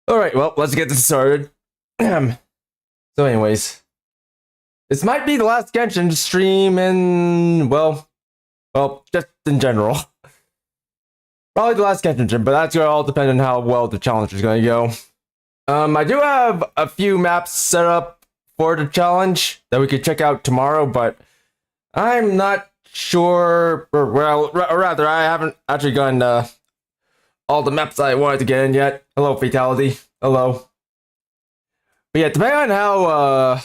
Alright, well, let's get this started. So anyways, this might be the last Genshin stream in, well, just in general. Probably the last Genshin stream, but that's gonna all depend on how well the challenge is gonna go. I do have a few maps set up for the challenge that we could check out tomorrow, but I'm not sure, or rather, I haven't actually gotten all the maps I wanted to get in yet. Hello, Fatality. Hello. But yeah, depending on how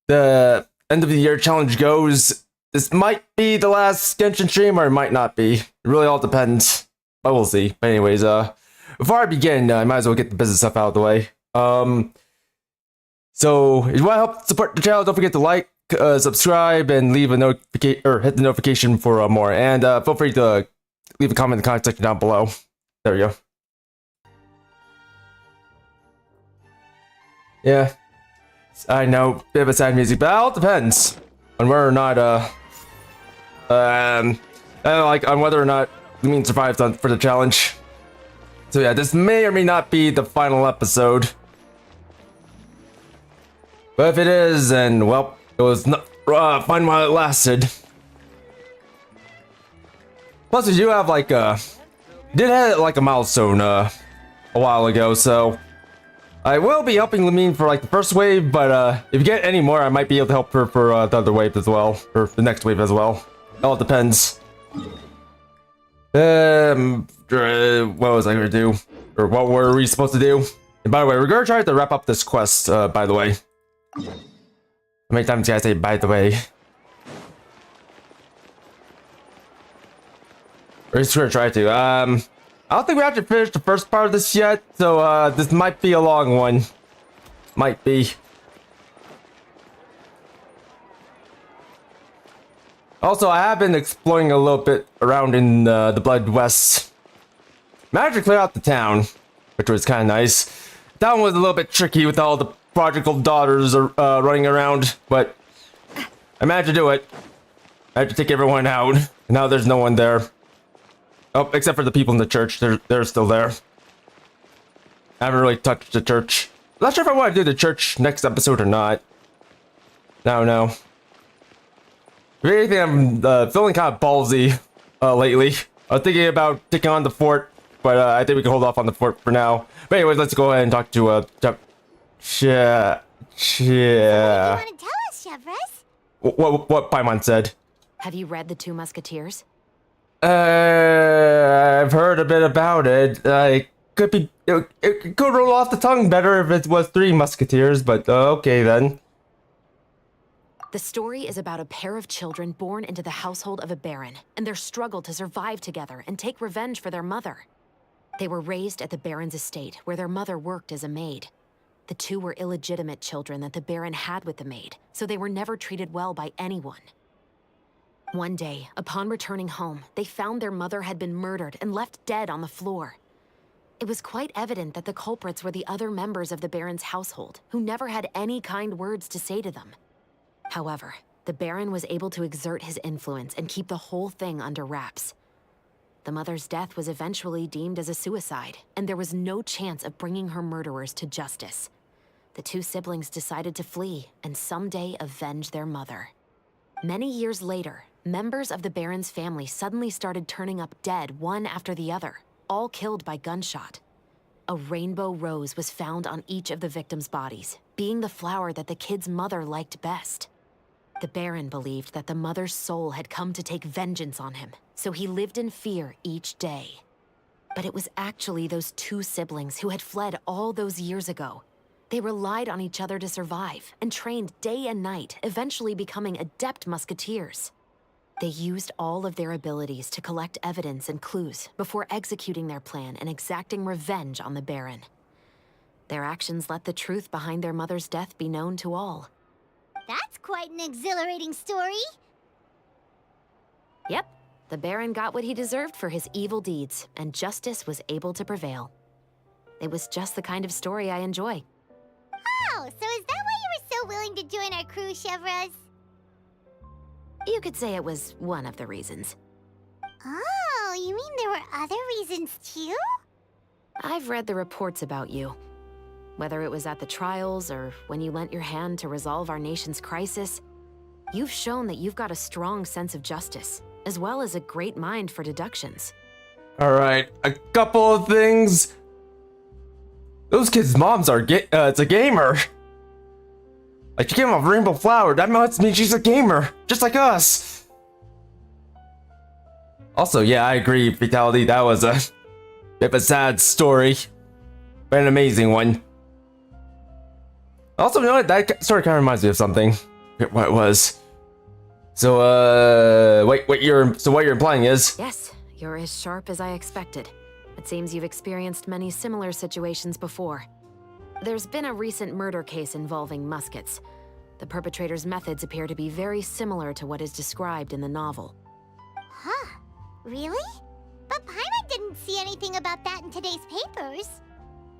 the end of the year challenge goes, this might be the last Genshin stream, or it might not be. It really all depends. But we'll see. But anyways, before I begin, I might as well get the business stuff out of the way. So if you want to help support the channel, don't forget to like, subscribe, and leave a notification, or hit the notification for more. And feel free to leave a comment in the comment section down below. There we go. Yeah, I know, bit of a sad music, but it all depends on whether or not, on whether or not Lumine survives for the challenge. So yeah, this may or may not be the final episode. But if it is, then, well, it was not fun while it lasted. Plus, we do have, like, did hit, like, a milestone, a while ago, so I will be helping Lumine for, like, the first wave, but, if you get any more, I might be able to help her for, the other wave as well, or the next wave as well. It all depends. What was I gonna do? Or what were we supposed to do? And by the way, we're gonna try to wrap up this quest, by the way. How many times can I say, by the way? We're just gonna try to. I don't think we actually finished the first part of this yet, so, this might be a long one. Might be. Also, I have been exploring a little bit around in the Blood West. Managed to clear out the town, which was kind of nice. The town was a little bit tricky with all the prodigal daughters running around, but I managed to do it. I had to take everyone out. Now there's no one there. Oh, except for the people in the church. They're still there. I haven't really touched the church. I'm not sure if I want to do the church next episode or not. No. If anything, I'm feeling kind of ballsy lately. I was thinking about taking on the fort, but I think we can hold off on the fort for now. But anyways, let's go ahead and talk to yeah. So what do you want to tell us, Chevres? What Paimon said. Have you read The Two Musketeers? I've heard a bit about it. It could roll off the tongue better if it was Three Musketeers, but okay then. The story is about a pair of children born into the household of a baron, and their struggle to survive together and take revenge for their mother. They were raised at the baron's estate, where their mother worked as a maid. The two were illegitimate children that the baron had with the maid, so they were never treated well by anyone. One day, upon returning home, they found their mother had been murdered and left dead on the floor. It was quite evident that the culprits were the other members of the baron's household, who never had any kind words to say to them. However, the baron was able to exert his influence and keep the whole thing under wraps. The mother's death was eventually deemed as a suicide, and there was no chance of bringing her murderers to justice. The two siblings decided to flee and someday avenge their mother. Many years later, members of the baron's family suddenly started turning up dead one after the other, all killed by gunshot. A rainbow rose was found on each of the victims' bodies, being the flower that the kid's mother liked best. The baron believed that the mother's soul had come to take vengeance on him, so he lived in fear each day. But it was actually those two siblings who had fled all those years ago. They relied on each other to survive and trained day and night, eventually becoming adept musketeers. They used all of their abilities to collect evidence and clues before executing their plan and exacting revenge on the baron. Their actions let the truth behind their mother's death be known to all. That's quite an exhilarating story. Yep, the baron got what he deserved for his evil deeds, and justice was able to prevail. It was just the kind of story I enjoy. Oh, so is that why you were so willing to join our crew, Chevres? You could say it was one of the reasons. Oh, you mean there were other reasons too? I've read the reports about you. Whether it was at the trials or when you lent your hand to resolve our nation's crisis, you've shown that you've got a strong sense of justice, as well as a great mind for deductions. Alright, a couple of things. Those kids' moms are it's a gamer. Like, she came off Rainbow Flower, that must mean she's a gamer, just like us. Also, yeah, I agree, Fatality, that was a bit of a sad story, but an amazing one. Also, you know what, that story kind of reminds me of something. Forget what it was. So, what you're implying is... Yes, you're as sharp as I expected. It seems you've experienced many similar situations before. There's been a recent murder case involving muskets. The perpetrator's methods appear to be very similar to what is described in the novel. Huh? Really? But Paimon didn't see anything about that in today's papers.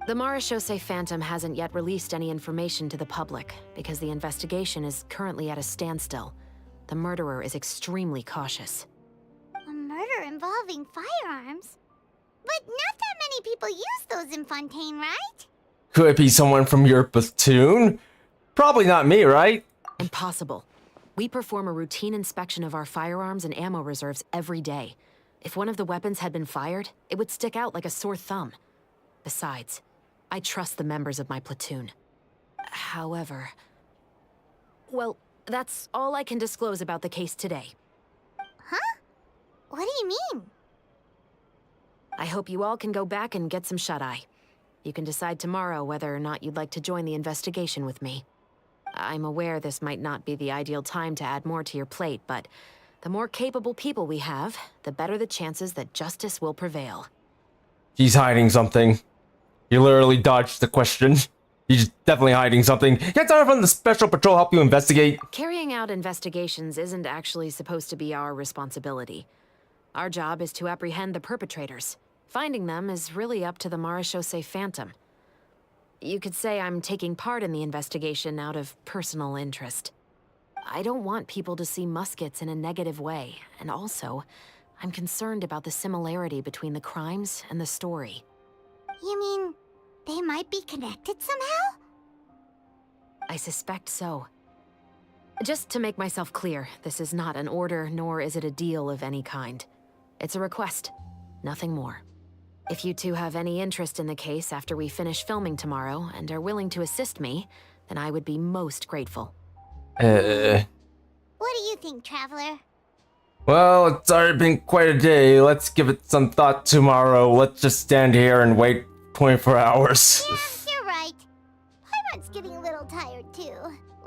The Marechaussee Phantom hasn't yet released any information to the public because the investigation is currently at a standstill. The murderer is extremely cautious. A murder involving firearms? But not that many people use those in Fontaine, right? Could it be someone from your platoon? Probably not me, right? Impossible. We perform a routine inspection of our firearms and ammo reserves every day. If one of the weapons had been fired, it would stick out like a sore thumb. Besides, I trust the members of my platoon. However... Well, that's all I can disclose about the case today. Huh? What do you mean? I hope you all can go back and get some shut-eye. You can decide tomorrow whether or not you'd like to join the investigation with me. I'm aware this might not be the ideal time to add more to your plate, but the more capable people we have, the better the chances that justice will prevail. He's hiding something. You literally dodged the question. He's definitely hiding something. Can't someone from the Special Patrol help you investigate? Carrying out investigations isn't actually supposed to be our responsibility. Our job is to apprehend the perpetrators. Finding them is really up to the Marechaussee Phantom. You could say I'm taking part in the investigation out of personal interest. I don't want people to see muskets in a negative way, and also, I'm concerned about the similarity between the crimes and the story. You mean they might be connected somehow? I suspect so. Just to make myself clear, this is not an order, nor is it a deal of any kind. It's a request, nothing more. If you two have any interest in the case after we finish filming tomorrow and are willing to assist me, then I would be most grateful. What do you think, Traveler? Well, it's already been quite a day. Let's give it some thought tomorrow. Let's just stand here and wait 24 hours. Yeah, you're right. Paimon's getting a little tired, too.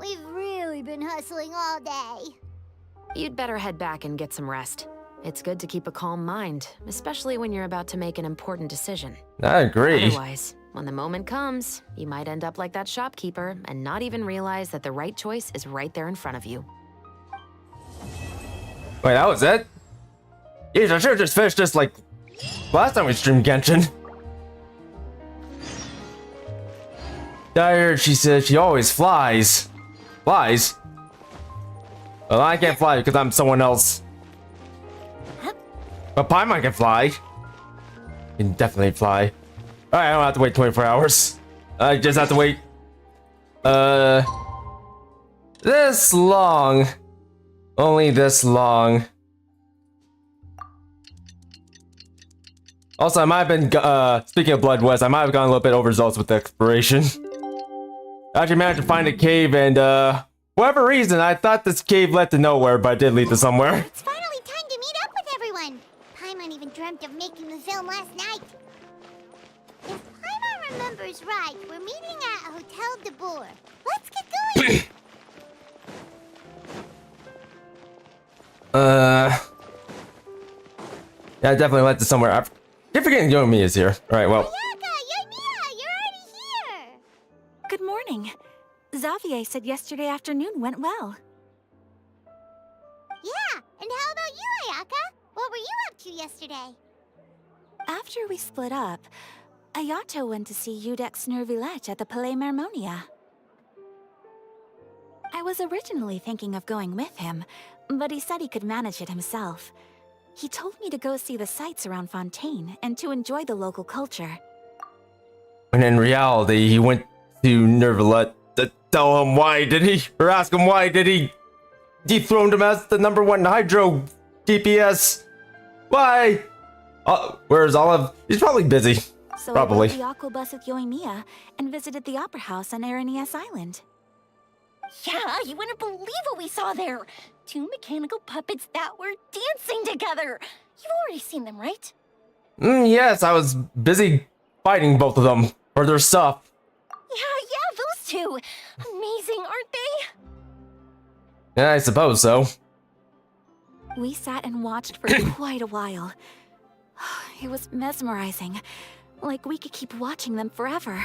We've really been hustling all day. You'd better head back and get some rest. It's good to keep a calm mind, especially when you're about to make an important decision. I agree. Otherwise, when the moment comes, you might end up like that shopkeeper and not even realize that the right choice is right there in front of you. Wait, that was it? Jeez, I should've just finished this like last time we streamed Genshin. I heard she said she always flies. Flies? Well, I can't fly because I'm someone else. But Paimon can fly. Can definitely fly. Alright, I don't have to wait 24 hours. I just have to wait. This long. Only this long. Also, I might have been, speaking of Blood West, I might have gone a little bit overzealous with the exploration. I actually managed to find a cave and, for whatever reason, I thought this cave led to nowhere, but it did lead to somewhere. It's finally time to meet up with everyone. Paimon even dreamt of making the film last night. If Paimon remembers right, we're meeting at Hotel de Boer. Let's get going. Yeah, I definitely led to somewhere. I keep forgetting Yomi is here. Alright, well. Ayaka, Ymira, you're already here. Good morning. Xavier said yesterday afternoon went well. Yeah, and how about you, Ayaka? What were you up to yesterday? After we split up, Ayato went to see Udex Nervillette at the Palais Mermonia. I was originally thinking of going with him, but he said he could manage it himself. He told me to go see the sights around Fontaine and to enjoy the local culture. When in reality, he went to Nervalet to tell him why did he, or ask him why did he dethrone him as the #1 Hydro DPS. Why? Where's Olive? He's probably busy. So Probably. I rode the aqua bus with Yoimiya and visited the Opera House on Aranias Island. Yeah, you wouldn't believe what we saw there. 2 mechanical puppets that were dancing together. You've already seen them, right? Yes, I was busy fighting both of them for their stuff. Yeah, those two. Amazing, aren't they? Yeah, I suppose so. We sat and watched for quite a while. It was mesmerizing. Like we could keep watching them forever.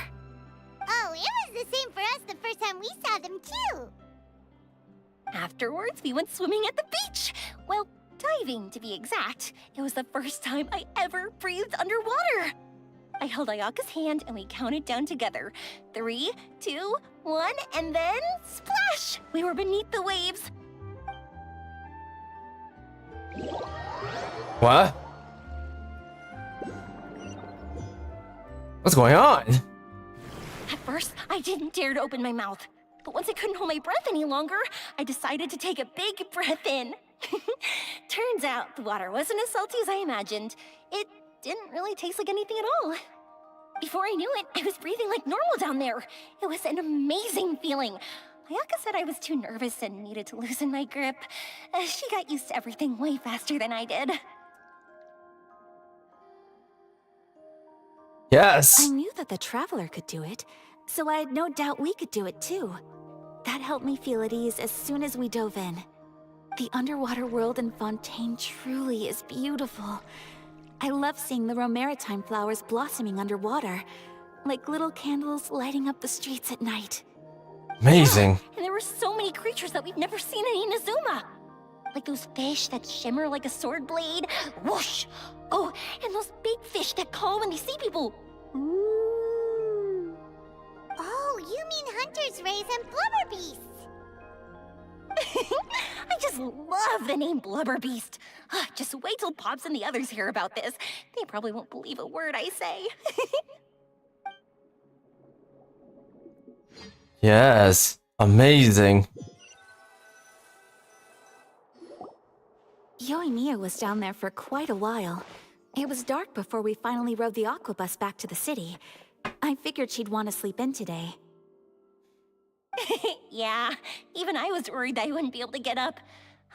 Oh, it was the same for us the first time we saw them, too. Afterwards, we went swimming at the beach. Well, diving, to be exact. It was the first time I ever breathed underwater. I held Ayaka's hand and we counted down together. 3, 2, 1, and then splash! We were beneath the waves. What? What's going on? At first, I didn't dare to open my mouth. But once I couldn't hold my breath any longer, I decided to take a big breath in. Turns out the water wasn't as salty as I imagined. It didn't really taste like anything at all. Before I knew it, I was breathing like normal down there. It was an amazing feeling. Ayaka said I was too nervous and needed to loosen my grip. She got used to everything way faster than I did. Yes. I knew that the Traveler could do it, so I had no doubt we could do it too. That helped me feel at ease as soon as we dove in. The underwater world in Fontaine truly is beautiful. I love seeing the Romaritime flowers blossoming underwater, like little candles lighting up the streets at night. Amazing. And there were so many creatures that we've never seen in Inazuma. Like those fish that shimmer like a sword blade. Whoosh! Oh, and those big fish that call when they see people. Ooh. Oh, you mean Hunter's Rays and Blubber Beasts. I just love the name Blubber Beast. Just wait till Pops and the others hear about this. They probably won't believe a word I say. Yes. Amazing. Yoimiya was down there for quite a while. It was dark before we finally rode the aqua bus back to the city. I figured she'd want to sleep in today. Yeah, even I was worried that I wouldn't be able to get up.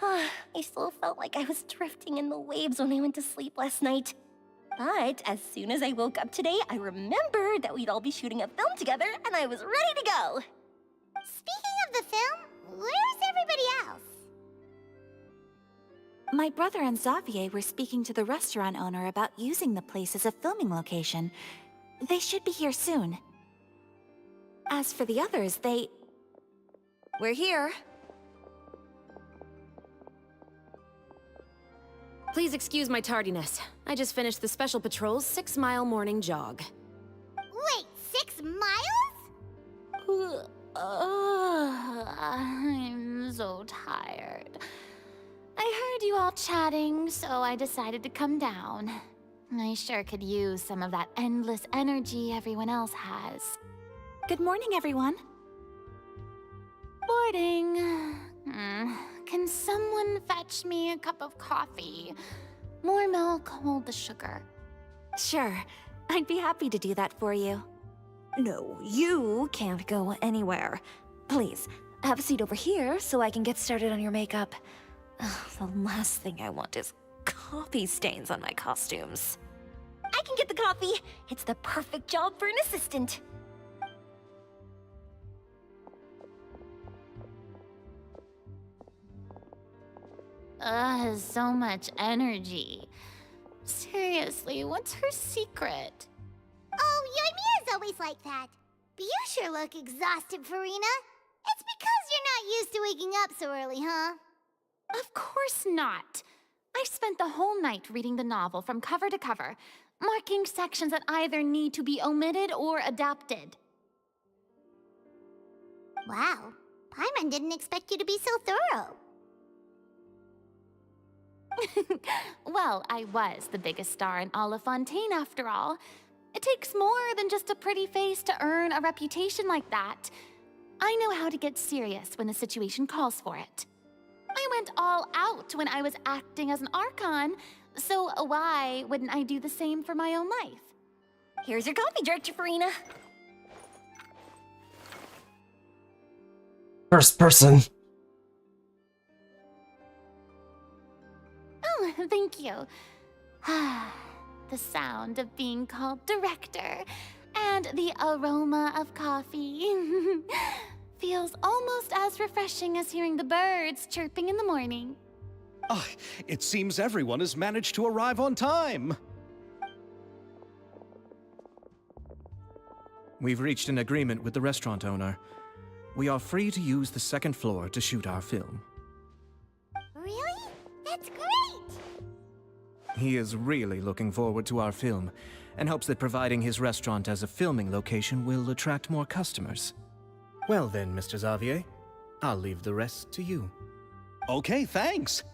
I still felt like I was drifting in the waves when I went to sleep last night. But as soon as I woke up today, I remembered that we'd all be shooting a film together, and I was ready to go. Speaking of the film, where's everybody else? My brother and Xavier were speaking to the restaurant owner about using the place as a filming location. They should be here soon. As for the others, We're here. Please excuse my tardiness. I just finished the Special Patrol's 6-mile morning jog. Wait, 6 miles? I'm so tired. I heard you all chatting, so I decided to come down. I sure could use some of that endless energy everyone else has. Good morning, everyone. Boarding. Can someone fetch me a cup of coffee? More milk, hold the sugar. Sure, I'd be happy to do that for you. No, you can't go anywhere. Please, have a seat over here so I can get started on your makeup. The last thing I want is coffee stains on my costumes. I can get the coffee. It's the perfect job for an assistant. So much energy. Seriously, what's her secret? Oh, Yoimiya's always like that. But you sure look exhausted, Farina. It's because you're not used to waking up so early, huh? Of course not. I spent the whole night reading the novel from cover to cover, marking sections that either need to be omitted or adapted. Wow, Paimon didn't expect you to be so thorough. Well, I was the biggest star in all of Fontaine after all. It takes more than just a pretty face to earn a reputation like that. I know how to get serious when the situation calls for it. I went all out when I was acting as an Archon, so why wouldn't I do the same for my own life? Here's your coffee, Director Farina. First person. Oh, thank you. The sound of being called director and the aroma of coffee feels almost as refreshing as hearing the birds chirping in the morning. Ah, it seems everyone has managed to arrive on time. We've reached an agreement with the restaurant owner. We are free to use the second floor to shoot our film. Really? That's great! He is really looking forward to our film, and hopes that providing his restaurant as a filming location will attract more customers. Well then, Mr. Xavier, I'll leave the rest to you. Okay, thanks.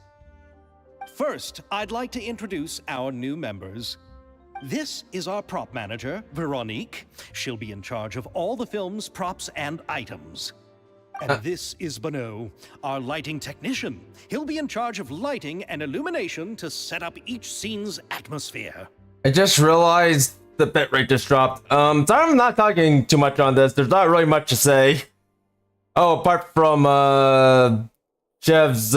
First, I'd like to introduce our new members. This is our prop manager, Veronique. She'll be in charge of all the film's props and items. And this is Bonneau, our lighting technician. He'll be in charge of lighting and illumination to set up each scene's atmosphere. I just realized the bitrate just dropped. So I'm not talking too much on this. There's not really much to say. Oh, apart from Chev's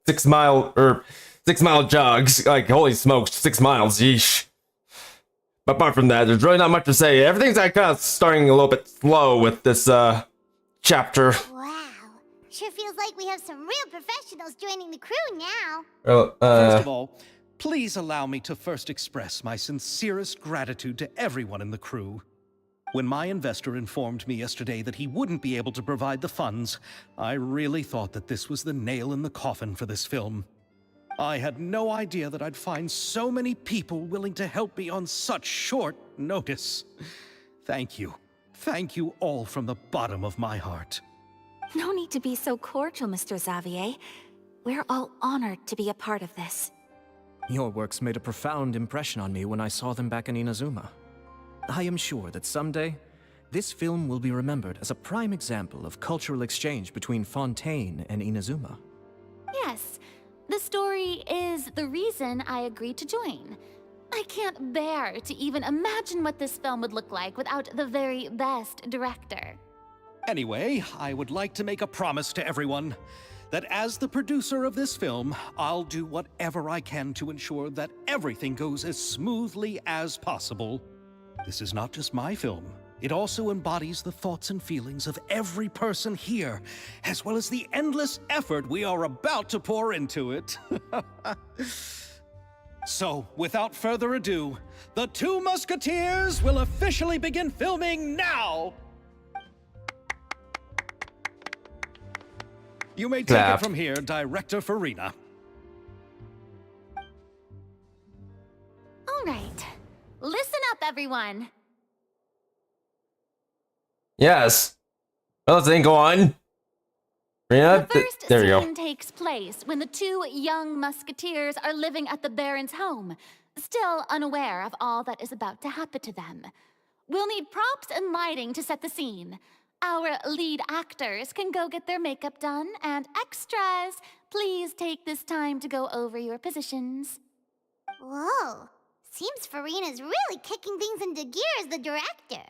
6 mile jogs. Like, holy smokes, 6 miles, yeesh. But apart from that, there's really not much to say. Everything's like kind of starting a little bit slow with this chapter. Wow. Sure feels like we have some real professionals joining the crew now. First of all, please allow me to first express my sincerest gratitude to everyone in the crew. When my investor informed me yesterday that he wouldn't be able to provide the funds, I really thought that this was the nail in the coffin for this film. I had no idea that I'd find so many people willing to help me on such short notice. Thank you. Thank you all from the bottom of my heart. No need to be so cordial, Mr. Xavier. We're all honored to be a part of this. Your works made a profound impression on me when I saw them back in Inazuma. I am sure that someday, this film will be remembered as a prime example of cultural exchange between Fontaine and Inazuma. Yes, the story is the reason I agreed to join. I can't bear to even imagine what this film would look like without the very best director. Anyway, I would like to make a promise to everyone that as the producer of this film, I'll do whatever I can to ensure that everything goes as smoothly as possible. This is not just my film. It also embodies the thoughts and feelings of every person here, as well as the endless effort we are about to pour into it. So, without further ado, the Two Musketeers will officially begin filming now! You may take it from here, Director Farina. All right, listen up, everyone. Yes. Well, let's then go on. The first there you scene go. takes place when the two young musketeers are living at the Baron's home, still unaware of all that is about to happen to them. We'll need props and lighting to set the scene. Our lead actors can go get their makeup done, and extras, please take this time to go over your positions. Whoa. Seems Farina's really kicking things into gear as the director.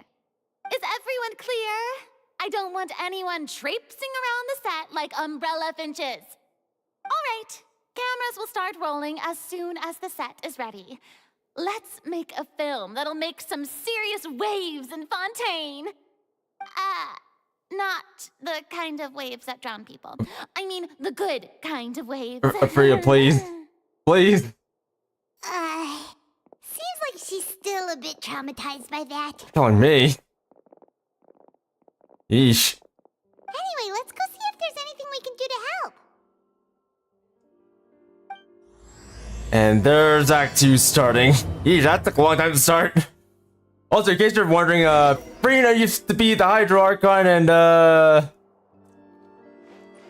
Is everyone clear? I don't want anyone traipsing around the set like umbrella finches. All right, cameras will start rolling as soon as the set is ready. Let's make a film that'll make some serious waves in Fontaine. Not the kind of waves that drown people. I mean, the good kind of waves. Freya, please. Please. Seems like she's still a bit traumatized by that. Telling me. Yeesh. Anyway, let's go see if there's anything we can do to help. And there's Act 2 starting. Yeesh, that took a long time to start. Also, in case you're wondering, Farina used to be the Hydro Archon, and well,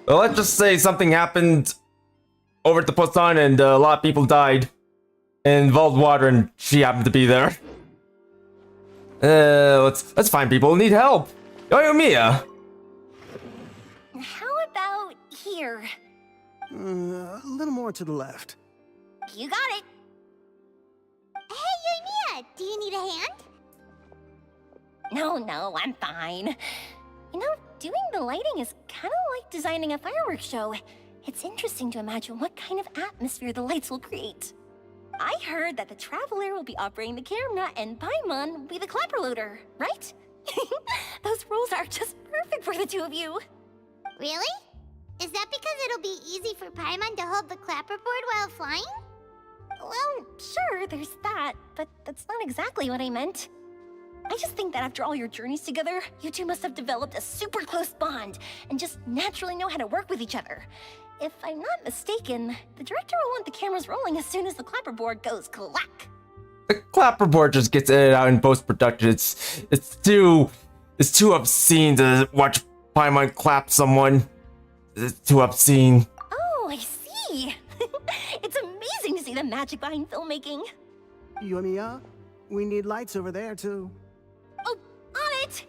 let's just say something happened over at the Poisson, and a lot of people died in involved water, and she happened to be there. Let's find people who need help. Yo, Mia. How about here? A little more to the left. You got it. Hey, Yoimiya, do you need a hand? No, I'm fine. You know, doing the lighting is kind of like designing a fireworks show. It's interesting to imagine what kind of atmosphere the lights will create. I heard that the Traveler will be operating the camera and Paimon will be the clapper loader, right? Those roles are just perfect for the two of you. Really? Is that because it'll be easy for Paimon to hold the clapperboard while flying? Well, sure, there's that, but that's not exactly what I meant. I just think that after all your journeys together, you two must have developed a super close bond and just naturally know how to work with each other. If I'm not mistaken, the director will want the cameras rolling as soon as the clapperboard goes clack. The clapperboard just gets edited out in post-production. It's too obscene to watch Paimon clap someone. It's too obscene. Oh, I see. It's amazing to see the magic behind filmmaking. Yoimiya, we need lights over there too. Oh, on it!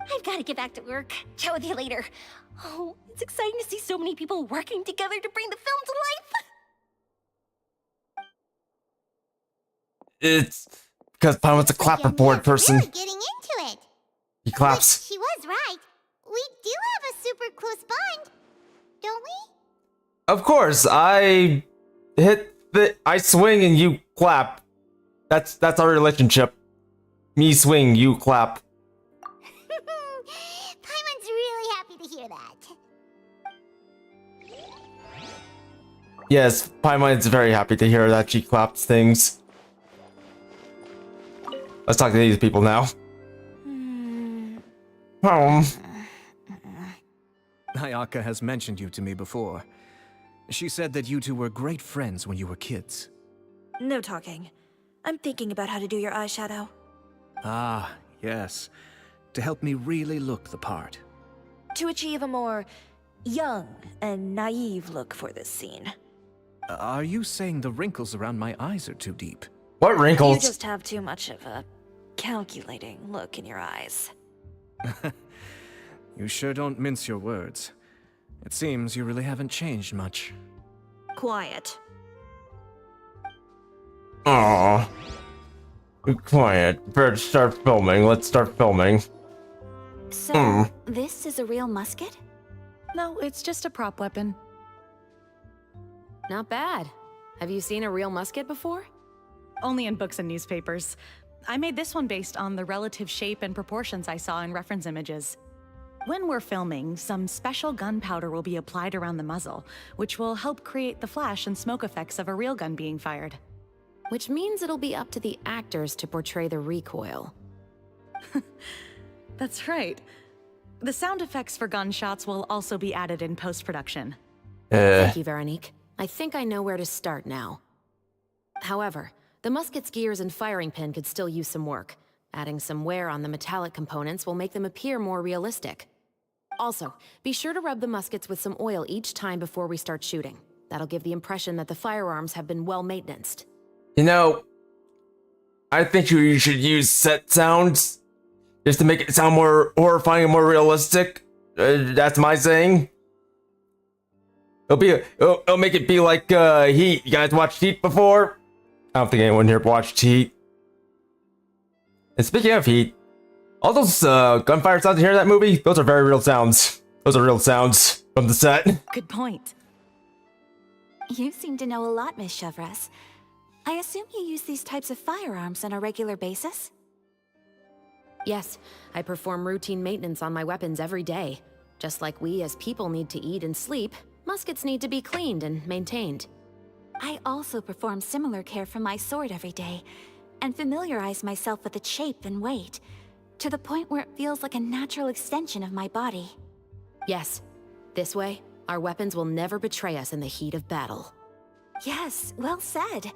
I've got to get back to work. Chat with you later. Oh, it's exciting to see so many people working together to bring the film to life. It's because Paimon's a clapperboard person. Really getting into it. He claps. But she was right. We do have a super close bond, don't we? Of course, I swing and you clap. That's our relationship. Me swing, you clap. Paimon's really happy to hear that. Yes, Paimon is very happy to hear that she claps things. Let's talk to these people now. Ayaka has mentioned you to me before. She said that you two were great friends when you were kids. No talking. I'm thinking about how to do your eyeshadow. Ah, yes. To help me really look the part. To achieve a more young and naive look for this scene. Are you saying the wrinkles around my eyes are too deep? What You wrinkles? just have too much of a calculating look in your eyes. You sure don't mince your words. It seems you really haven't changed much. Quiet. Aww. Be quiet. Better start filming. Let's start filming. So, this is a real musket? No, it's just a prop weapon. Not bad. Have you seen a real musket before? Only in books and newspapers. I made this one based on the relative shape and proportions I saw in reference images. When we're filming, some special gunpowder will be applied around the muzzle, which will help create the flash and smoke effects of a real gun being fired. Which means it'll be up to the actors to portray the recoil. That's right. The sound effects for gunshots will also be added in post-production. Thank you, Veronique. I think I know where to start now. However, the musket's gears and firing pin could still use some work. Adding some wear on the metallic components will make them appear more realistic. Also, be sure to rub the muskets with some oil each time before we start shooting. That'll give the impression that the firearms have been well maintained. You know, I think you should use set sounds just to make it sound more horrifying and more realistic. That's my saying. It'll make it be like Heat. You guys watched Heat before? I don't think anyone here watched Heat. And speaking of Heat, all those gunfire sounds you hear in that movie, those are very real sounds. Those are real sounds from the set. Good point. You seem to know a lot, Miss Chevres. I assume you use these types of firearms on a regular basis? Yes, I perform routine maintenance on my weapons every day. Just like we as people need to eat and sleep, muskets need to be cleaned and maintained. I also perform similar care for my sword every day, and familiarize myself with its shape and weight, to the point where it feels like a natural extension of my body. Yes, this way, our weapons will never betray us in the heat of battle. Yes, well said.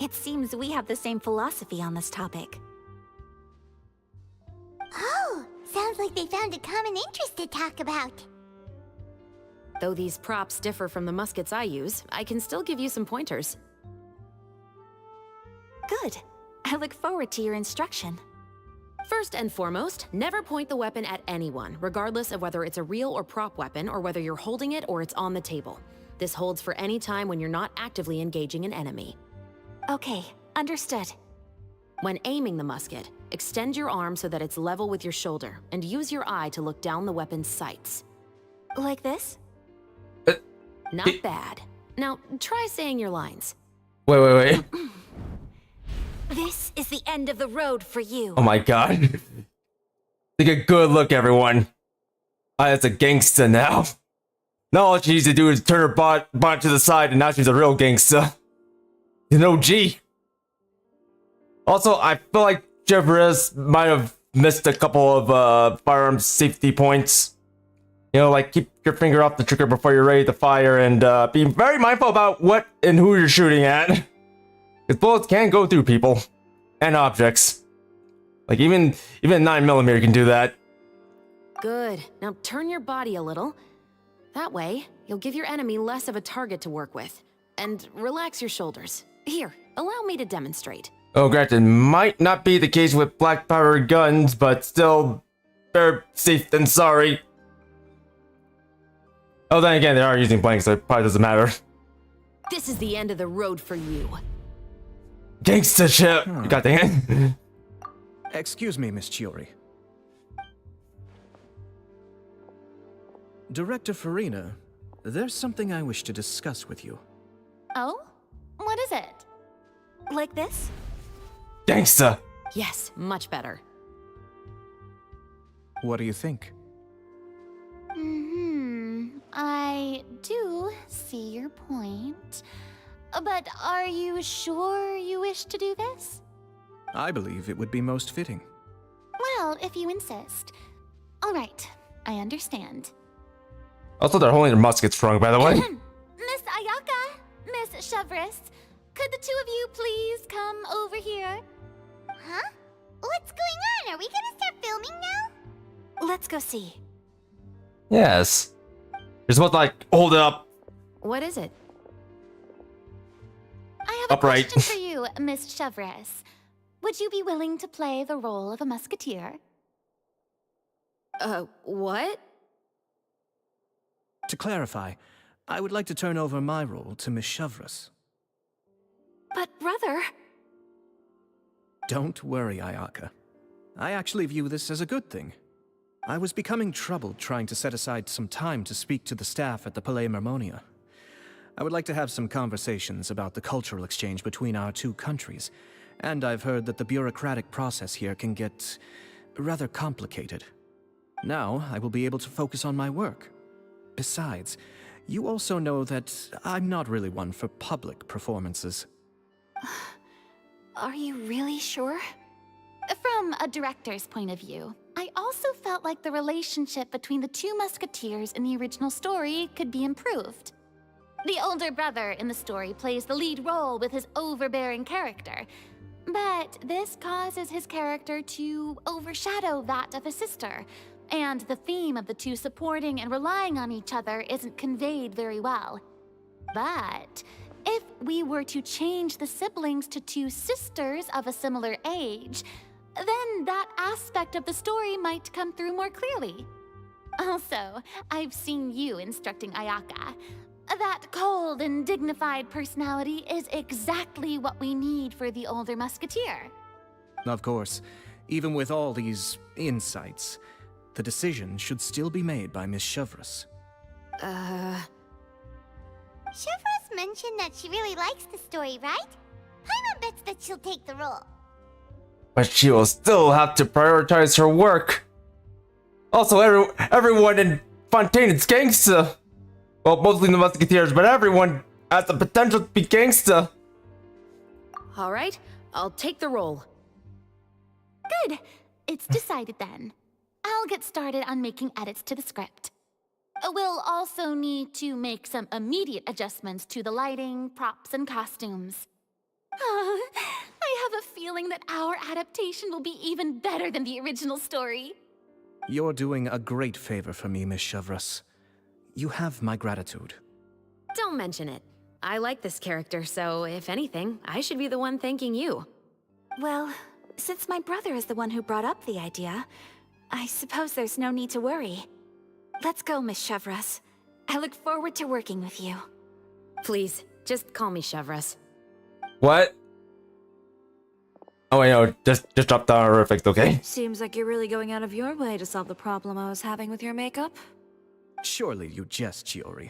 It seems we have the same philosophy on this topic. Oh, sounds like they found a common interest to talk about. Though these props differ from the muskets I use, I can still give you some pointers. Good. I look forward to your instruction. First and foremost, never point the weapon at anyone, regardless of whether it's a real or prop weapon or whether you're holding it or it's on the table. This holds for any time when you're not actively engaging an enemy. Okay, understood. When aiming the musket, extend your arm so that it's level with your shoulder, and use your eye to look down the weapon's sights. Like this? Not bad. Now, try saying your lines. Wait. This is the end of the road for you. Oh my god. Take a good look, everyone. That's a gangster now. Now all she needs to do is turn her body to the side, and now she's a real gangster. She's an OG. Also, I feel like Jeffress might have missed a couple of firearm safety points. You know, like keep your finger off the trigger before you're ready to fire, and be very mindful about what and who you're shooting at. Because bullets can go through people and objects. Like even 9mm can do that. Good. Now turn your body a little. That way, you'll give your enemy less of a target to work with. And relax your shoulders. Here, allow me to demonstrate. Oh, granted, might not be the case with black powder guns, but still, better safe than sorry. Oh, then again, they are using blanks, so it probably doesn't matter. This is the end of the road for you. Gangsta shit! God dang it. Excuse me, Miss Chiori. Director Farina, there's something I wish to discuss with you. Oh? What is it? Like this? Gangsta! Yes, much better. What do you think? I do see your point. But are you sure you wish to do this? I believe it would be most fitting. Well, if you insist. All right, I understand. Also, they're holding their muskets wrong, by the way. Miss Ayaka, Miss Chevris, could the two of you please come over here? Huh? What's going on? Are we gonna start filming now? Let's go see. Yes. You're supposed to, like, hold it up. What is it? I have a Upright. question for you, Miss Chevris. Would you be willing to play the role of a musketeer? What? To clarify, I would like to turn over my role to Miss Chevris. But brother... Don't worry, Ayaka. I actually view this as a good thing. I was becoming troubled trying to set aside some time to speak to the staff at the Palais Mermonia. I would like to have some conversations about the cultural exchange between our two countries, and I've heard that the bureaucratic process here can get rather complicated. Now, I will be able to focus on my work. Besides, you also know that I'm not really one for public performances. Are you really sure? From a director's point of view, I also felt like the relationship between the two musketeers in the original story could be improved. The older brother in the story plays the lead role with his overbearing character, but this causes his character to overshadow that of his sister, and the theme of the two supporting and relying on each other isn't conveyed very well. But if we were to change the siblings to two sisters of a similar age, then that aspect of the story might come through more clearly. Also, I've seen you instructing Ayaka. That cold and dignified personality is exactly what we need for the older musketeer. Of course, even with all these insights, the decision should still be made by Miss Chevris. Chevros mentioned that she really likes the story, right? Paimon bets that she'll take the role. But she will still have to prioritize her work. Also, everyone in Fontaine is gangsta. Well, mostly the musketeers, but everyone has the potential to be gangsta. All right, I'll take the role. Good. It's decided then. I'll get started on making edits to the script. We'll also need to make some immediate adjustments to the lighting, props, and costumes. I have a feeling that our adaptation will be even better than the original story. You're doing a great favor for me, Miss Chevris. You have my gratitude. Don't mention it. I like this character, so if anything, I should be the one thanking you. Well, since my brother is the one who brought up the idea, I suppose there's no need to worry. Let's go, Miss Chevres. I look forward to working with you. Please, just call me Chevres. What? Oh wait, no, just drop the honorifics, okay? Seems like you're really going out of your way to solve the problem I was having with your makeup. Surely you jest, Chiori.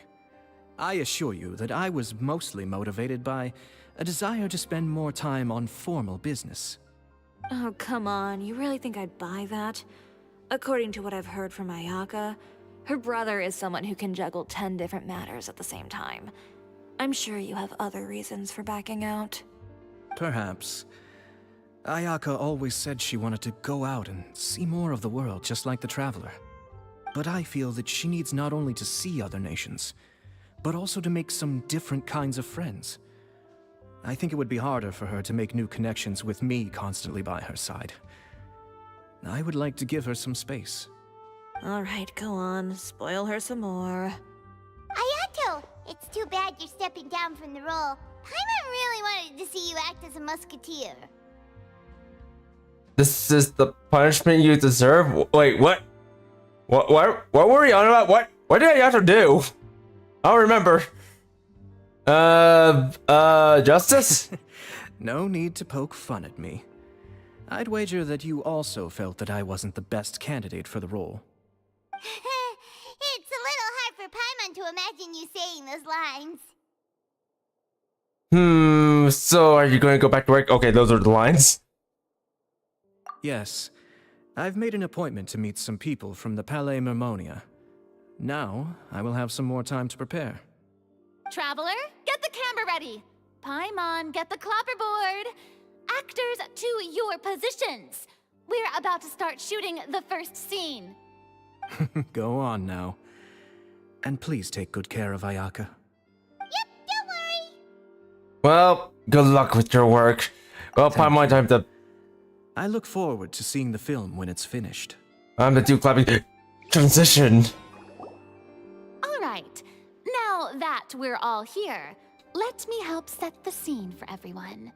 I assure you that I was mostly motivated by a desire to spend more time on formal business. Oh, come on. You really think I'd buy that? According to what I've heard from Ayaka, her brother is someone who can juggle 10 different matters at the same time. I'm sure you have other reasons for backing out. Perhaps. Ayaka always said she wanted to go out and see more of the world, just like the Traveler. But I feel that she needs not only to see other nations, but also to make some different kinds of friends. I think it would be harder for her to make new connections with me constantly by her side. I would like to give her some space. Alright, go on. Spoil her some more. Ayato! It's too bad you're stepping down from the role. Paimon really wanted to see you act as a musketeer. This is the punishment you deserve? Wait, what? What were we on about? What did I have to do? I don't remember. Justice? No need to poke fun at me. I'd wager that you also felt that I wasn't the best candidate for the role. It's a little hard for Paimon to imagine you saying those lines. So are you going to go back to work? Okay, those are the lines. Yes. I've made an appointment to meet some people from the Palais Mermonia. Now, I will have some more time to prepare. Traveler, get the camera ready. Paimon, get the clapperboard. Actors, to your positions. We're about to start shooting the first scene. Go on now. And please take good care of Ayaka. Yep, don't worry. Well, good luck with your work. Well, Paimon, time to... I look forward to seeing the film when it's finished. I'm the do clapping transition. All right. Now that we're all here, let me help set the scene for everyone.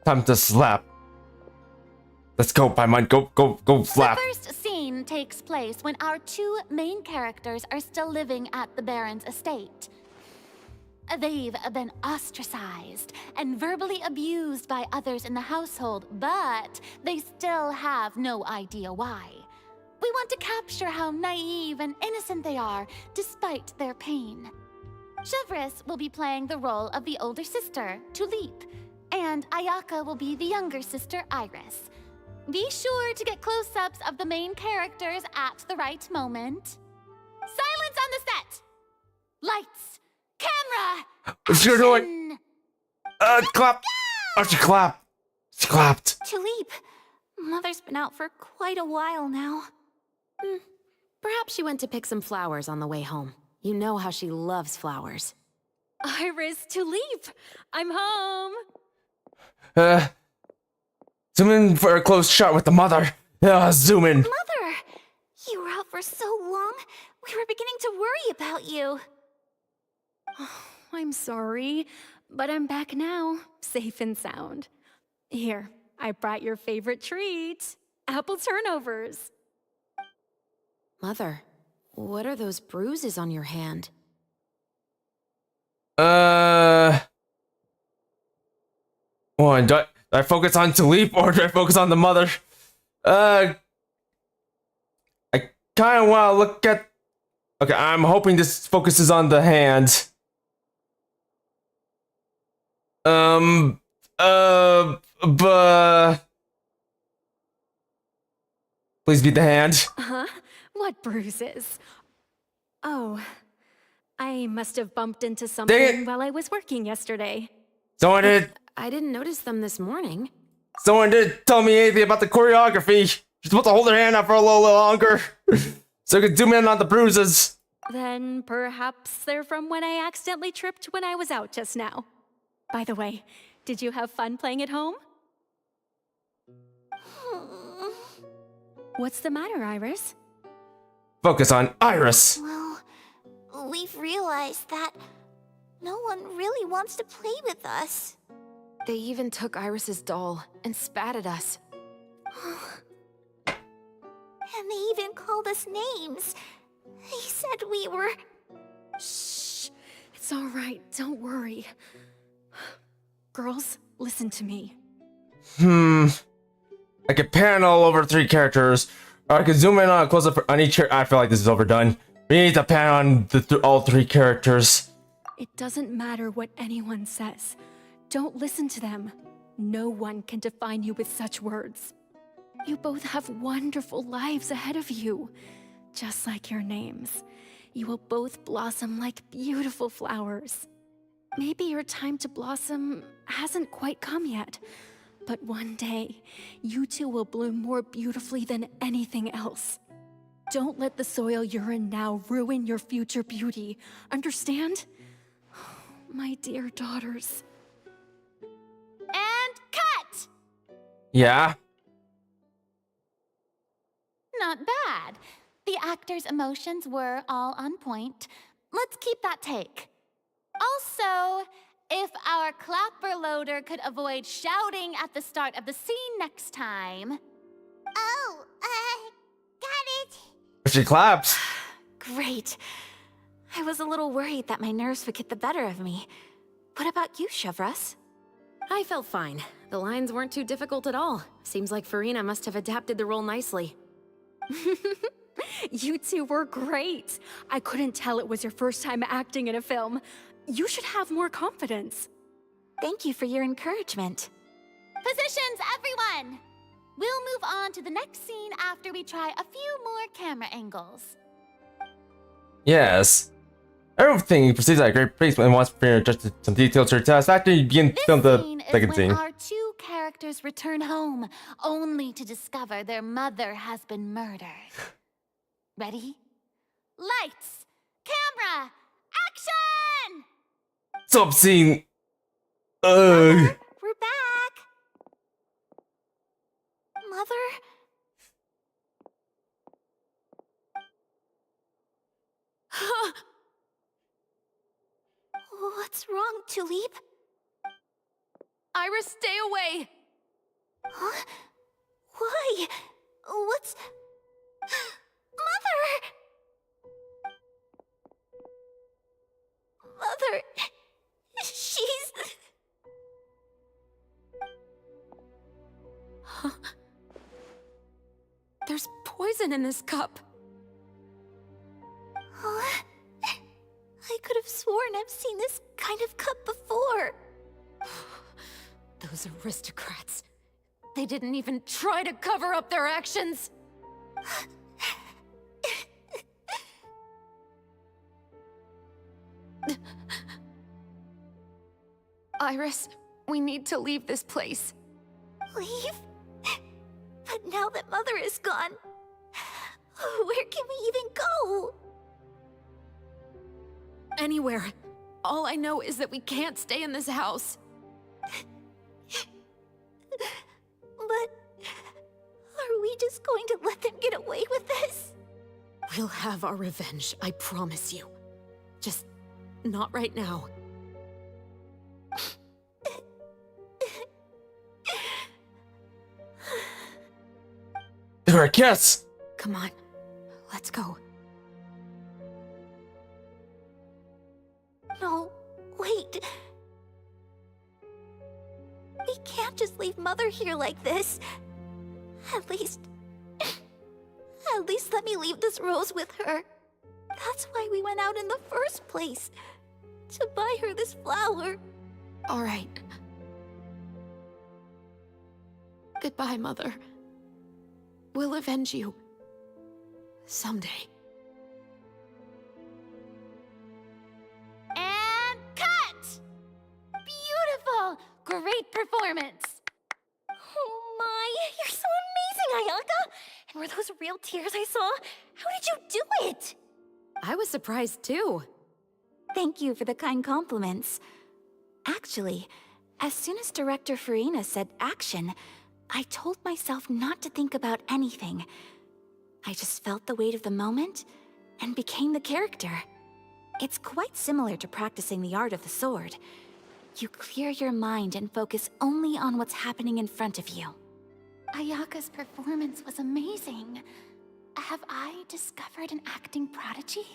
Time to slap. Let's go, Paimon. Go slap. The first scene takes place when our two main characters are still living at the Baron's estate. They've been ostracized and verbally abused by others in the household, but they still have no idea why. We want to capture how naive and innocent they are, despite their pain. Chevres will be playing the role of the older sister, Tulip, and Ayaka will be the younger sister, Iris. Be sure to get close-ups of the main characters at the right moment. Silence on the set! Lights! Camera! What's she doing? Clap! Oh, she clapped. She clapped. Tulip, Mother's been out for quite a while now. Perhaps she went to pick some flowers on the way home. You know how she loves flowers. Iris, Tulip, I'm home. Zoom in for a close shot with the mother. Zoom in. Mother! You were out for so long, we were beginning to worry about you. I'm sorry, but I'm back now, safe and sound. Here, I brought your favorite treat, apple turnovers. Mother, what are those bruises on your hand? One, do I focus on Tulip or do I focus on the mother? I kind of want to look at... Okay, I'm hoping this focuses on the hand. Please be the hand. Huh? What bruises? Oh, I must have bumped into something while I was working yesterday. Someone I didn't notice them this morning. didn't tell me anything about the choreography. You're supposed to hold her hand out for a little longer. So I could zoom in on the bruises. Then perhaps they're from when I accidentally tripped when I was out just now. By the way, did you have fun playing at home? What's the matter, Iris? Focus on Iris. Well, we've realized that no one really wants to play with us. They even took Iris's doll and spat at us. And they even called us names. He said we were... Shh. It's all right. Don't worry. Girls, listen to me. I could pan all over 3 characters, or I could zoom in on a close up on each character. I feel like this is overdone. We need to pan on all 3 characters. It doesn't matter what anyone says. Don't listen to them. No one can define you with such words. You both have wonderful lives ahead of you. Just like your names. You will both blossom like beautiful flowers. Maybe your time to blossom hasn't quite come yet, but one day, you two will bloom more beautifully than anything else. Don't let the soil you're in now ruin your future beauty. Understand? My dear daughters. And cut! Yeah? Not bad. The actors' emotions were all on point. Let's keep that take. Also, if our clapper loader could avoid shouting at the start of the scene next time. Oh, got it. If she claps. Great. I was a little worried that my nerves would get the better of me. What about you, Chevros? I felt fine. The lines weren't too difficult at all. Seems like Farina must have adapted the role nicely. You two were great. I couldn't tell it was your first time acting in a film. You should have more confidence. Thank you for your encouragement. Positions, everyone! We'll move on to the next scene after we try a few more camera angles. Yes. Everything proceeds at a great pace and wants to adjust some details to her test after you begin to film the Scene is second when scene. our 2 characters return home, only to discover their mother has been murdered. Ready? Lights! Camera! Action! Sub scene. We're back! Mother? What's wrong, Tulip? Iris, stay away! Huh? Why? What's... Mother! Mother... She's... There's poison in this cup. Huh? I could have sworn I've seen this kind of cup before. Those aristocrats. They didn't even try to cover up their actions. Iris, we need to leave this place. Leave? But now that Mother is gone, where can we even go? Anywhere. All I know is that we can't stay in this house. But are we just going to let them get away with this? We'll have our revenge, I promise you. Just not right now. Give her a kiss. Come on, let's go. No, wait. We can't just leave Mother here like this. At least let me leave this rose with her. That's why we went out in the first place. To buy her this flower. All right. Goodbye, Mother. We'll avenge you. Someday. And cut! Beautiful! Great performance! Oh my, you're so amazing, Ayaka! And were those real tears I saw? How did you do it? I was surprised too. Thank you for the kind compliments. Actually, as soon as Director Farina said action, I told myself not to think about anything. I just felt the weight of the moment and became the character. It's quite similar to practicing the art of the sword. You clear your mind and focus only on what's happening in front of you. Ayaka's performance was amazing. Have I discovered an acting prodigy?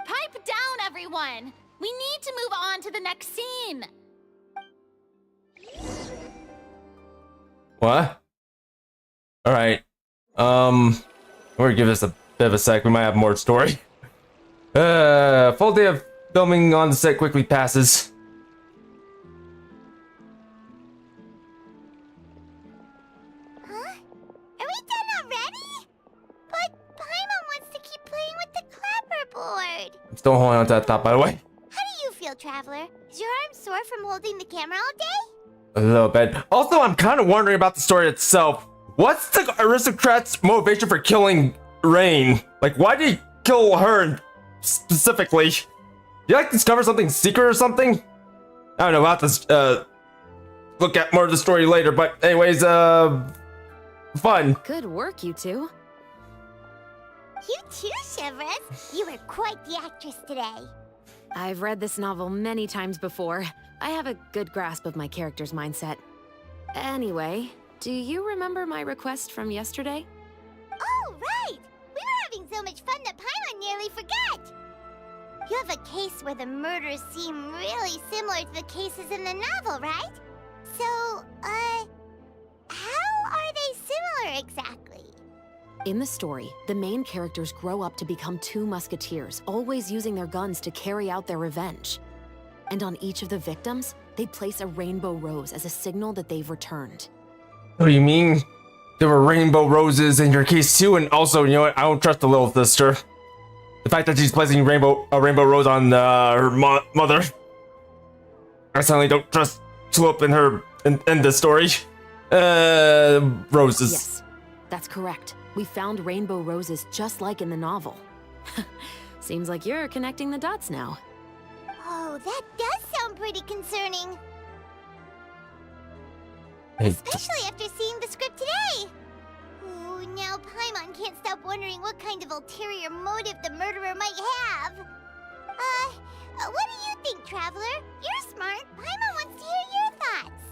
Pipe down, everyone! We need to move on to the next scene! What? Alright. We're gonna give this a bit of a sec. We might have more story. Full day of filming on the set quickly passes. Huh? Are we done already? But Paimon wants to keep playing with the clapperboard. I'm still holding on to that thought, by the way. How do you feel, Traveler? Is your arm sore from holding the camera all day? A little bit. Also, I'm kind of wondering about the story itself. What's the aristocrat's motivation for killing Rain? Like, why did he kill her specifically? Did you like discover something secret or something? I don't know. We'll have to look at more of the story later. But anyways, fun. Good work, you two. You too, Shivers. You were quite the actress today. I've read this novel many times before. I have a good grasp of my character's mindset. Anyway, do you remember my request from yesterday? Oh, right! We were having so much fun that Paimon nearly forgot! You have a case where the murders seem really similar to the cases in the novel, right? So, how are they similar exactly? In the story, the main characters grow up to become two musketeers, always using their guns to carry out their revenge. And on each of the victims, they place a rainbow rose as a signal that they've returned. What do you mean? There were rainbow roses in your case too, and also, you know what? I don't trust the little sister. The fact that she's placing a rainbow rose on her mother. I certainly don't trust Tulip and her in this story. Roses. Yes, that's correct. We found rainbow roses just like in the novel. Seems like you're connecting the dots now. Oh, that does sound pretty concerning. Hey, Especially after seeing the script today. Ooh, now Paimon can't stop wondering what kind of ulterior motive the murderer might have. What do you think, Traveler? You're smart. Paimon wants to hear your thoughts.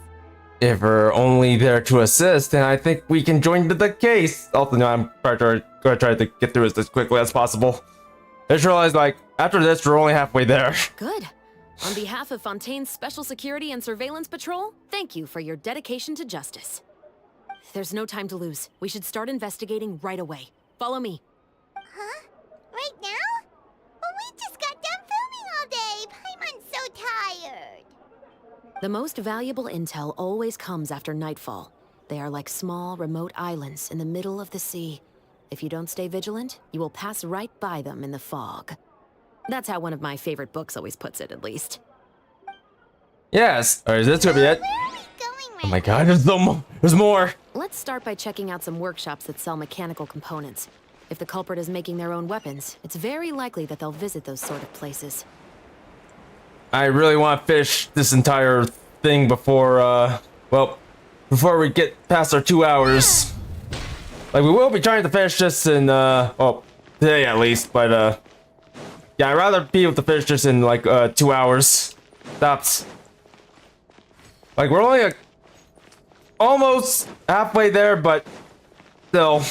if we're only there to assist, then I think we can join the case. Also, no, I'm gonna try to get through this as quickly as possible. I just realized, like, after this, we're only halfway there. Good. On behalf of Fontaine's Special Security and Surveillance Patrol, thank you for your dedication to justice. There's no time to lose. We should start investigating right away. Follow me. Huh? Right now? Well, we just got done filming all day. Paimon's so tired. The most valuable intel always comes after nightfall. They are like small, remote islands in the middle of the sea. If you don't stay vigilant, you will pass right by them in the fog. That's how one of my favorite books always puts it, at least. Yes. All right, that's gonna be it. Where are we going right Oh my god, there's more. Let's start by checking out some workshops that sell mechanical components. If the culprit is making their own weapons, it's very likely that they'll visit those sort of places. I really want to finish this entire thing before, before we get past our 2 hours. Like, we will be trying to finish this in, well, today at least, but, yeah, I'd rather be able to finish this in, like, 2 hours. Stops. Like, we're only, like, almost halfway there, but still,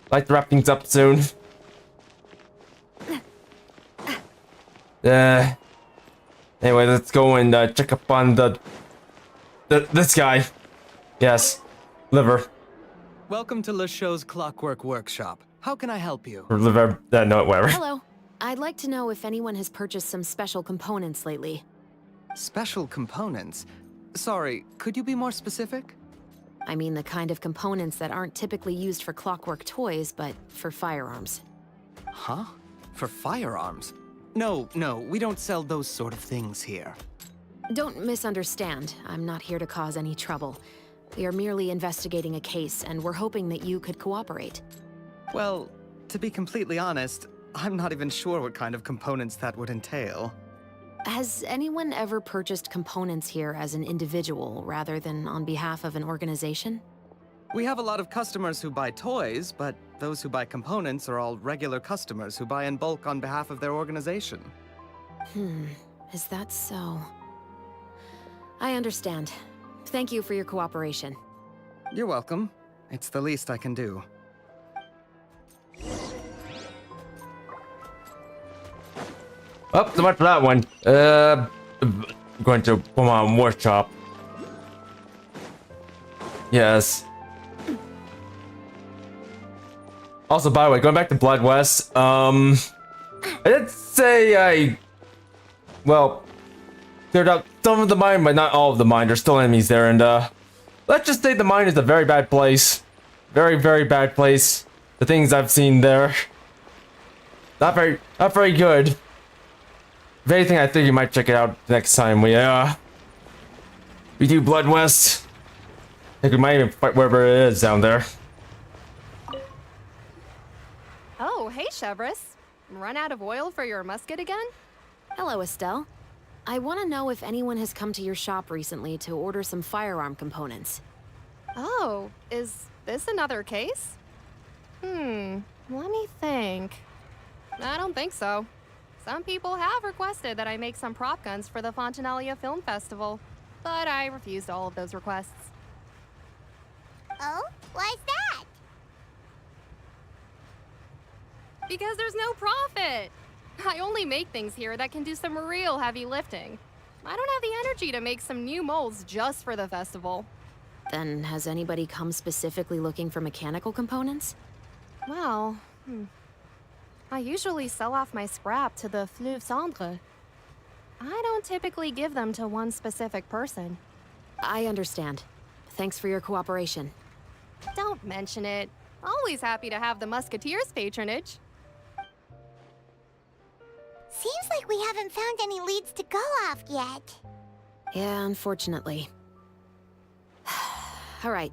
I'd like to wrap things up soon. Anyway, let's go and check up on this guy. Yes, Liver. Welcome to LeChaux's Clockwork Workshop. How can I help you? Or Liver, no, whatever. Hello. I'd like to know if anyone has purchased some special components lately. Special components? Sorry, could you be more specific? I mean the kind of components that aren't typically used for clockwork toys, but for firearms. Huh? For firearms? No, we don't sell those sort of things here. Don't misunderstand. I'm not here to cause any trouble. We are merely investigating a case, and we're hoping that you could cooperate. Well, to be completely honest, I'm not even sure what kind of components that would entail. Has anyone ever purchased components here as an individual rather than on behalf of an organization? We have a lot of customers who buy toys, but those who buy components are all regular customers who buy in bulk on behalf of their organization. Is that so? I understand. Thank you for your cooperation. You're welcome. It's the least I can do. Oh, so much for that one. Going to Pokemon Workshop. Yes. Also, by the way, going back to Blood West, I did say well, cleared out some of the mine, but not all of the mine. There's still enemies there, and let's just say the mine is a very bad place. Very, very bad place. The things I've seen there, not very good. If anything, I think you might check it out next time we do Blood West. I think we might even fight wherever it is down there. Oh, hey, Chevris. Run out of oil for your musket again? Hello, Estelle. I want to know if anyone has come to your shop recently to order some firearm components. Oh, is this another case? Let me think. I don't think so. Some people have requested that I make some prop guns for the Fontanalia Film Festival, but I refused all of those requests. Oh? Why's that? Because there's no profit! I only make things here that can do some real heavy lifting. I don't have the energy to make some new molds just for the festival. Then has anybody come specifically looking for mechanical components? Well, I usually sell off my scrap to the Fleuve Cendre. I don't typically give them to one specific person. I understand. Thanks for your cooperation. Don't mention it. Always happy to have the Musketeers' patronage. Seems like we haven't found any leads to go off yet. Yeah, unfortunately. All right,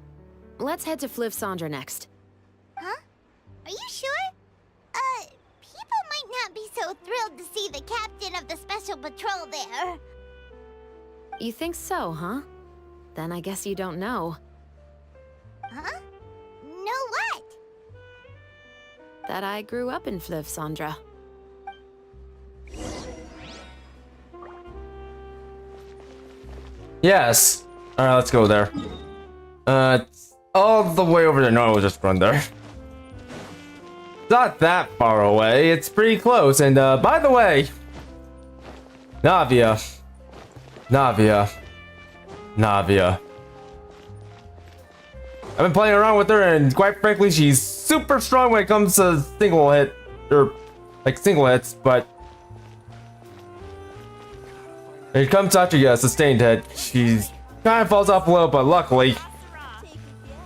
let's head to Fleuve Cendre next. Huh? Are you sure? People might not be so thrilled to see the captain of the special patrol there. You think so, huh? Then I guess you don't know. Huh? Know what? That I grew up in Fleuve Cendre. Yes. Alright, let's go there. It's all the way over there. No, we'll just run there. It's not that far away. It's pretty close. And by the way, Navia. I've been playing around with her, and quite frankly, she's super strong when it comes to single hit, or like single hits, but when it comes to actually a sustained hit, she's kind of falls off a little, but luckily,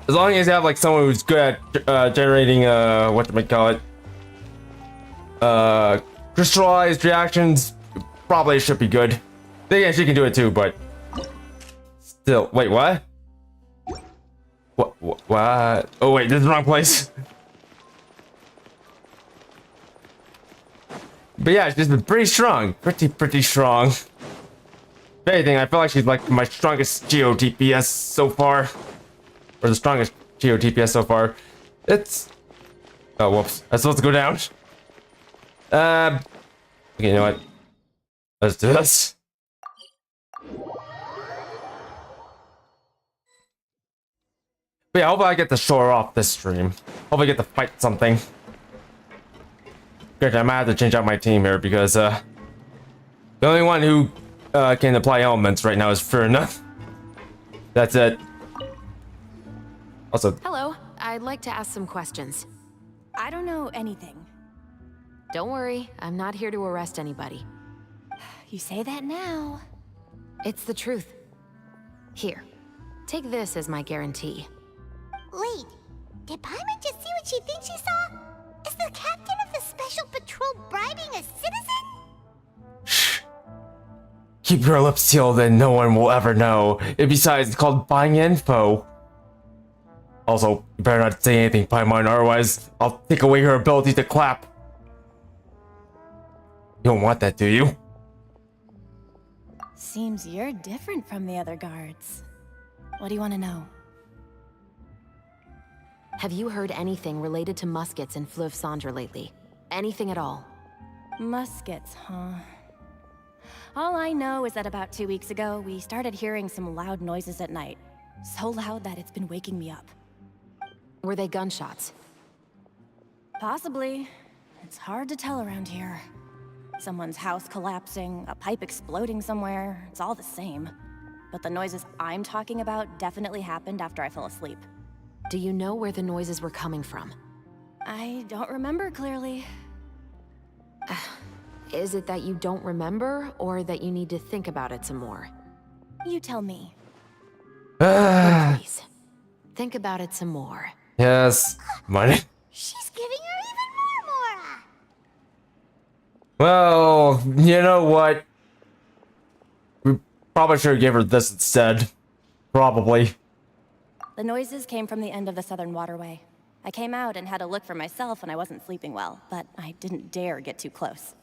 as long as you have like someone who's good at generating whatchamacallit, crystallized reactions, probably should be good. Then again, she can do it too, but still, wait, what? What? Oh wait, this is the wrong place. But yeah, she's been pretty strong, pretty strong. If anything, I feel like she's like my strongest Geo DPS so far. Or the strongest Geo DPS so far. It's... Oh, whoops. I'm supposed to go down. Okay, you know what? Let's do this. But yeah, hopefully I get to show her off this stream. Hopefully I get to fight something. Great, I might have to change out my team here because, the only one who can apply elements right now is Furna. That's it. Also, Hello, I'd like to ask some questions. I don't know anything. Don't worry, I'm not here to arrest anybody. You say that now. It's the truth. Here, take this as my guarantee. Wait, did Paimon just see what she thinks she saw? Is the captain of the special patrol bribing a citizen? keep your lips sealed and no one will ever know. And besides, it's called buying info. Also, you better not say anything, Paimon, otherwise I'll take away your ability to clap. You don't want that, do you? Seems you're different from the other guards. What do you want to know? Have you heard anything related to muskets in Fleuve Cendre lately? Anything at all? Muskets, huh? All I know is that about 2 weeks ago, we started hearing some loud noises at night. So loud that it's been waking me up. Were they gunshots? Possibly. It's hard to tell around here. Someone's house collapsing, a pipe exploding somewhere, it's all the same. But the noises I'm talking about definitely happened after I fell asleep. Do you know where the noises were coming from? I don't remember clearly. Is it that you don't remember, or that you need to think about it some more? You tell me. Please. Think about it some more. Yes. Money. She's giving her even more Mora. Well, you know what? We probably should have given her this instead. Probably. The noises came from the end of the Southern Waterway. I came out and had a look for myself when I wasn't sleeping well, but I didn't dare get too close.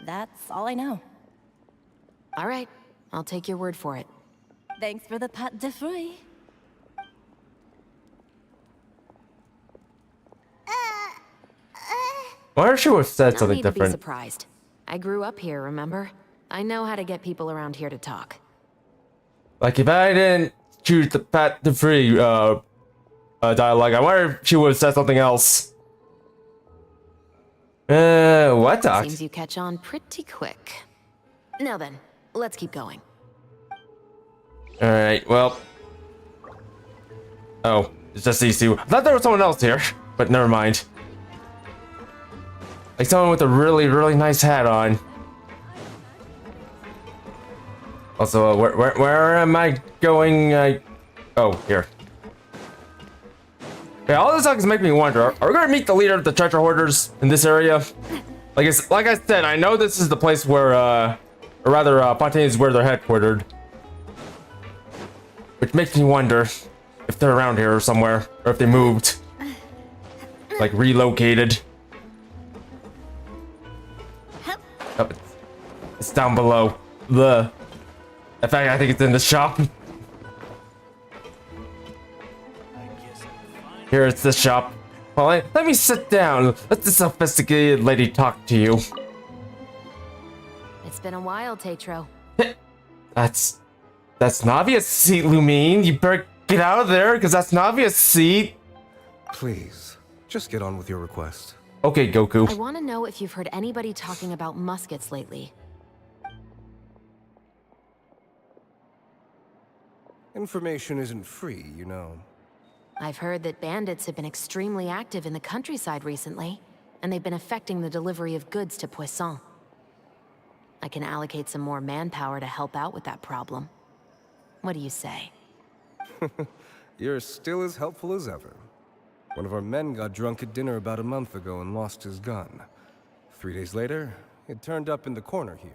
That's all I know. All right, I'll take your word for it. Thanks for the pâte de fruits. I wonder if she would have said No something need to be different. surprised. I grew up here, remember? I know how to get people around here to talk. Like, if I didn't choose the Pat the Free dialogue, I wonder if she would have said something else. What talk? Seems you catch on pretty quick. Now then, let's keep going. Alright, well. Oh, it's just these two. I thought there was someone else here, but never mind. Like someone with a really, really nice hat on. Also, where am I going? Oh, here. Okay, all this talk is making me wonder. Are we gonna meet the leader of the treasure hoarders in this area? Like I said, I know this is the place where, or rather, Fontaine is where they're headquartered. Which makes me wonder if they're around here or somewhere, or if they moved. Like, relocated. Oh, it's down below. In fact, I think it's in the shop. Here, it's the shop. Well, let me sit down. Let the sophisticated lady talk to you. It's been a while, Tetro. That's Navia's seat, Lumine. You better get out of there, because that's Navia's seat. Please, just get on with your request. Okay, Goku. I want to know if you've heard anybody talking about muskets lately. Information isn't free, you know. I've heard that bandits have been extremely active in the countryside recently, and they've been affecting the delivery of goods to Poisson. I can allocate some more manpower to help out with that problem. What do you say? You're still as helpful as ever. One of our men got drunk at dinner about a month ago and lost his gun. 3 days later, it turned up in the corner here.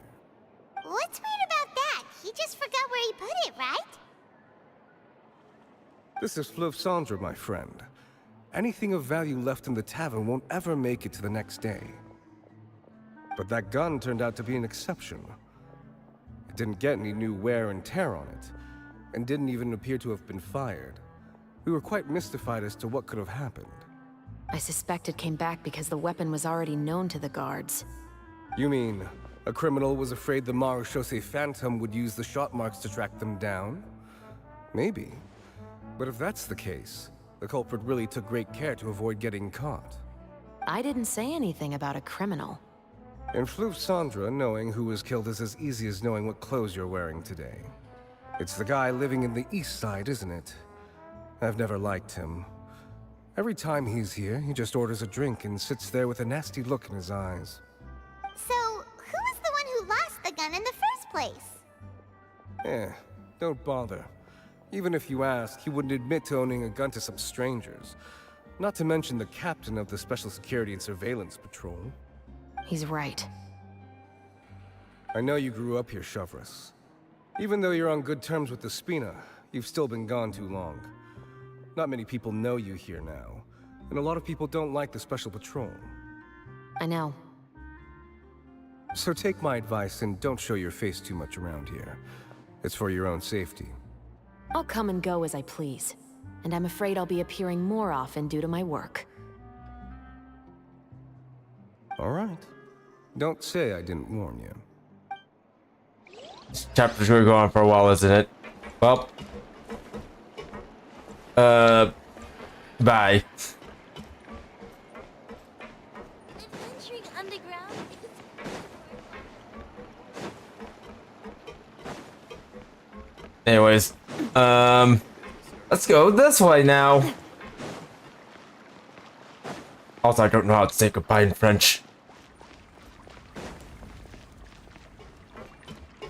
What's weird about that? He just forgot where he put it, right? This is Fleuve Cendre, my friend. Anything of value left in the tavern won't ever make it to the next day. But that gun turned out to be an exception. It didn't get any new wear and tear on it, and didn't even appear to have been fired. We were quite mystified as to what could have happened. I suspect it came back because the weapon was already known to the guards. You mean, a criminal was afraid the Marechaussee Phantom would use the shot marks to track them down? Maybe. But if that's the case, the culprit really took great care to avoid getting caught. I didn't say anything about a criminal. In Fleuve Cendre, knowing who was killed is as easy as knowing what clothes you're wearing today. It's the guy living in the east side, isn't it? I've never liked him. Every time he's here, he just orders a drink and sits there with a nasty look in his eyes. So, who was the one who lost the gun in the first place? Don't bother. Even if you ask, he wouldn't admit to owning a gun to some strangers. Not to mention the captain of the Special Security and Surveillance Patrol. He's right. I know you grew up here, Chevres. Even though you're on good terms with the Spina, you've still been gone too long. Not many people know you here now, and a lot of people don't like the Special Patrol. I know. So take my advice and don't show your face too much around here. It's for your own safety. I'll come and go as I please, and I'm afraid I'll be appearing more often due to my work. All right. Don't say I didn't warn you. This chapter's gonna go on for a while, isn't it? Well, bye. Adventuring underground is Anyways, let's go this way now. Also, I don't know how to say goodbye in French.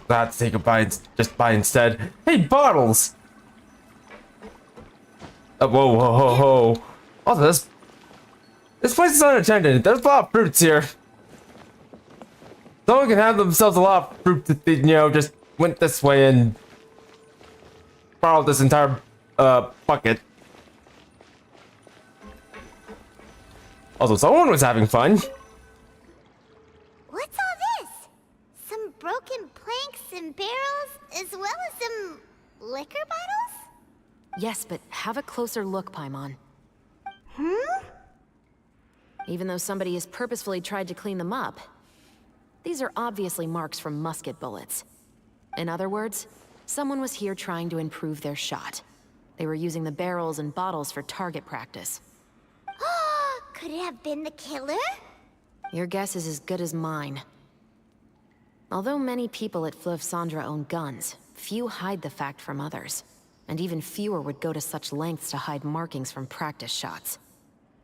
I have to say goodbye, just bye instead. Hey, bottles! Whoa, whoa, whoa, whoa. Also, this place is unattended. There's a lot of fruits here. Someone can have themselves a lot of fruit if they, you know, just went this way and borrowed this entire, bucket. Also, someone was having fun. What's all this? Some broken planks and barrels, as well as some liquor bottles? Yes, but have a closer look, Paimon. Even though somebody has purposefully tried to clean them up, these are obviously marks from musket bullets. In other words, someone was here trying to improve their shot. They were using the barrels and bottles for target practice. Could it have been the killer? Your guess is as good as mine. Although many people at Fleuve Cendres own guns, few hide the fact from others. And even fewer would go to such lengths to hide markings from practice shots.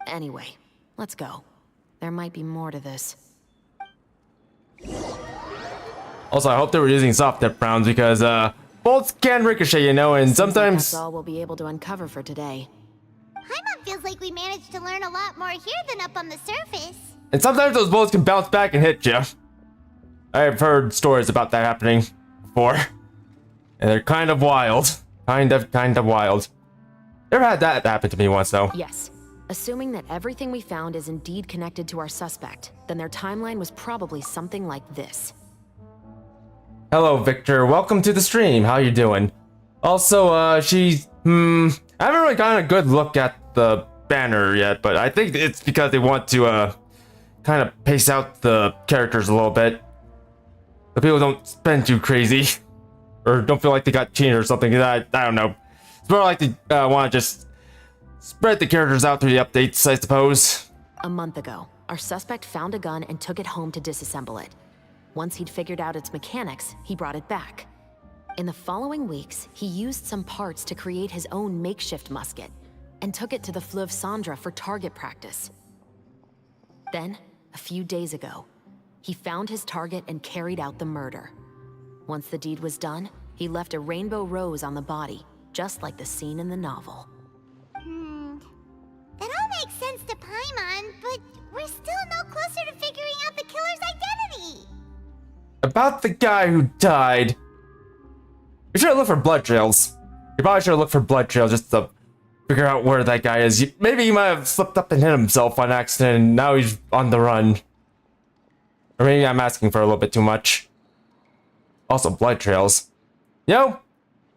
Anyway, let's go. There might be more to this. Also, I hope they were using soft tip rounds because, bullets can ricochet, you know, and Seems like sometimes... that's all we'll be able to uncover for today. Paimon feels like we managed to learn a lot more here than up on the surface. And sometimes those bullets can bounce back and hit you. I've heard stories about that happening before. And they're kind of wild. Kind of wild. Never had that happen to me once, though. Yes. Assuming that everything we found is indeed connected to our suspect, then their timeline was probably something like this. Hello, Victor. Welcome to the stream. How you doing? Also, I haven't really gotten a good look at the banner yet, but I think it's because they want to, kind of pace out the characters a little bit. So people don't spend too crazy. Or don't feel like they got cheated or something. I don't know. It's more like they want to just spread the characters out through the updates, I suppose. A month ago, our suspect found a gun and took it home to disassemble it. Once he'd figured out its mechanics, he brought it back. In the following weeks, he used some parts to create his own makeshift musket and took it to the Fleuve Cendres for target practice. Then, a few days ago, he found his target and carried out the murder. Once the deed was done, he left a rainbow rose on the body, just like the scene in the novel. That all makes sense to Paimon, but we're still no closer to figuring out the killer's identity. About the guy who died. You should look for blood trails. You probably should look for blood trails just to figure out where that guy is. Maybe he might have slipped up and hit himself on accident and now he's on the run. Or maybe I'm asking for a little bit too much. Also, blood trails. You know,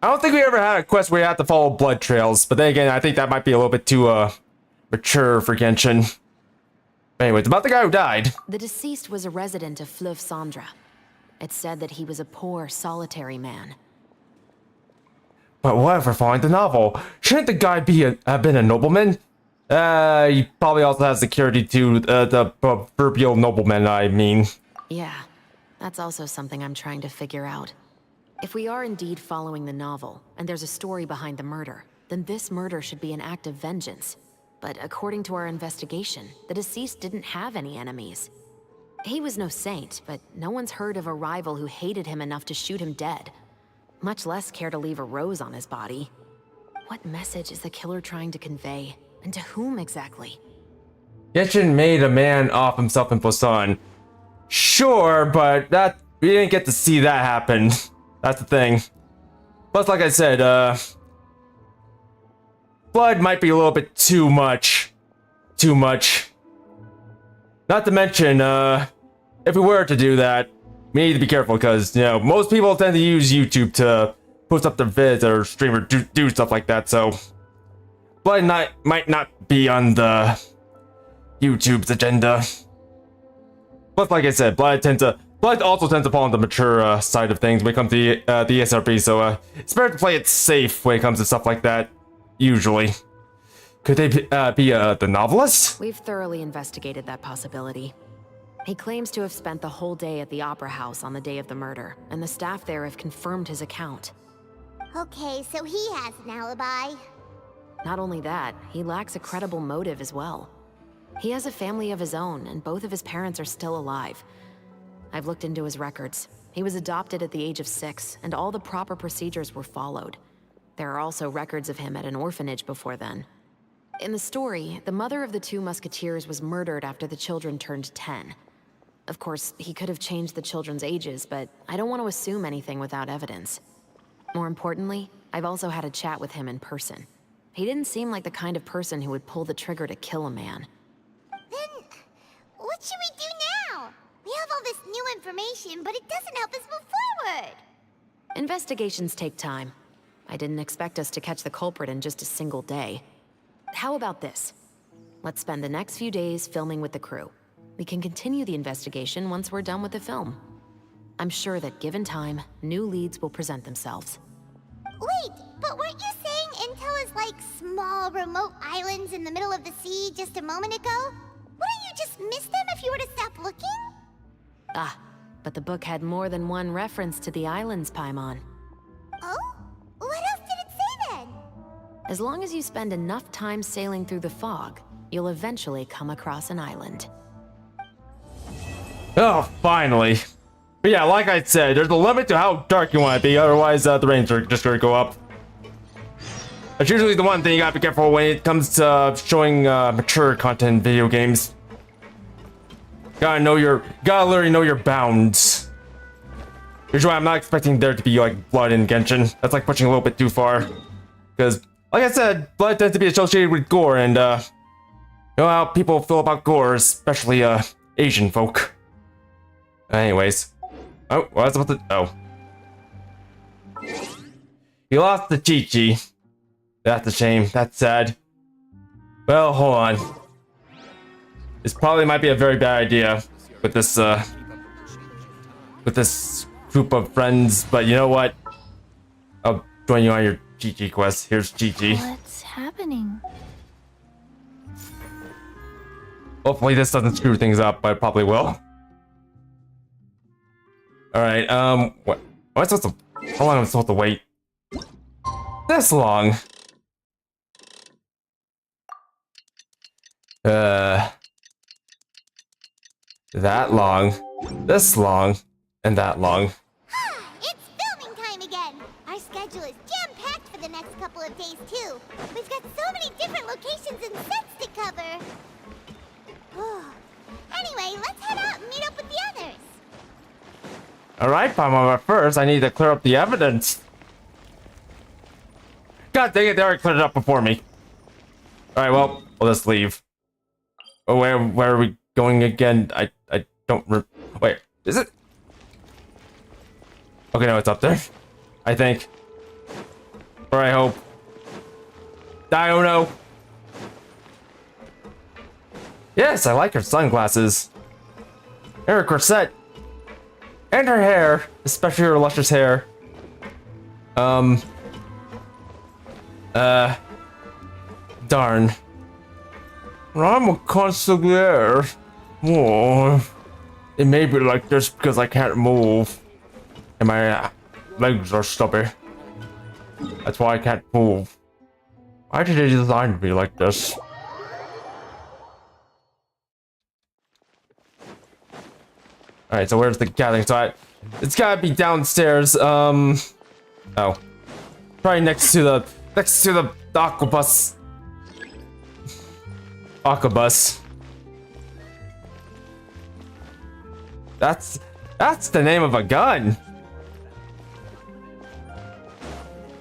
I don't think we ever had a quest where you have to follow blood trails. But then again, I think that might be a little bit too, mature for Genshin. Anyways, about the guy who died. The deceased was a resident of Fleuve Cendres. It said that he was a poor, solitary man. But what if we're following the novel? Shouldn't the guy have been a nobleman? He probably also has security to the proverbial nobleman, I mean. Yeah, that's also something I'm trying to figure out. If we are indeed following the novel, and there's a story behind the murder, then this murder should be an act of vengeance. But according to our investigation, the deceased didn't have any enemies. He was no saint, but no one's heard of a rival who hated him enough to shoot him dead. Much less care to leave a rose on his body. What message is the killer trying to convey? And to whom exactly? Genshin made a man off himself in Poisson. Sure, but we didn't get to see that happen. That's the thing. Plus, like I said, blood might be a little bit too much. Too much. Not to mention, if we were to do that, we need to be careful because, you know, most people tend to use YouTube to post up their vids or stream or do stuff like that, so blood might not be on the YouTube's agenda. But like I said, blood tends to Blood also tends to fall on the mature side of things when it comes to the ESRB, so it's better to play it safe when it comes to stuff like that, usually. Could they be the novelist? We've thoroughly investigated that possibility. He claims to have spent the whole day at the Opera House on the day of the murder, and the staff there have confirmed his account. Okay, so he has an alibi. Not only that, he lacks a credible motive as well. He has a family of his own, and both of his parents are still alive. I've looked into his records. He was adopted at the age of 6, and all the proper procedures were followed. There are also records of him at an orphanage before then. In the story, the mother of the 2 musketeers was murdered after the children turned 10. Of course, he could have changed the children's ages, but I don't want to assume anything without evidence. More importantly, I've also had a chat with him in person. He didn't seem like the kind of person who would pull the trigger to kill a man. Then, what should we do now? We have all this new information, but it doesn't help us move forward. Investigations take time. I didn't expect us to catch the culprit in just a single day. How about this? Let's spend the next few days filming with the crew. We can continue the investigation once we're done with the film. I'm sure that given time, new leads will present themselves. Wait, but weren't you saying Intel is like small, remote islands in the middle of the sea just a moment ago? Wouldn't you just miss them if you were to stop looking? Ah, but the book had more than one reference to the islands, Paimon. Oh? What else did it say then? As long as you spend enough time sailing through the fog, you'll eventually come across an island. Oh, finally. But yeah, like I said, there's a limit to how dark you want to be, otherwise the range are just going to go up. That's usually the one thing you gotta be careful when it comes to showing mature content in video games. Gotta literally know your bounds. Usually I'm not expecting there to be like blood in Genshin. That's like pushing a little bit too far. Because, like I said, blood tends to be associated with gore, and you know how people feel about gore, especially Asian folk. Anyways. Oh, what was about to... Oh. You lost the Chi-Chi. That's a shame. That's sad. Well, hold on. This probably might be a very bad idea with this group of friends, but you know what? I'll join you on your Chi-Chi quest. Here's Chi-Chi. What's happening? Hopefully this doesn't screw things up, but it probably will. Alright, what am I supposed to... How long am I supposed to wait? This long? That long, this long, and that long. It's filming time again! Our schedule is jam-packed for the next couple of days, too. We've got so many different locations and sets to cover. Anyway, let's head out and meet up with the others. Alright, Paimon, but first I need to clear up the evidence. God dang it, they already cleared it up before me. Alright, well, we'll just leave. Oh, where are we going again? I don't wait, is it? Okay, no, it's up there. I think. Or I hope. I don't know. Yes, I like her sunglasses. And her corset. And her hair, especially her luscious hair. Darn. I'm a consigliere. Oh, it may be like this because I can't move. And my legs are stubby. That's why I can't move. Why did they design me like this? Alright, so where's the gathering site? It's gotta be downstairs. Oh. Probably next to the aquabus. Aquabus. That's the name of a gun.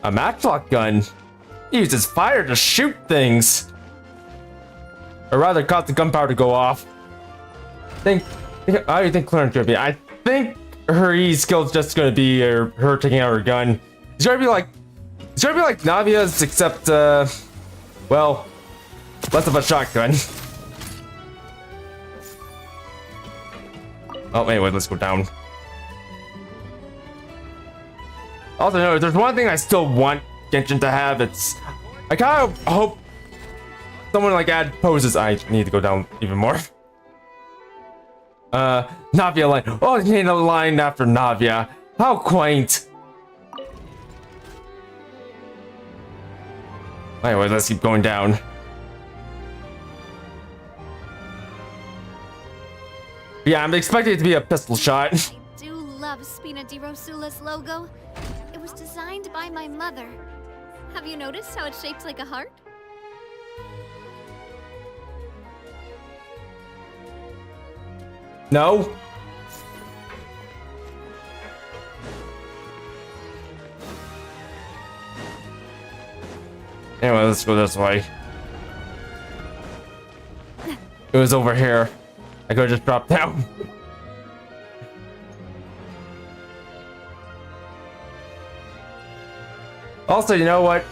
A matchlock gun. It uses fire to shoot things. Or rather cause the gunpowder to go off. How do you think Clarence gonna be? I think her E skill's just gonna be her taking out her gun. It's gonna be like Navia's, except well, less of a shotgun. Oh, anyway, let's go down. Also, no, there's one thing I still want Genshin to have. I kind of hope someone like add poses. I need to go down even more. Navia line. Oh, you need a line after Navia. How quaint. Anyway, let's keep going down. Yeah, I'm expecting it to be a pistol shot. I do love Spina di Rosula's logo. It was designed by my mother. Have you noticed how it's shaped like a heart? No. Anyway, let's go this way. It was over here. I could just drop down. Also, you know what?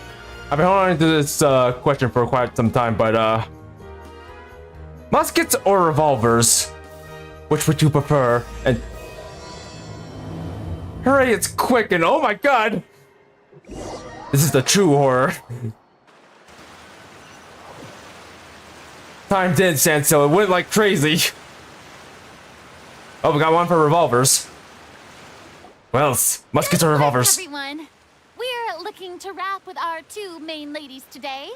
I've been holding on to this question for quite some time, but muskets or revolvers? Which would you prefer? And hooray, it's quick and oh my god! This is the true horror. Time didn't stand still, it went like crazy. Oh, we got one for revolvers. Well, muskets or revolvers? Everyone, we're looking to wrap with our two main ladies today.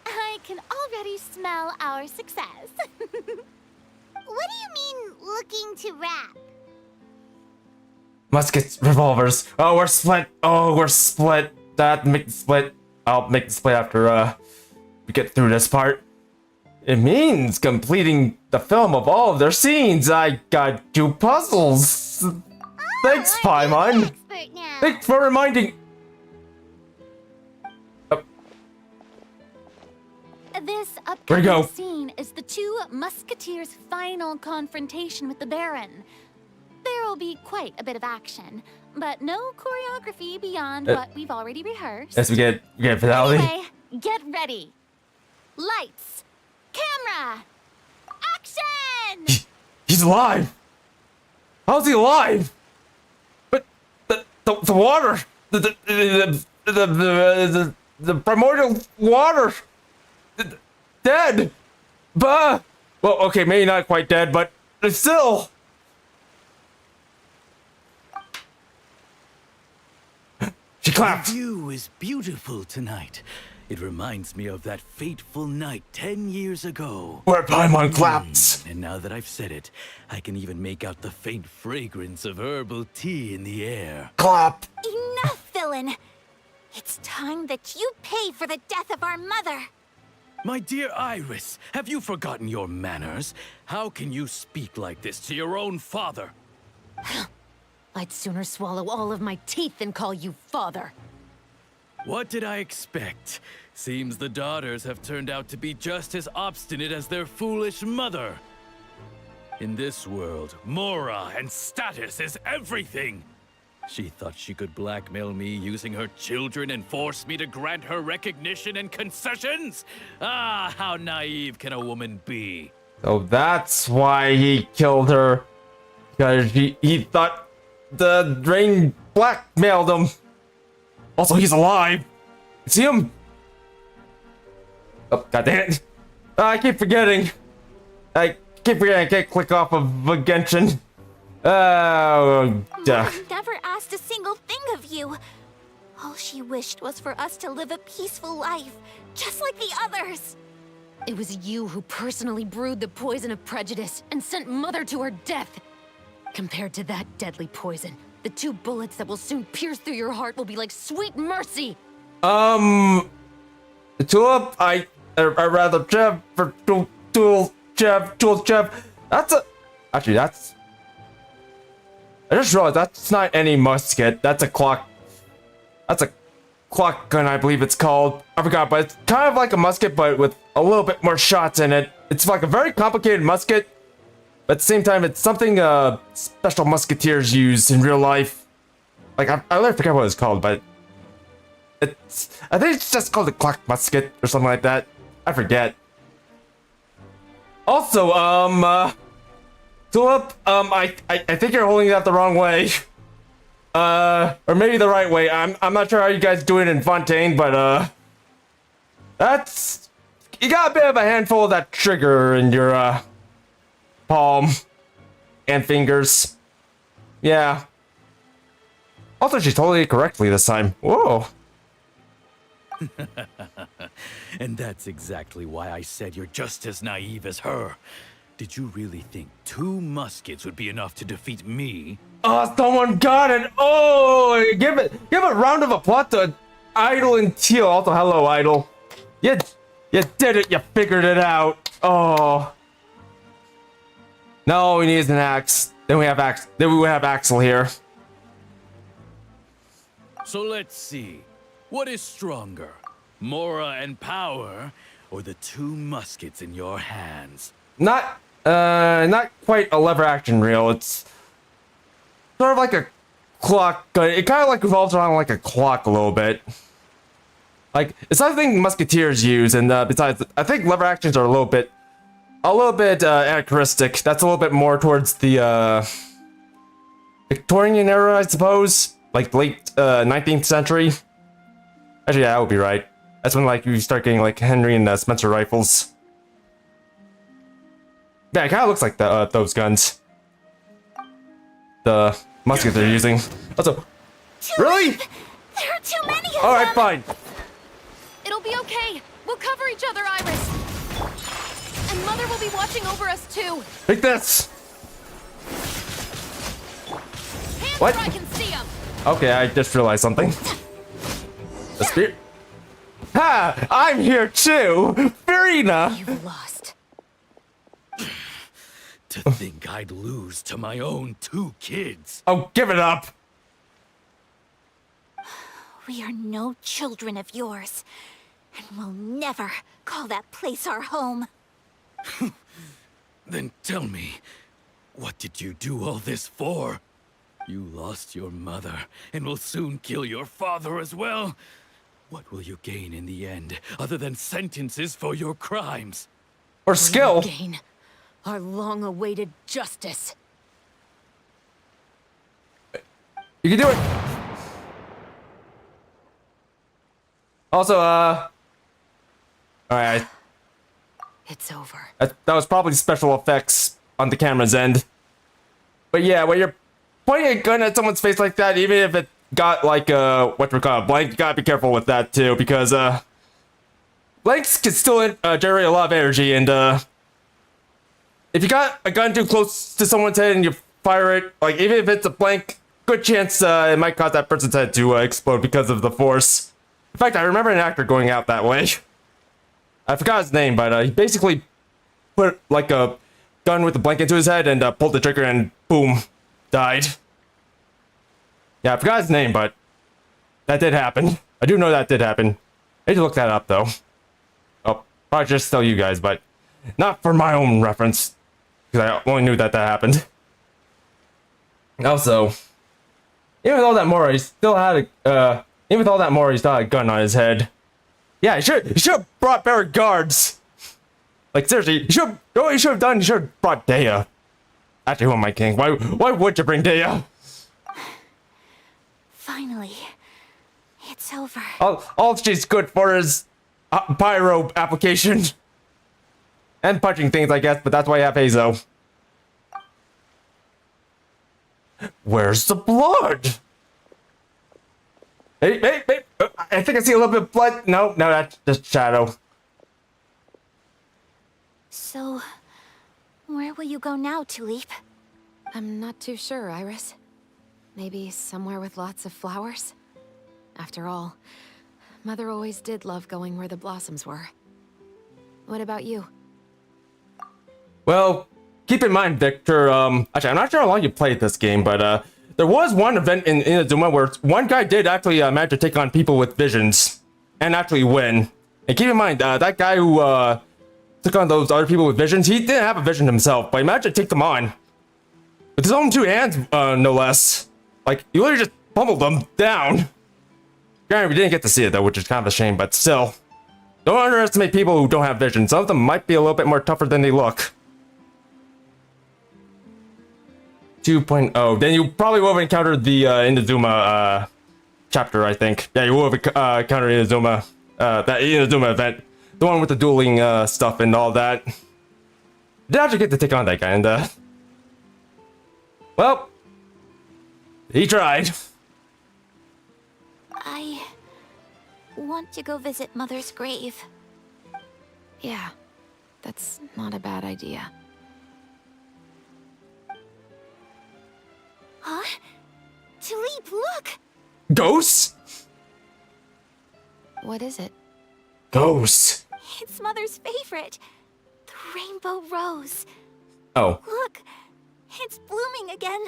I can already smell our success. What do you mean, looking to wrap? Muskets, revolvers. Oh, we're split. Oh, we're split. That make the split. I'll make the split after we get through this part. It means completing the film of all of their scenes. I got 2 puzzles. Thanks, Paimon. Thanks for reminding. This Where'd he upcoming go? scene is the 2 musketeers' final confrontation with the Baron. There will be quite a bit of action, but no choreography beyond what we've already rehearsed. Yes, we get finale. Anyway, get ready. Lights, camera, action! He's alive. How's he alive? But the water, the primordial water, dead. Bah. Well, okay, maybe not quite dead, but still. She clapped. The view is beautiful tonight. It reminds me of that fateful night 10 years ago. Where Paimon claps. And now that I've said it, I can even make out the faint fragrance of herbal tea in the air. Clap. Enough, villain! It's time that you pay for the death of our mother! My dear Iris, have you forgotten your manners? How can you speak like this to your own father? I'd sooner swallow all of my teeth than call you father. What did I expect? Seems the daughters have turned out to be just as obstinate as their foolish mother. In this world, Mora and status is everything. She thought she could blackmail me using her children and force me to grant her recognition and concessions? Ah, how naive can a woman be? So that's why he killed her. Because he thought the rain blackmailed him. Also, he's alive. See him? Oh, god damn it. I keep forgetting. I can't click off of Genshin. Oh, duh. Mom never asked a single thing of you. All she wished was for us to live a peaceful life, just like the others. It was you who personally brewed the poison of prejudice and sent Mother to her death. Compared to that deadly poison, the 2 bullets that will soon pierce through your heart will be like sweet mercy. Tulip, I rather Chev for Tool Chev. Actually, that's. I just realized that's not any musket. That's a clock. That's a clock gun, I believe it's called. I forgot, but it's kind of like a musket, but with a little bit more shots in it. It's like a very complicated musket, but at the same time, it's something special musketeers use in real life. Like I really forget what it's called, but I think it's just called a clock musket or something like that. I forget. Also, Tulip, I think you're holding that the wrong way. or maybe the right way. I'm not sure how you guys do it in Fontaine, but that's, you got a bit of a handful of that trigger in your palm and fingers. Yeah. Also, she told it correctly this time. Whoa. And that's exactly why I said you're just as naive as her. Did you really think 2 muskets would be enough to defeat me? Oh, someone got it! Oh, give a round of applause to Idol and Teal. Also, hello, Idol. You did it. You figured it out. Oh. Now all we need is an axe. Then we have Axel here. So let's see. What is stronger? Mora and power, or the 2 muskets in your hands? Not quite a lever action reel. It's sort of like a clock gun. It kind of like revolves around like a clock a little bit. Like, it's something musketeers use, and besides, I think lever actions are a little bit anachronistic. That's a little bit more towards the Victorian era, I suppose, like late 19th century. Actually, yeah, that would be right. That's when like you start getting like Henry and Spencer rifles. Yeah, it kind of looks like those guns. The muskets they're using. Also, really? There are too many of them! Alright, fine. It'll be okay. We'll cover each other, Iris. And Mother will be watching over us too. Take this! Hands What? where I can see them. Okay, I just realized something. The spear. Ha! I'm here too! Farina! You've lost. To think I'd lose to my own 2 kids. Oh, give it up! We are no children of yours, and we'll never call that place our home. Then tell me, what did you do all this for? You lost your mother, and will soon kill your father as well. What will you gain in the end, other than sentences for your crimes? Or skill? Gain our long-awaited justice. You can do it! Also, alright. It's over. That was probably special effects on the camera's end. But yeah, when you're pointing a gun at someone's face like that, even if it got like what we call a blank, you gotta be careful with that too, because blanks can still generate a lot of energy, and if you got a gun too close to someone's head and you fire it, like even if it's a blank, good chance it might cause that person's head to explode because of the force. In fact, I remember an actor going out that way. I forgot his name, but he basically put like a gun with a blank into his head and pulled the trigger and boom, died. Yeah, I forgot his name, but that did happen. I do know that did happen. I need to look that up though. Oh, probably just tell you guys, but not for my own reference, because I only knew that happened. Also, even with all that more, he still had a even with all that more, he still had a gun on his head. Yeah, he should have brought better guards. Like seriously, you should have done. You should have brought Dea. Actually, who am I kidding? Why would you bring Dea? Finally, it's over. All she's good for is pyro application and punching things, I guess. But that's why you have Hazo. Where's the blood? Hey! I think I see a little bit of blood. No, that's just shadow. So, where will you go now, Tulip? I'm not too sure, Iris. Maybe somewhere with lots of flowers? After all, Mother always did love going where the blossoms were. What about you? Well, keep in mind, Victor, actually, I'm not sure how long you played this game, but, there was one event in Inazuma where one guy did actually manage to take on people with visions and actually win. And keep in mind, that guy who took on those other people with visions, he didn't have a vision himself, but he managed to take them on. With his own 2 hands, no less. Like, he literally just pummeled them down. Granted, we didn't get to see it though, which is kind of a shame, but still. Don't underestimate people who don't have vision. Some of them might be a little bit more tougher than they look. 2.0. Then you probably will have encountered the Inazuma chapter, I think. Yeah, you will have encountered Inazuma, that Inazuma event. The one with the dueling stuff and all that. Did actually get to take on that guy, and well, he tried. I want to go visit Mother's grave. Yeah, that's not a bad idea. Huh? Tulip, look! Ghosts? What is it? Ghosts. It's Mother's favorite. The rainbow rose. Oh. Look, it's blooming again.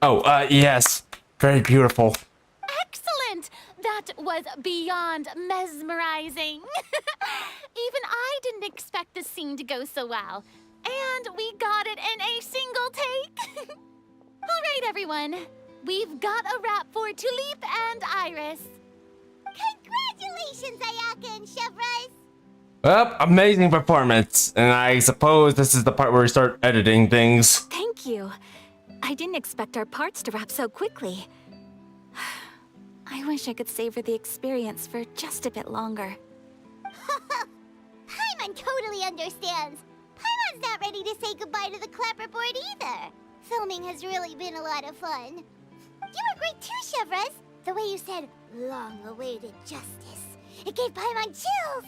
Oh, yes. Very beautiful. Excellent! That was beyond mesmerizing. Even I didn't expect the scene to go so well. And we got it in a single take. All right, everyone. We've got a wrap for Tulip and Iris. Congratulations, Ayaka and Chevrolet! Well, amazing performance. And I suppose this is the part where we start editing things. Thank you. I didn't expect our parts to wrap so quickly. I wish I could savor the experience for just a bit longer. Paimon totally understands. Paimon's not ready to say goodbye to the clapperboard either. Filming has really been a lot of fun. You were great too, Chevrolet. The way you said, long-awaited justice. It gave Paimon chills.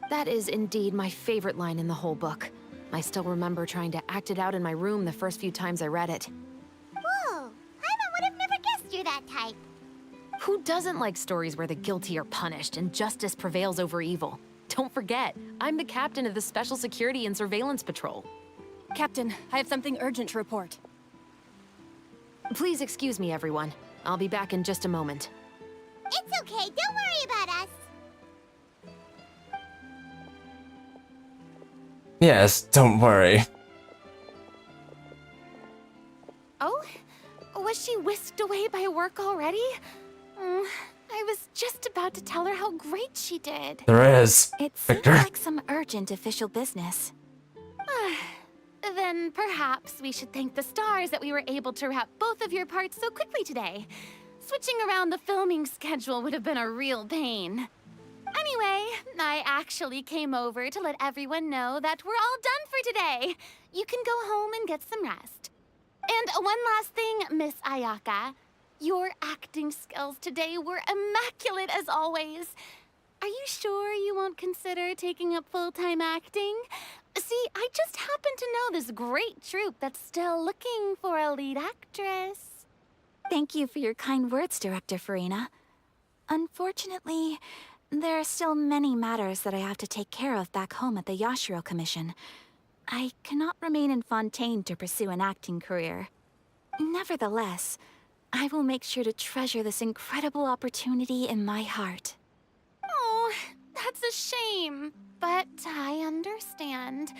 That is indeed my favorite line in the whole book. I still remember trying to act it out in my room the first few times I read it. Whoa, Paimon would have never guessed you're that type. Who doesn't like stories where the guilty are punished and justice prevails over evil? Don't forget, I'm the captain of the Special Security and Surveillance Patrol. Captain, I have something urgent to report. Please excuse me, everyone. I'll be back in just a moment. It's okay, don't worry about us. Yes, don't worry. Oh? Was she whisked away by work already? I was just about to tell her how great she did. There is. It seems Victor. like some urgent official business. Then perhaps we should thank the stars that we were able to wrap both of your parts so quickly today. Switching around the filming schedule would have been a real pain. Anyway, I actually came over to let everyone know that we're all done for today. You can go home and get some rest. And one last thing, Miss Ayaka. Your acting skills today were immaculate as always. Are you sure you won't consider taking up full-time acting? See, I just happen to know this great troupe that's still looking for a lead actress. Thank you for your kind words, Director Farina. Unfortunately, there are still many matters that I have to take care of back home at the Yashiro Commission. I cannot remain in Fontaine to pursue an acting career. Nevertheless, I will make sure to treasure this incredible opportunity in my heart. Oh, that's a shame. But I understand.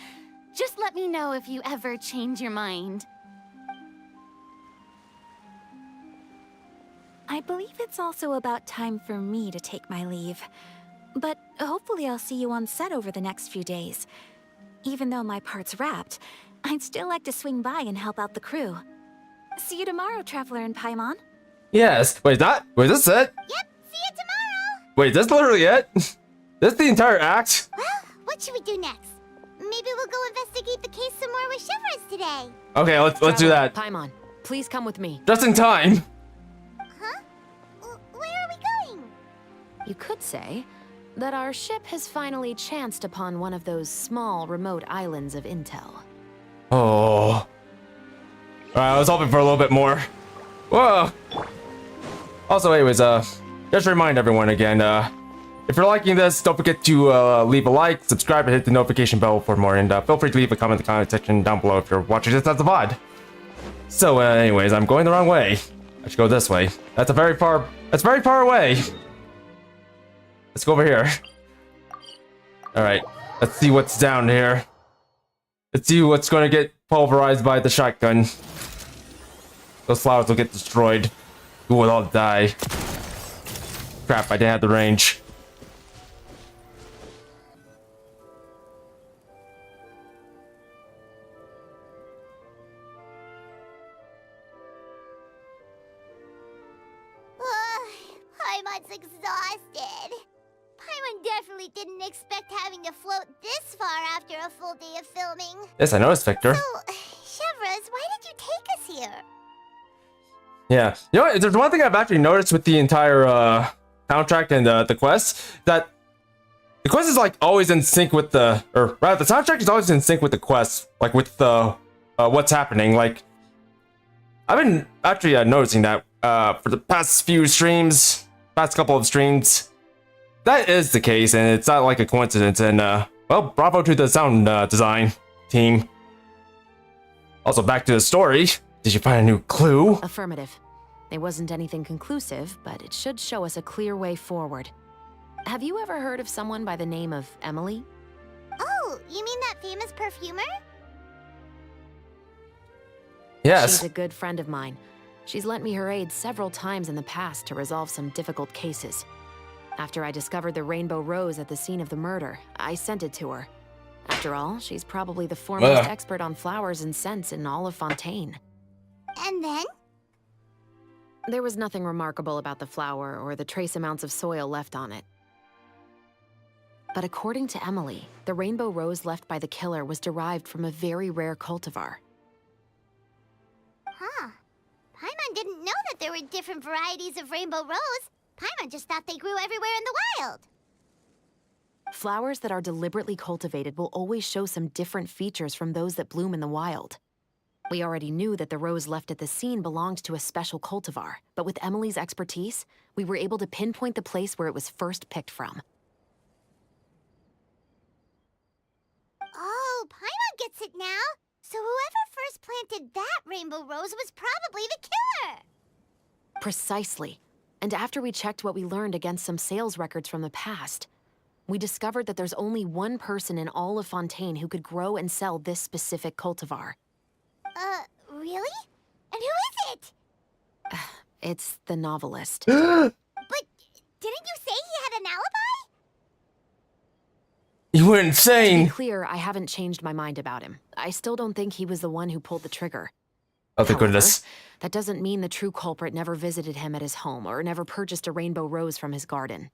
Just let me know if you ever change your mind. I believe it's also about time for me to take my leave. But hopefully I'll see you on set over the next few days. Even though my part's wrapped, I'd still like to swing by and help out the crew. See you tomorrow, Traveler and Paimon. Yes. Wait, wait, this it? Yep, see you tomorrow. Wait, that's literally it? That's the entire act? Well, what should we do next? Maybe we'll go investigate the case some more with Chevrolet today. Okay, let's do that. Paimon, please come with me. Just in time. Huh? Where are we going? You could say that our ship has finally chanced upon one of those small, remote islands of intel. Oh. I was hoping for a little bit more. Whoa. Also, anyways, just to remind everyone again, if you're liking this, don't forget to leave a like, subscribe, and hit the notification bell for more, and feel free to leave a comment in the comment section down below if you're watching this as a VOD. So, anyways, I'm going the wrong way. I should go this way. That's very far away. Let's go over here. Alright, let's see what's down here. Let's see what's gonna get pulverized by the shotgun. Those flowers will get destroyed. We will all die. Crap, I didn't have the range. Paimon's exhausted. Paimon definitely didn't expect having to float this far after a full day of filming. Yes, I noticed, Victor. So, Chevrolet, why did you take us here? Yeah. You know what? There's one thing I've actually noticed with the entire soundtrack and the quest, that the quest is like always in sync with the, or rather, the soundtrack is always in sync with the quest, like with the what's happening. Like, I've been actually noticing that for the past few streams, past couple of streams. That is the case, and it's not like a coincidence. And well, bravo to the sound design team. Also, back to the story. Did you find a new clue? Affirmative. It wasn't anything conclusive, but it should show us a clear way forward. Have you ever heard of someone by the name of Emily? Oh, you mean that famous perfumer? Yes. She's a good friend of mine. She's lent me her aid several times in the past to resolve some difficult cases. After I discovered the rainbow rose at the scene of the murder, I sent it to her. After all, she's probably the foremost expert on flowers and scents in all of Fontaine. And then? There was nothing remarkable about the flower or the trace amounts of soil left on it. But according to Emily, the rainbow rose left by the killer was derived from a very rare cultivar. Huh. Paimon didn't know that there were different varieties of rainbow rose. Paimon just thought they grew everywhere in the wild. Flowers that are deliberately cultivated will always show some different features from those that bloom in the wild. We already knew that the rose left at the scene belonged to a special cultivar, but with Emily's expertise, we were able to pinpoint the place where it was first picked from. Oh, Paimon gets it now. So whoever first planted that rainbow rose was probably the killer. Precisely. And after we checked what we learned against some sales records from the past, we discovered that there's only one person in all of Fontaine who could grow and sell this specific cultivar. Really? And who is it? It's the novelist. But didn't you say he had an alibi? You were insane. To be clear, I haven't changed my mind about him. I still don't think he was the one who pulled the trigger. Oh, thank However, goodness. that doesn't mean the true culprit never visited him at his home or never purchased a rainbow rose from his garden.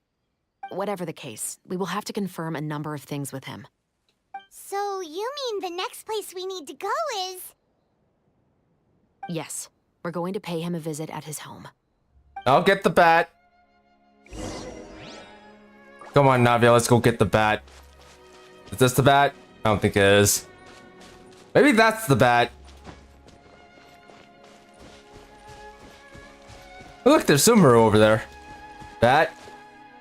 Whatever the case, we will have to confirm a number of things with him. So you mean the next place we need to go is... Yes, we're going to pay him a visit at his home. I'll get the bat. Come on, Navia, let's go get the bat. Is this the bat? I don't think it is. Maybe that's the bat. Oh, look, there's Sumeru over there. Bat?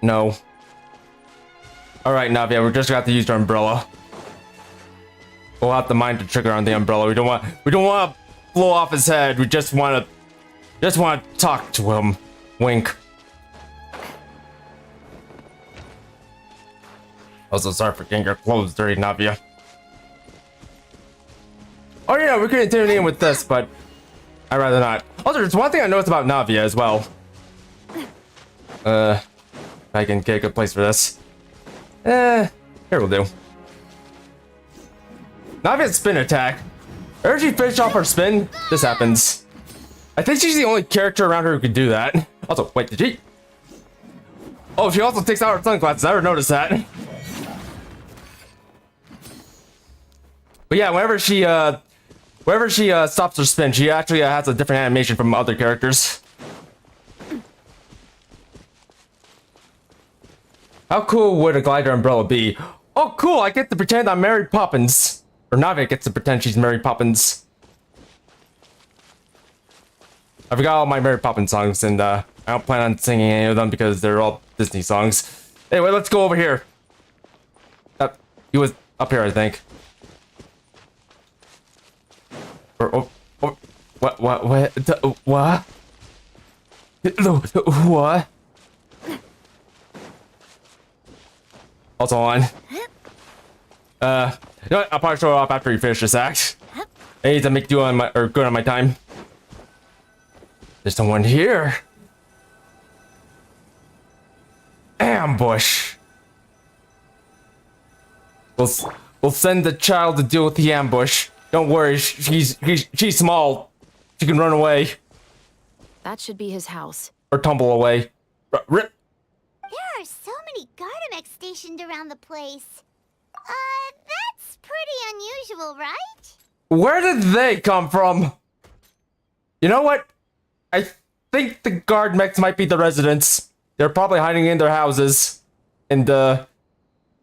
No. Alright, Navia, we're just gonna have to use our umbrella. We'll have to mind the trigger on the umbrella. We don't want to blow off his head. We just want to talk to him. Wink. Also, sorry for getting your clothes dirty, Navia. Oh yeah, we could continue in with this, but I'd rather not. Also, there's one thing I noticed about Navia as well. I can get a good place for this. Here will do. Navia's spin attack. Whenever she finishes off her spin, this happens. I think she's the only character around her who can do that. Also, wait, did she? Oh, she also takes out her sunglasses. I never noticed that. But yeah, whenever she stops her spin, she actually has a different animation from other characters. How cool would a glider umbrella be? Oh, cool! I get to pretend I'm Mary Poppins. Or Navia gets to pretend she's Mary Poppins. I forgot all my Mary Poppins songs, and I don't plan on singing any of them because they're all Disney songs. Anyway, let's go over here. He was up here, I think. What? What? Also on. You know what? I'll probably show off after you finish this act. I need to make do on my good on my time. There's someone here. Ambush. We'll send the child to deal with the ambush. Don't worry, she's small. She can run away. That should be his house. Or tumble away. Rip. many Gardamex stationed around the place. That's pretty unusual, right? Where did they come from? You know what? I think the guard mechs might be the residents. They're probably hiding in their houses. And,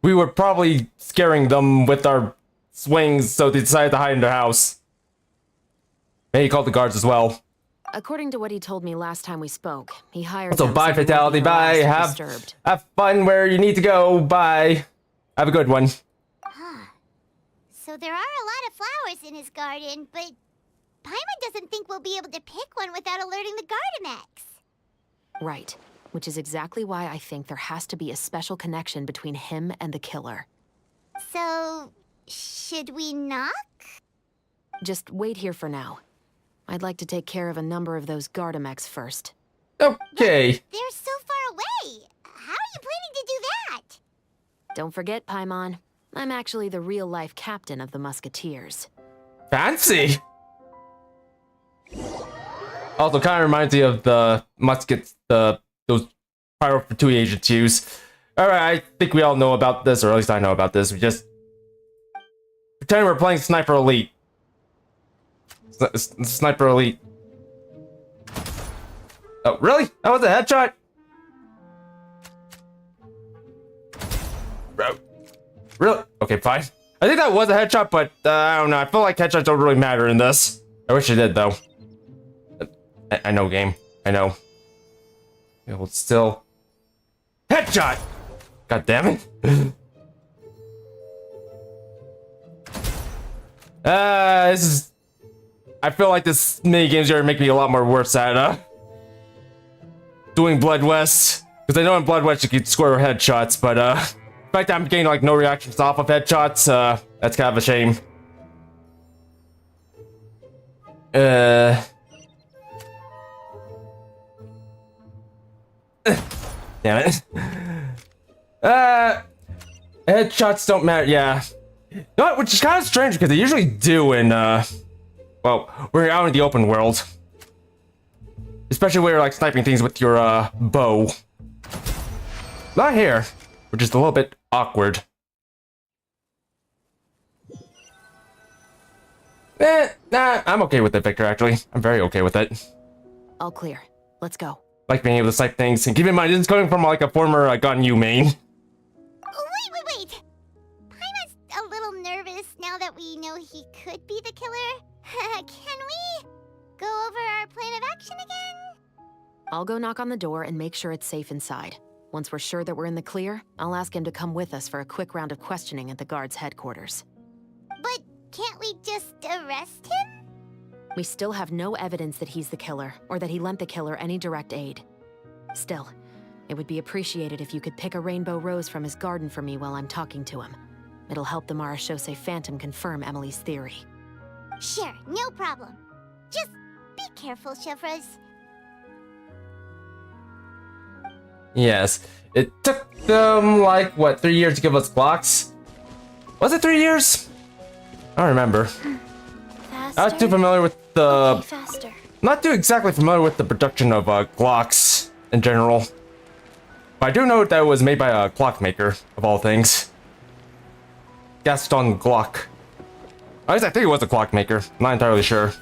we were probably scaring them with our swings, so they decided to hide in their house. Maybe he called the guards as well. According to what he told me last time we spoke, he hired So them bye, so they won't be Fatality, bye. harassed or disturbed. Have fun where you need to go, bye. Have a good one. So there are a lot of flowers in his garden, but Paimon doesn't think we'll be able to pick one without alerting the Gardamex. Right. Which is exactly why I think there has to be a special connection between him and the killer. So, should we knock? Just wait here for now. I'd like to take care of a number of those Gardamex first. Okay. They're so far away. How are you planning to do that? Don't forget, Paimon. I'm actually the real-life captain of the Musketeers. Fancy! Also, kind of reminds me of the muskets those Pyro for 2 agents use. Alright, I think we all know about this, or at least I know about this. We just pretend we're playing Sniper Elite. Sniper Elite. Oh, really? That was a headshot? Bro. Really? Okay, fine. I think that was a headshot, but I don't know. I feel like headshots don't really matter in this. I wish I did, though. I know, game. I know. It will still... Headshot! God damn it. This is... I feel like this minigame's gonna make me a lot more worse at, doing Blood West. Because I know in Blood West you can score headshots, but, the fact that I'm getting, like, no reactions off of headshots, that's kind of a shame. Damn it. Headshots don't matter, yeah. You know what, which is kind of strange because they usually do in, well, we're out in the open world. Especially when you're, like, sniping things with your, bow. Not here, which is a little bit awkward. Nah, I'm okay with it, Victor, actually. I'm very okay with it. All clear. Let's go. Like being able to snipe things, and keep in mind, this is coming from, like, a former Gun You main. Wait! Paimon's a little nervous now that we know he could be the killer. Can we go over our plan of action again? I'll go knock on the door and make sure it's safe inside. Once we're sure that we're in the clear, I'll ask him to come with us for a quick round of questioning at the guard's headquarters. But can't we just arrest him? We still have no evidence that he's the killer, or that he lent the killer any direct aid. Still, it would be appreciated if you could pick a rainbow rose from his garden for me while I'm talking to him. It'll help the Marachose Phantom confirm Emily's theory. Sure, no problem. Just be careful, Chevros. Yes. It took them, like, what, 3 years to give us clocks? Was it 3 years? I don't remember. Faster. Not too familiar with the... Okay, faster. Not too exactly familiar with the production of, clocks in general. But I do know that it was made by a clockmaker, of all things. Gaston Glock. At least I think it was a clockmaker. I'm not entirely sure.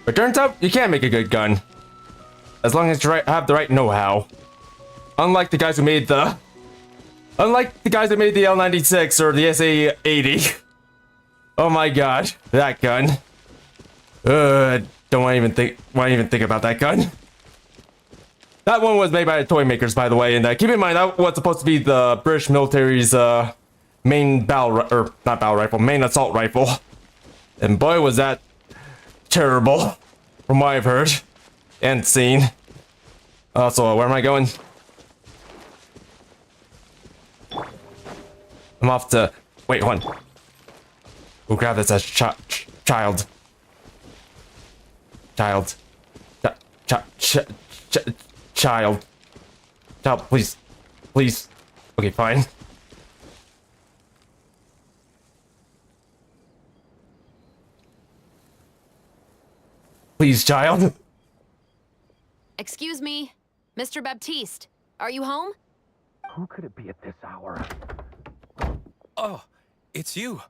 But turns out, you can make a good gun. As long as you have the right know-how. Unlike the guys who made the... Unlike the guys that made the L96 or the SA80. Oh my god, that gun. Don't want to even think about that gun. That one was made by the toy makers, by the way, and keep in mind that was supposed to be the British military's main main assault rifle. And boy, was that terrible, from what I've heard and seen. Also, where am I going? I'm off to... Wait, hold on. We'll grab this as child. Child, please. Please. Okay, fine. Please, child. Excuse me. Mr. Baptiste, are you home? Who could it be at this hour? Oh, it's you,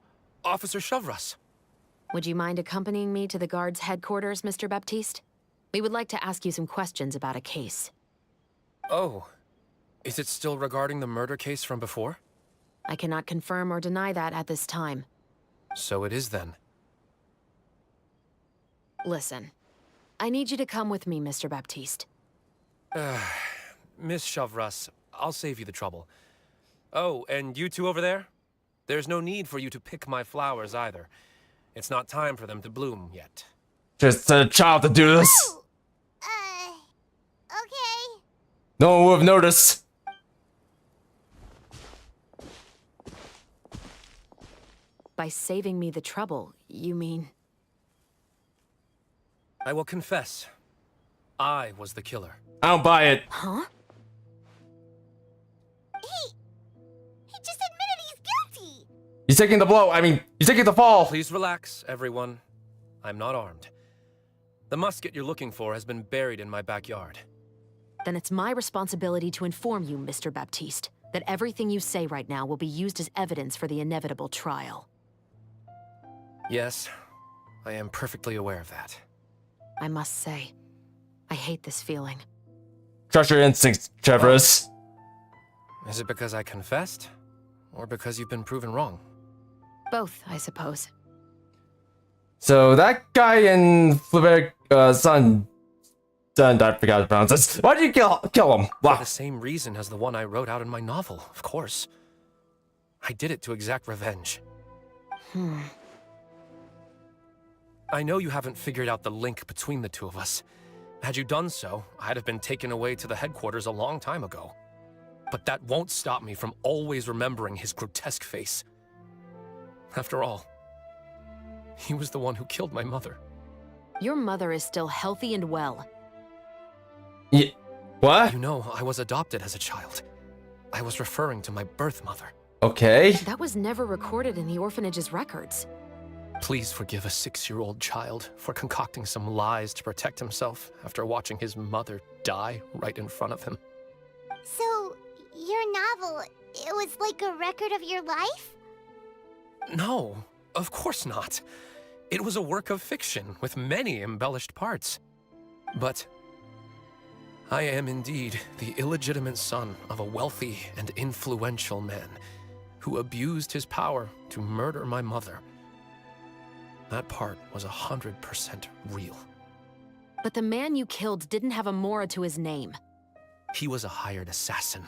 Officer Shovras. Would you mind accompanying me to the guard's headquarters, Mr. Baptiste? We would like to ask you some questions about a case. Oh, is it still regarding the murder case from before? I cannot confirm or deny that at this time. So it is then. Listen, I need you to come with me, Mr. Baptiste. Miss Shovras, I'll save you the trouble. Oh, and you two over there? There's no need for you to pick my flowers either. It's not time for them to bloom yet. Just a child to do this. Okay. No one would have noticed. By saving me the trouble, you mean... I will confess. I was the killer. I don't buy it. Huh? He just admitted he's guilty. He's taking the blow. I mean, he's taking the fall. Please relax, everyone. I'm not armed. The musket you're looking for has been buried in my backyard. Then it's my responsibility to inform you, Mr. Baptiste, that everything you say right now will be used as evidence for the inevitable trial. Yes, I am perfectly aware of that. I must say, I hate this feeling. Trust your instincts, Trevorus. Is it because I confessed? Or because you've been proven wrong? Both, I suppose. So that guy in Flaubert, son, I forgot how to pronounce this. Why did you kill him? Wow. For the same reason as the one I wrote out in my novel, of course. I did it to exact revenge. I know you haven't figured out the link between the two of us. Had you done so, I'd have been taken away to the headquarters a long time ago. But that won't stop me from always remembering his grotesque face. After all, he was the one who killed my mother. Your mother is still healthy and well. Yeah. What? You know, I was adopted as a child. I was referring to my birth mother. Okay. That was never recorded in the orphanage's records. Please forgive a 6-year-old child for concocting some lies to protect himself after watching his mother die right in front of him. So, your novel, it was like a record of your life? No, of course not. It was a work of fiction with many embellished parts. But I am indeed the illegitimate son of a wealthy and influential man who abused his power to murder my mother. That part was 100% real. But the man you killed didn't have a Mora to his name. He was a hired assassin.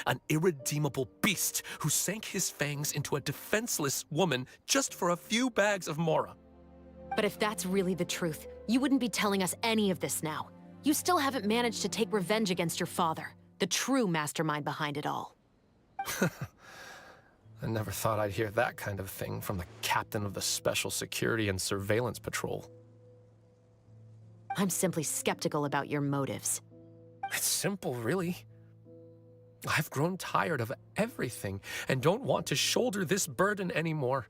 An irredeemable beast who sank his fangs into a defenseless woman just for a few bags of Mora. But if that's really the truth, you wouldn't be telling us any of this now. You still haven't managed to take revenge against your father, the true mastermind behind it all. I never thought I'd hear that kind of thing from the captain of the Special Security and Surveillance Patrol. I'm simply skeptical about your motives. It's simple, really. I've grown tired of everything and don't want to shoulder this burden anymore.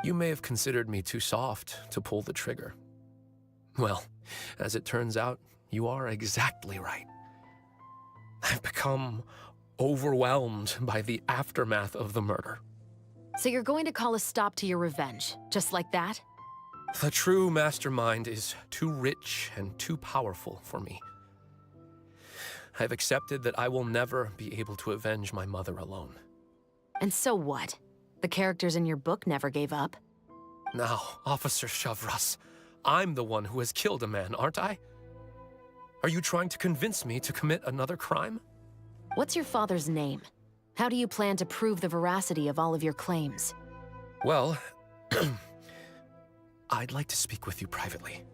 You may have considered me too soft to pull the trigger. Well, as it turns out, you are exactly right. I've become overwhelmed by the aftermath of the murder. So you're going to call a stop to your revenge, just like that? The true mastermind is too rich and too powerful for me. I've accepted that I will never be able to avenge my mother alone. And so what? The characters in your book never gave up. Now, Officer Shavras, I'm the one who has killed a man, aren't I? Are you trying to convince me to commit another crime? What's your father's name? How do you plan to prove the veracity of all of your claims? Well, I'd like to speak with you privately.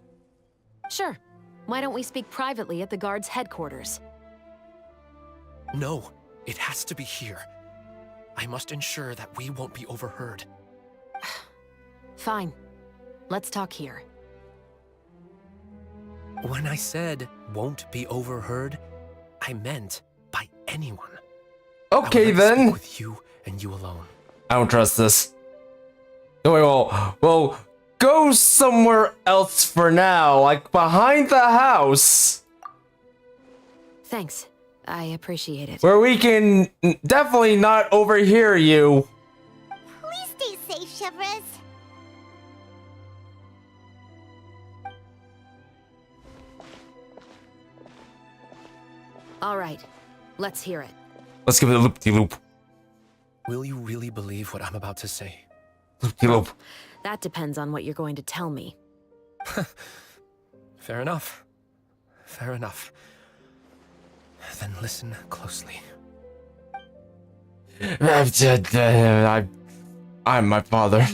Sure. Why don't we speak privately at the guard's headquarters? No, it has to be here. I must ensure that we won't be overheard. Fine. Let's talk here. When I said won't be overheard, I meant by anyone. Okay, I then. speak with you and you alone. I don't trust this. No, well, go somewhere else for now, like behind the house. Thanks. I appreciate it. Where we can definitely not overhear you. Please stay safe, Chevres. All right, let's hear it. Let's give it a loop-de-loop. Will you really believe what I'm about to say? Loop-de-loop. That depends on what you're going to tell me. Fair enough. Fair enough. Then listen closely. I'm my father.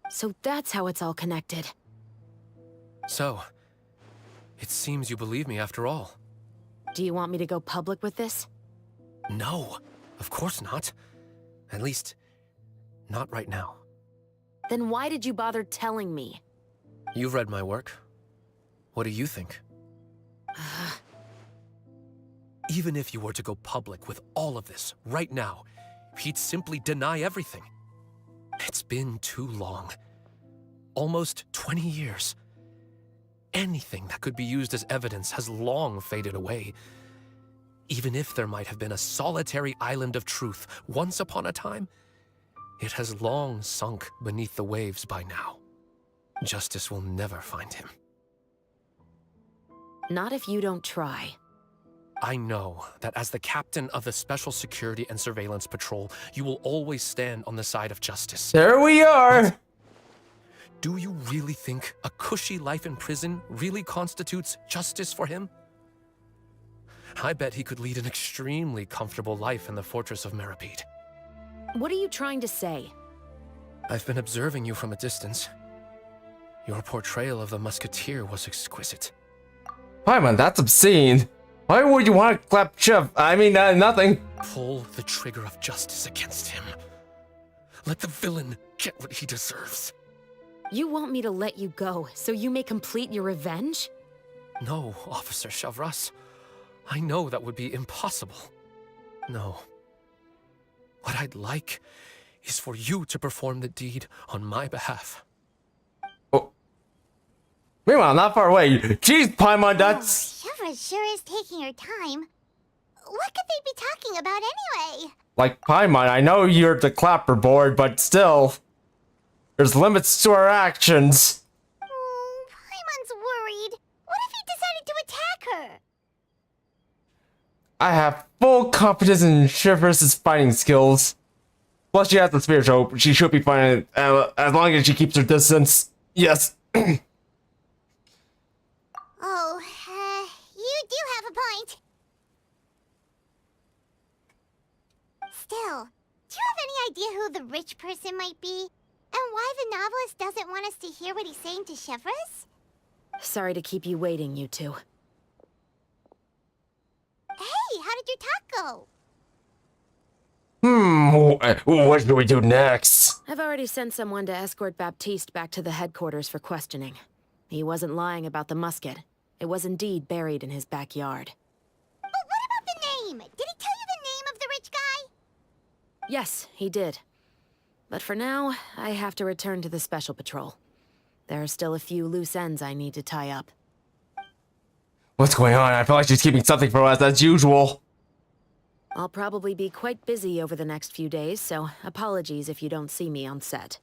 So that's how it's all connected. So, it seems you believe me after all. Do you want me to go public with this? No, of course not. At least, not right now. Then why did you bother telling me? You've read my work. What do you think? Even if you were to go public with all of this right now, he'd simply deny everything. It's been too long. Almost 20 years. Anything that could be used as evidence has long faded away. Even if there might have been a solitary island of truth once upon a time, it has long sunk beneath the waves by now. Justice will never find him. Not if you don't try. I know that as the captain of the Special Security and Surveillance Patrol, you will always stand on the side of justice. There we are! But do you really think a cushy life in prison really constitutes justice for him? I bet he could lead an extremely comfortable life in the fortress of Meripede. What are you trying to say? I've been observing you from a distance. Your portrayal of the musketeer was exquisite. Paimon, that's obscene. Why would you want to clap Chev? I mean, nothing. Pull the trigger of justice against him. Let the villain get what he deserves. You want me to let you go so you may complete your revenge? No, Officer Chavras. I know that would be impossible. No. What I'd like is for you to perform the deed on my behalf. Oh. Meanwhile, not far away. Jeez, Paimon, that's... Chevres sure is taking her time. What could they be talking about anyway? Like, Paimon, I know you're the clapperboard, but still... There's limits to our actions. Oh, Paimon's worried. What if he decided to attack her? I have full confidence in Chevres' fighting skills. Plus, she has the spirit, so she should be fine as long as she keeps her distance. Yes. Oh, you do have a point. Still, do you have any idea who the rich person might be? And why the novelist doesn't want us to hear what he's saying to Chevres? Sorry to keep you waiting, you two. Hey, how did your talk go? What do we do next? I've already sent someone to escort Baptiste back to the headquarters for questioning. He wasn't lying about the musket. It was indeed buried in his backyard. But what about the name? Did he tell you the name of the rich guy? Yes, he did. But for now, I have to return to the Special Patrol. There are still a few loose ends I need to tie up. What's going on? I feel like she's keeping something from us as usual. I'll probably be quite busy over the next few days, so apologies if you don't see me on set.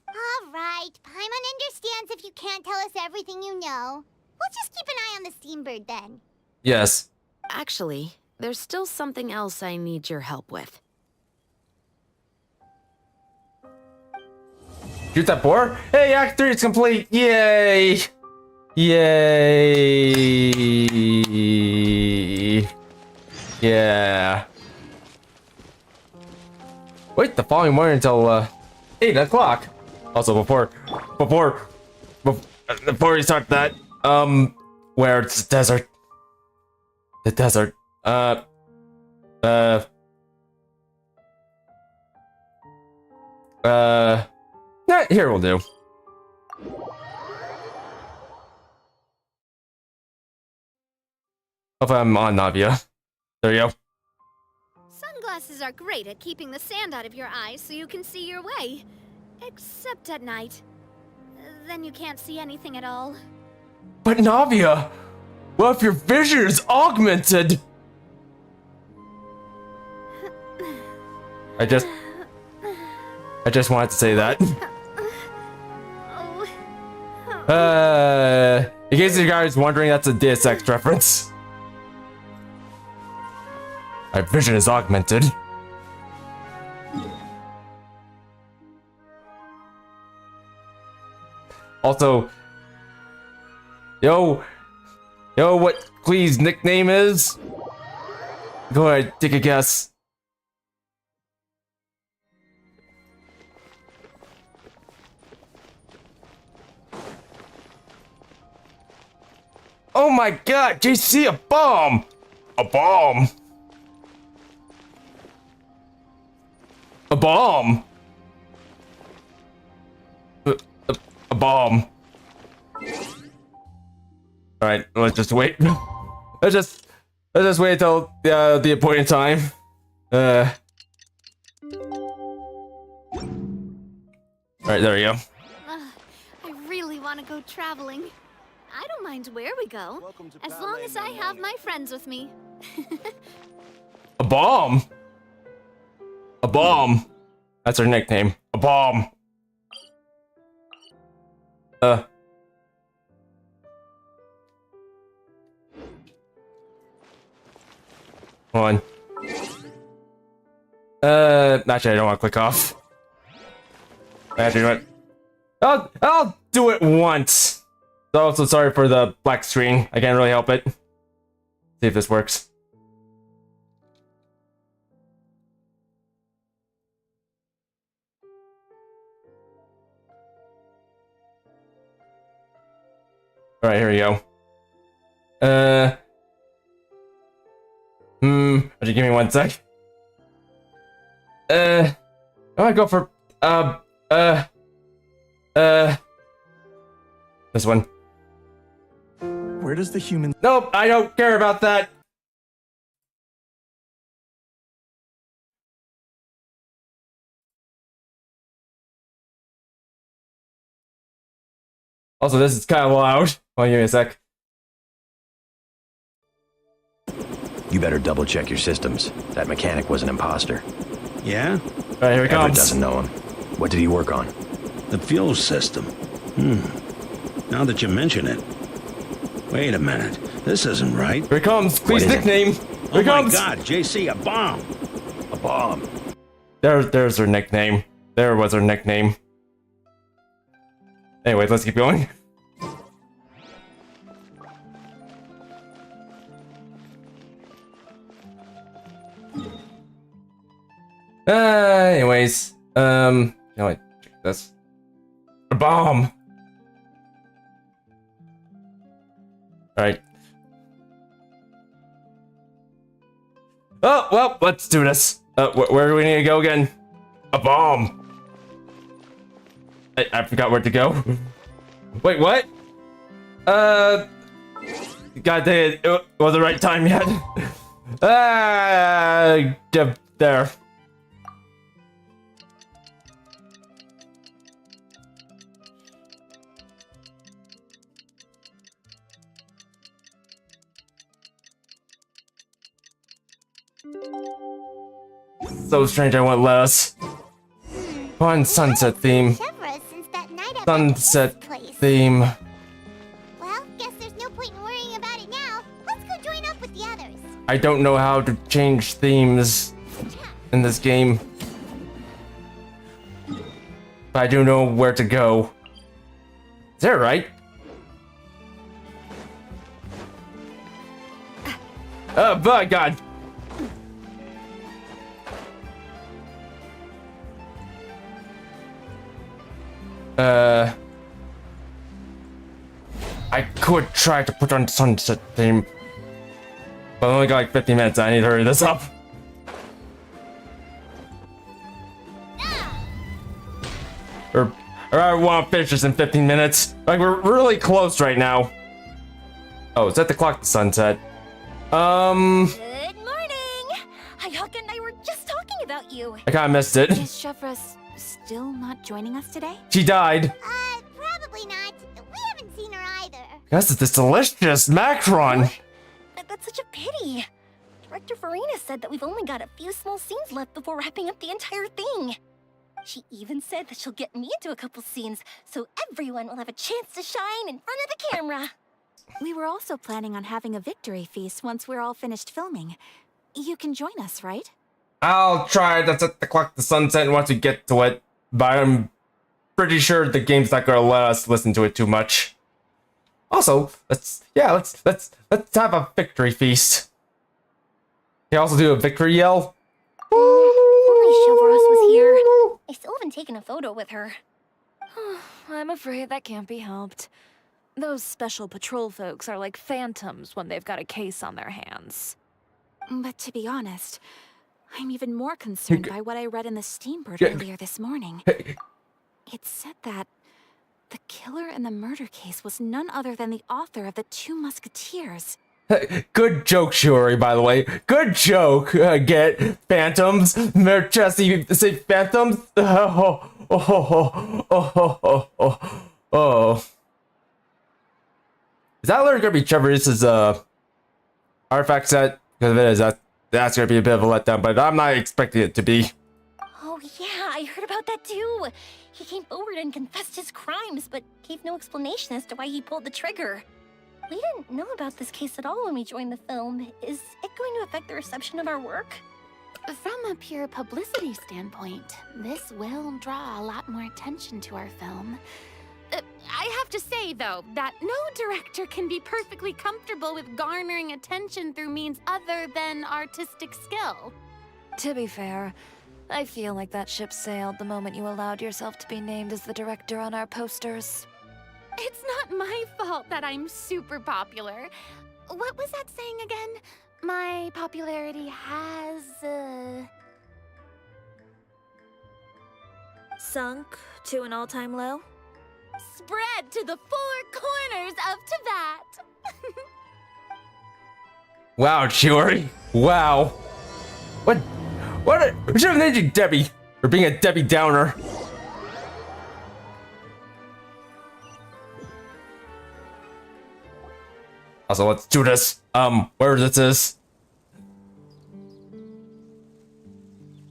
All right, Paimon understands if you can't tell us everything you know. We'll just keep an eye on the Steambird then. Yes. Actually, there's still something else I need your help with. Shoot that boar? Hey, Act 3 is complete! Yay! Yay! Yeah. Wait the following morning until 8 o'clock. Also, before we start that, where it's desert. The desert. Yeah, here will do. If I'm on Navia. There you go. Sunglasses are great at keeping the sand out of your eyes so you can see your way. Except at night. Then you can't see anything at all. But Navia! Well, if your vision is augmented. I just wanted to say that. In case you guys wondering, that's a Deus Ex reference. My vision is augmented. Also, yo, what Clee's nickname is? Go ahead, take a guess. Oh my god, JC, a bomb! A bomb! A bomb! A bomb. Alright, let's just wait. Let's just wait till the appointed time. Alright, there we go. I really want to go traveling. I don't mind where we go, as long as I have my friends with me. A bomb? A bomb. That's her nickname. A bomb. Hold on. Actually, I don't want to click off. Actually, you know what? I'll do it once. Also, sorry for the black screen. I can't really help it. See if this works. Alright, here we go. Just give me 1 sec. I wanna go for, this one. Where does the human... Nope, I don't care about that. Also, this is kind of loud. Hold on, give me a sec. You better double check your systems. That mechanic was an imposter. Yeah? Alright, here he comes. Everett doesn't know him. What did he work on? The fuel system. Now that you mention it. Wait a minute. This isn't right. Here he comes. Please nickname. Here he comes. Oh my god, JC, a bomb. A bomb. There's her nickname. There was her nickname. Anyway, let's keep going. Anyways, you know what? Check this. A bomb. Alright. Oh, well, let's do this. Where do we need to go again? A bomb. I forgot where to go. Wait, what? God dang it. It wasn't the right time yet. There. So strange I won't let us. One sunset theme. Sunset theme. Well, guess there's no point in worrying about it now. Let's go join up with the others. I don't know how to change themes in this game. But I do know where to go. Is that right? Oh, by God. I could try to put on sunset theme, but I only got like 15 minutes. I need to hurry this up. Or I want to finish this in 15 minutes. Like, we're really close right now. Oh, is that the clock to sunset? Good morning! Hayaka and I were just talking about you. I kinda missed it. Is Shevra's still not joining us today? She died. Probably not. We haven't seen her either. Yes, it's delicious macaron. That's such a pity. Director Farina said that we've only got a few small scenes left before wrapping up the entire thing. She even said that she'll get me into a couple scenes, so everyone will have a chance to shine in front of the camera. We were also planning on having a victory feast once we're all finished filming. You can join us, right? I'll try to set the clock to sunset once we get to it, but I'm pretty sure the game's not gonna let us listen to it too much. Also, let's have a victory feast. Can you also do a victory yell? Only Chevros was here. I still haven't taken a photo with her. I'm afraid that can't be helped. Those special patrol folks are like phantoms when they've got a case on their hands. But to be honest, I'm even more concerned by what I read in the Steambird earlier this morning. It said that the killer in the murder case was none other than the author of the Two Musketeers. Good joke, Shiori, by the way. Good joke. Get phantoms. Jesse, say phantoms. Oh. Is that literally gonna be Trevor's artifact set? Because if it is, that's gonna be a bit of a letdown, but I'm not expecting it to be. Oh yeah, I heard about that too. He came forward and confessed his crimes, but gave no explanation as to why he pulled the trigger. We didn't know about this case at all when we joined the film. Is it going to affect the reception of our work? From a pure publicity standpoint, this will draw a lot more attention to our film. I have to say, though, that no director can be perfectly comfortable with garnering attention through means other than artistic skill. To be fair, I feel like that ship sailed the moment you allowed yourself to be named as the director on our posters. It's not my fault that I'm super popular. What was that saying again? My popularity has, Sunk to an all-time low? spread to the four corners of Teyvat. Wow, Shiori. Wow. What? We should have named you Debbie for being a Debbie Downer. Also, let's do this. Where this is.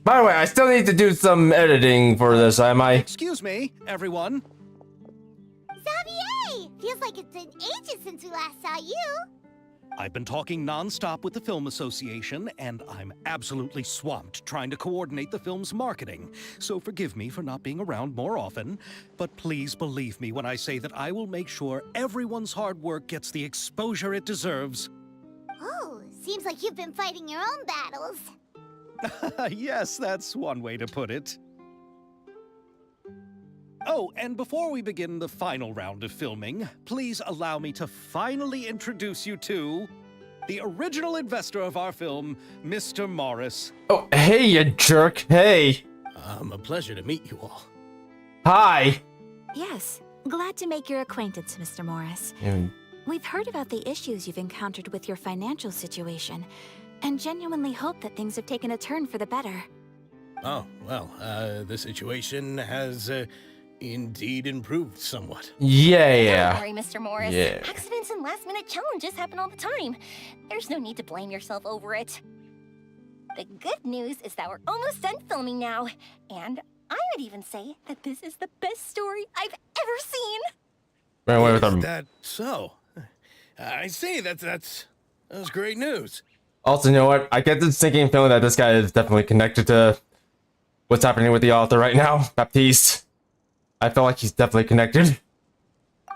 By the way, I still need to do some editing for this, am I? Excuse me, everyone. Xavier! Feels like it's been ages since we last saw you. I've been talking non-stop with the Film Association, and I'm absolutely swamped trying to coordinate the film's marketing. So forgive me for not being around more often, but please believe me when I say that I will make sure everyone's hard work gets the exposure it deserves. Oh, seems like you've been fighting your own battles. Yes, that's one way to put it. Oh, and before we begin the final round of filming, please allow me to finally introduce you to the original investor of our film, Mr. Morris. Oh, hey, you jerk. Hey. A pleasure to meet you all. Hi. Yes, glad to make your acquaintance, Mr. Morris. We've heard about the issues you've encountered with your financial situation, and genuinely hope that things have taken a turn for the better. Oh, well, the situation has indeed improved somewhat. Yeah. Don't worry, Mr. Morris. Yeah. Accidents and last-minute challenges happen all the time. There's no need to blame yourself over it. The good news is that we're almost done filming now, and I would even say that this is the best story I've ever seen. Ran away with them. Is that so? I see. That's great news. Also, you know what? I get this sinking feeling that this guy is definitely connected to what's happening with the author right now, Baptiste. I feel like he's definitely connected.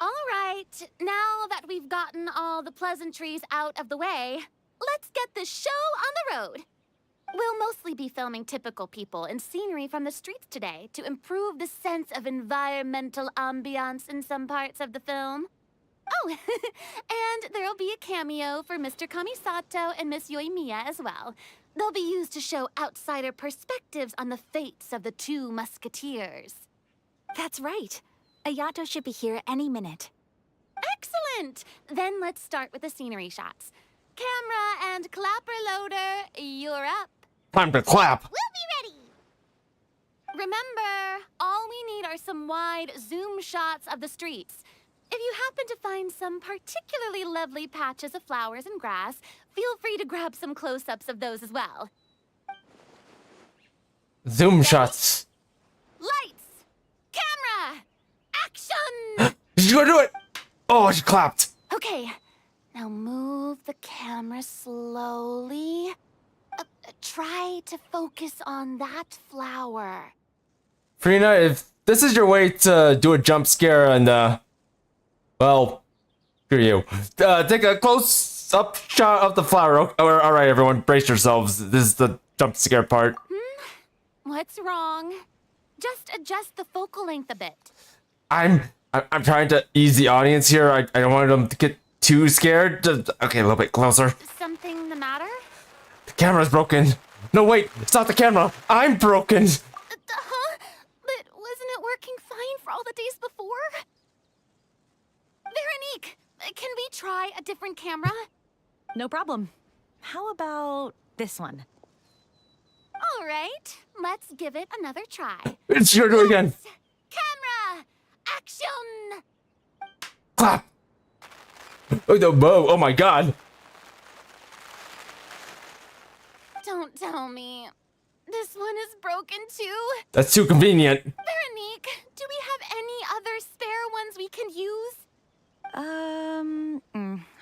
All right, now that we've gotten all the pleasantries out of the way, let's get this show on the road. We'll mostly be filming typical people and scenery from the streets today to improve the sense of environmental ambiance in some parts of the film. Oh, and there'll be a cameo for Mr. Kamisato and Miss Yoimiya as well. They'll be used to show outsider perspectives on the fates of the two musketeers. That's right. Ayato should be here any minute. Excellent! Then let's start with the scenery shots. Camera and clapper loader, you're up. Time to clap. We'll be ready. Remember, all we need are some wide zoom shots of the streets. If you happen to find some particularly lovely patches of flowers and grass, feel free to grab some close-ups of those as well. Zoom shots. Lights! Camera! Action! She's gonna do it! Oh, she clapped. Okay, now move the camera slowly. Try to focus on that flower. Frina, if this is your way to do a jump scare and, well, screw you. Take a close-up shot of the flower. Alright, everyone, brace yourselves. This is the jump scare part. What's wrong? Just adjust the focal length a bit. I'm trying to ease the audience here. I don't want them to get too scared. Just, okay, a little bit closer. Something the matter? The camera's broken. No, wait, it's not the camera. I'm broken. Huh? But wasn't it working fine for all the days before? Veronique, can we try a different camera? No problem. How about this one? All right, let's give it another try. It's your do it again. Camera, action! Clap. Oh my god. Don't tell me. This one is broken too? That's too convenient. Veronique, do we have any other spare ones we can use?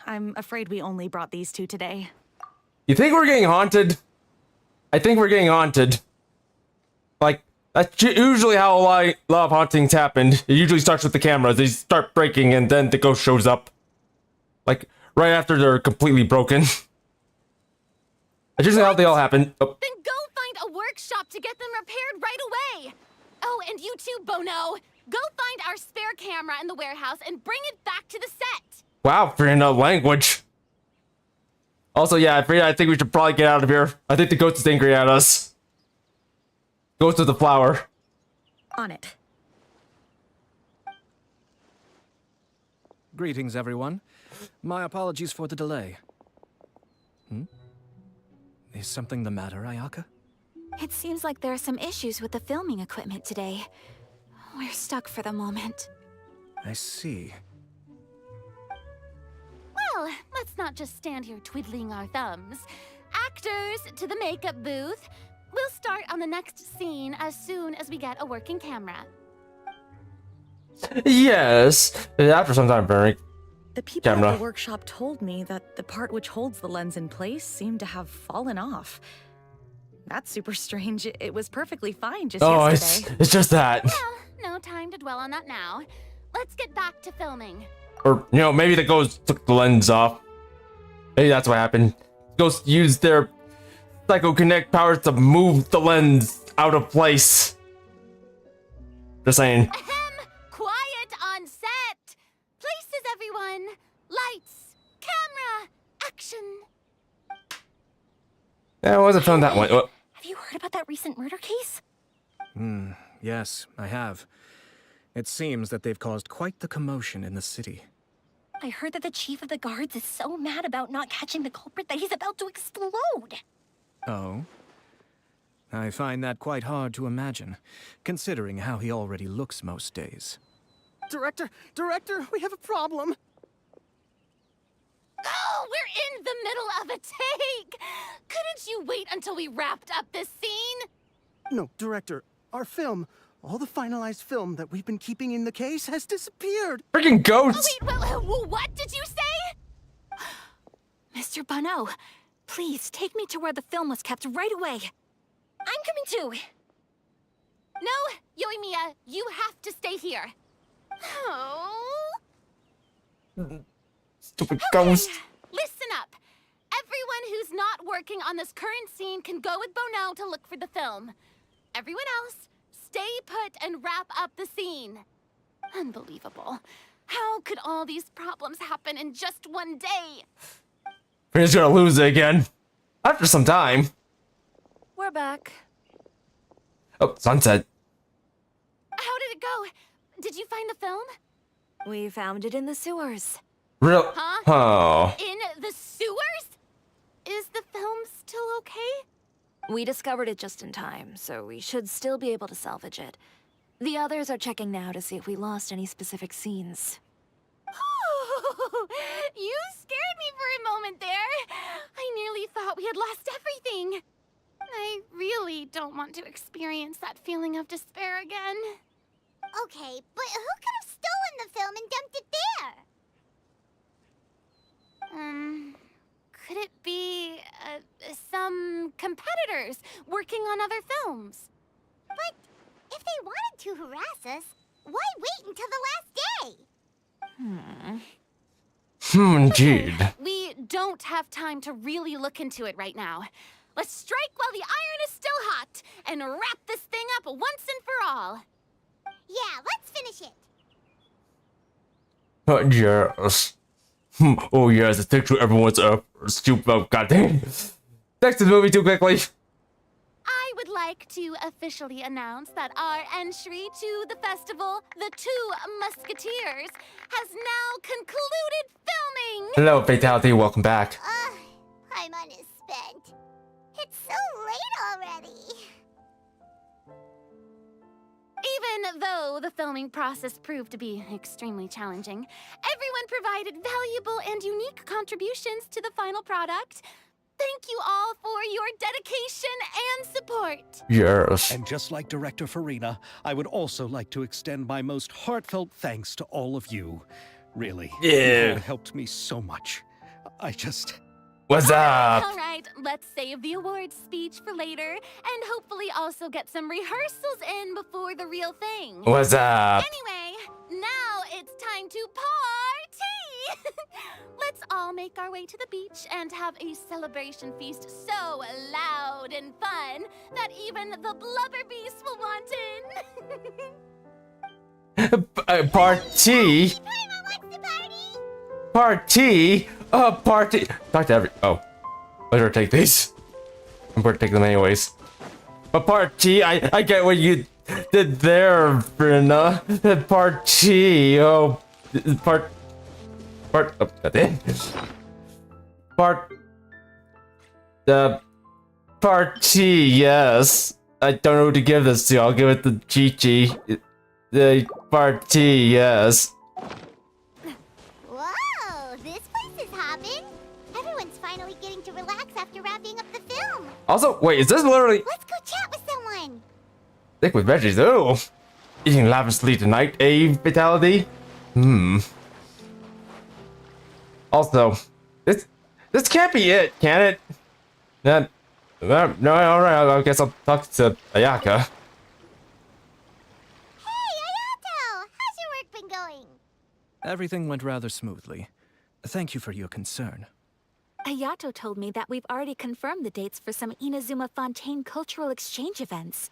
I'm afraid we only brought these two today. You think we're getting haunted? I think we're getting haunted. Like, that's usually how a lot of hauntings happen. It usually starts with the cameras. They start breaking and then the ghost shows up. Like, right after they're completely broken. That's usually how they all happen. Oh. Then go find a workshop to get them repaired right away. Oh, and you too, Bono. Go find our spare camera in the warehouse and bring it back to the set. Wow, Frina, language. Also, yeah, Frina, I think we should probably get out of here. I think the ghost is angry at us. Ghost of the flower. On it. Greetings, everyone. My apologies for the delay. Is something the matter, Ayaka? It seems like there are some issues with the filming equipment today. We're stuck for the moment. I see. Well, let's not just stand here twiddling our thumbs. Actors, to the makeup booth. We'll start on the next scene as soon as we get a working camera. Yes. After some time, Bernie. The people at the workshop told me that the part which holds the lens in place seemed to have fallen off. That's super strange. It was perfectly fine just yesterday. It's just that. Well, no time to dwell on that now. Let's get back to filming. Or, you know, maybe the ghost took the lens off. Maybe that's what happened. Ghosts used their psychokinetic powers to move the lens out of place. Just saying. Quiet on set. Places, everyone. Lights, camera, action. Yeah, I wasn't filmed that one. Have you heard about that recent murder case? Yes, I have. It seems that they've caused quite the commotion in the city. I heard that the chief of the guards is so mad about not catching the culprit that he's about to explode. Oh? I find that quite hard to imagine, considering how he already looks most days. Director, we have a problem. Oh, we're in the middle of a take. Couldn't you wait until we wrapped up this scene? No, Director, our film, all the finalized film that we've been keeping in the case has disappeared. Freaking ghosts! Oh, wait, what did you say? Mr. Bono, please take me to where the film was kept right away. I'm coming too. No, Yoimiya, you have to stay here. Oh. Stupid ghost. Listen up. Everyone who's not working on this current scene can go with Bono to look for the film. Everyone else, stay put and wrap up the scene. Unbelievable. How could all these problems happen in just one day? We're just gonna lose it again. After some time. We're back. Oh, sunset. How did it go? Did you find the film? We found it in the sewers. Real? Huh? Oh. In the sewers? Is the film still okay? We discovered it just in time, so we should still be able to salvage it. The others are checking now to see if we lost any specific scenes. You scared me for a moment there. I nearly thought we had lost everything. I really don't want to experience that feeling of despair again. Okay, but who could have stolen the film and dumped it there? Could it be some competitors working on other films? But if they wanted to harass us, why wait until the last day? Indeed. We don't have time to really look into it right now. Let's strike while the iron is still hot and wrap this thing up once and for all. Yeah, let's finish it. Yes. Oh yes, it takes everyone's efforts. Oh goddamn. Next the movie too quickly. I would like to officially announce that our entry to the festival, The Two Musketeers, has now concluded filming! Hello, Fatality, welcome back. Paimon is spent. It's so late already. Even though the filming process proved to be extremely challenging, everyone provided valuable and unique contributions to the final product. Thank you all for your dedication and support. Yes. And just like Director Farina, I would also like to extend my most heartfelt thanks to all of you. Really, Yeah. you helped me so much. I just... What's up? All right, let's save the awards speech for later, and hopefully also get some rehearsals in before the real thing. What's up? Anyway, now it's time to party! Let's all make our way to the beach and have a celebration feast so loud and fun that even the blubber beast will want in. Party? Party? Party. Talk to every. Oh. Better take these. I'm going to take them anyways. But party, I get what you did there, Brina. Party. Oh. Oh, goddamn. Party, yes. I don't know who to give this to. I'll give it to Chi-Chi. The party, yes. Whoa, this place is hopping. Everyone's finally getting to relax after wrapping up the film. Also, wait, is this literally... Let's go chat with someone. Thick with veggies, ooh. Eating lavishly tonight, Fatality? Also, this can't be it, can it? No, alright, I guess I'll talk to Ayaka. How's your work been going? Everything went rather smoothly. Thank you for your concern. Ayato told me that we've already confirmed the dates for some Inazuma Fontaine cultural exchange events.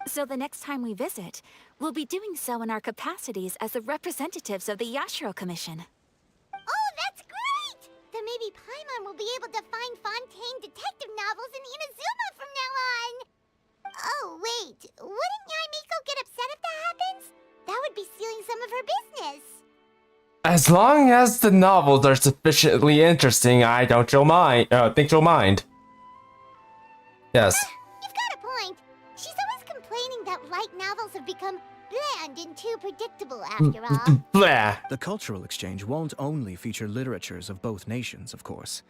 So the next time we visit, we'll be doing so in our capacities as the representatives of the Yashiro Commission. Oh, that's great! Then maybe Paimon will be able to find Fontaine detective novels in Inazuma from now on. Oh, wait. Wouldn't Yaimiko get upset if that happens? That would be stealing some of her business. As long as the novels are sufficiently interesting, I think she'll mind. Yes. You've got a point. She's always complaining that light novels have become bland and too predictable after all. Blah. The cultural exchange won't only feature literatures of both nations, of course.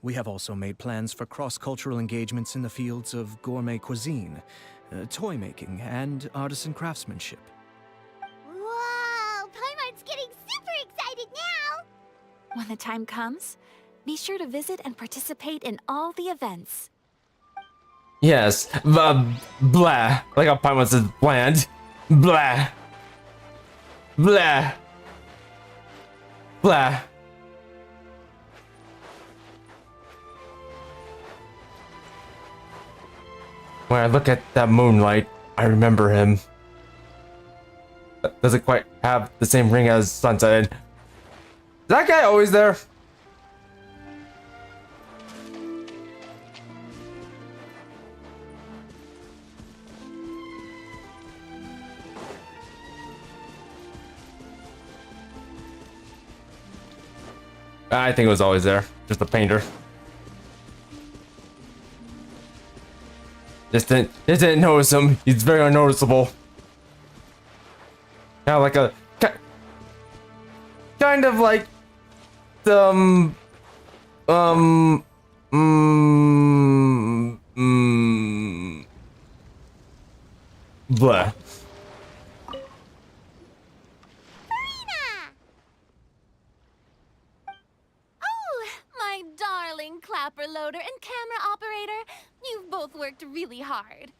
We have also made plans for cross-cultural engagements in the fields of gourmet cuisine, toy making, and artisan craftsmanship. Whoa! Paimon's getting super excited now! When the time comes, be sure to visit and participate in all the events. Yes. Blah. Like how Paimon says bland. Blah. Blah. Blah. When I look at that moonlight, I remember him. Doesn't quite have the same ring as sunset. Is that guy always there? I think it was always there. Just a painter. Just didn't notice him. He's very unnoticeable. Kind of like a... Kind of like um, blah. Oh, my darling clapper loader and camera operator. You've both worked really hard.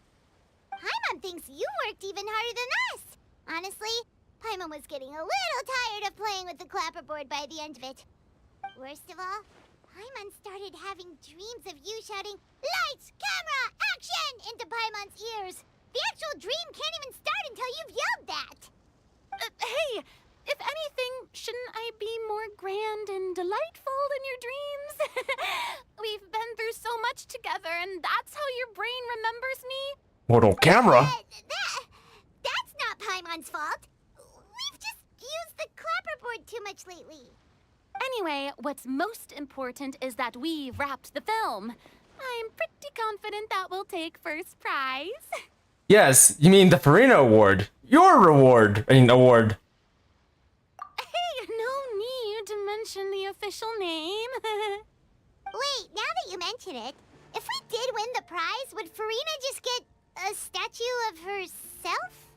Paimon thinks you worked even harder than us. Honestly, Paimon was getting a little tired of playing with the clapperboard by the end of it. Worst of all, Paimon started having dreams of you shouting, "Lights, camera, action!" into Paimon's ears. The actual dream can't even start until you've yelled that. Hey, if anything, shouldn't I be more grand and delightful in your dreams? We've been through so much together, and that's how your brain remembers me? Mortal camera? That's not Paimon's fault. We've just used the clapperboard too much lately. Anyway, what's most important is that we've wrapped the film. I'm pretty confident that we'll take first prize. Yes, you mean the Farina Award. Your reward. Award. Hey, no need to mention the official name. Wait, now that you mention it, if we did win the prize, would Farina just get a statue of herself?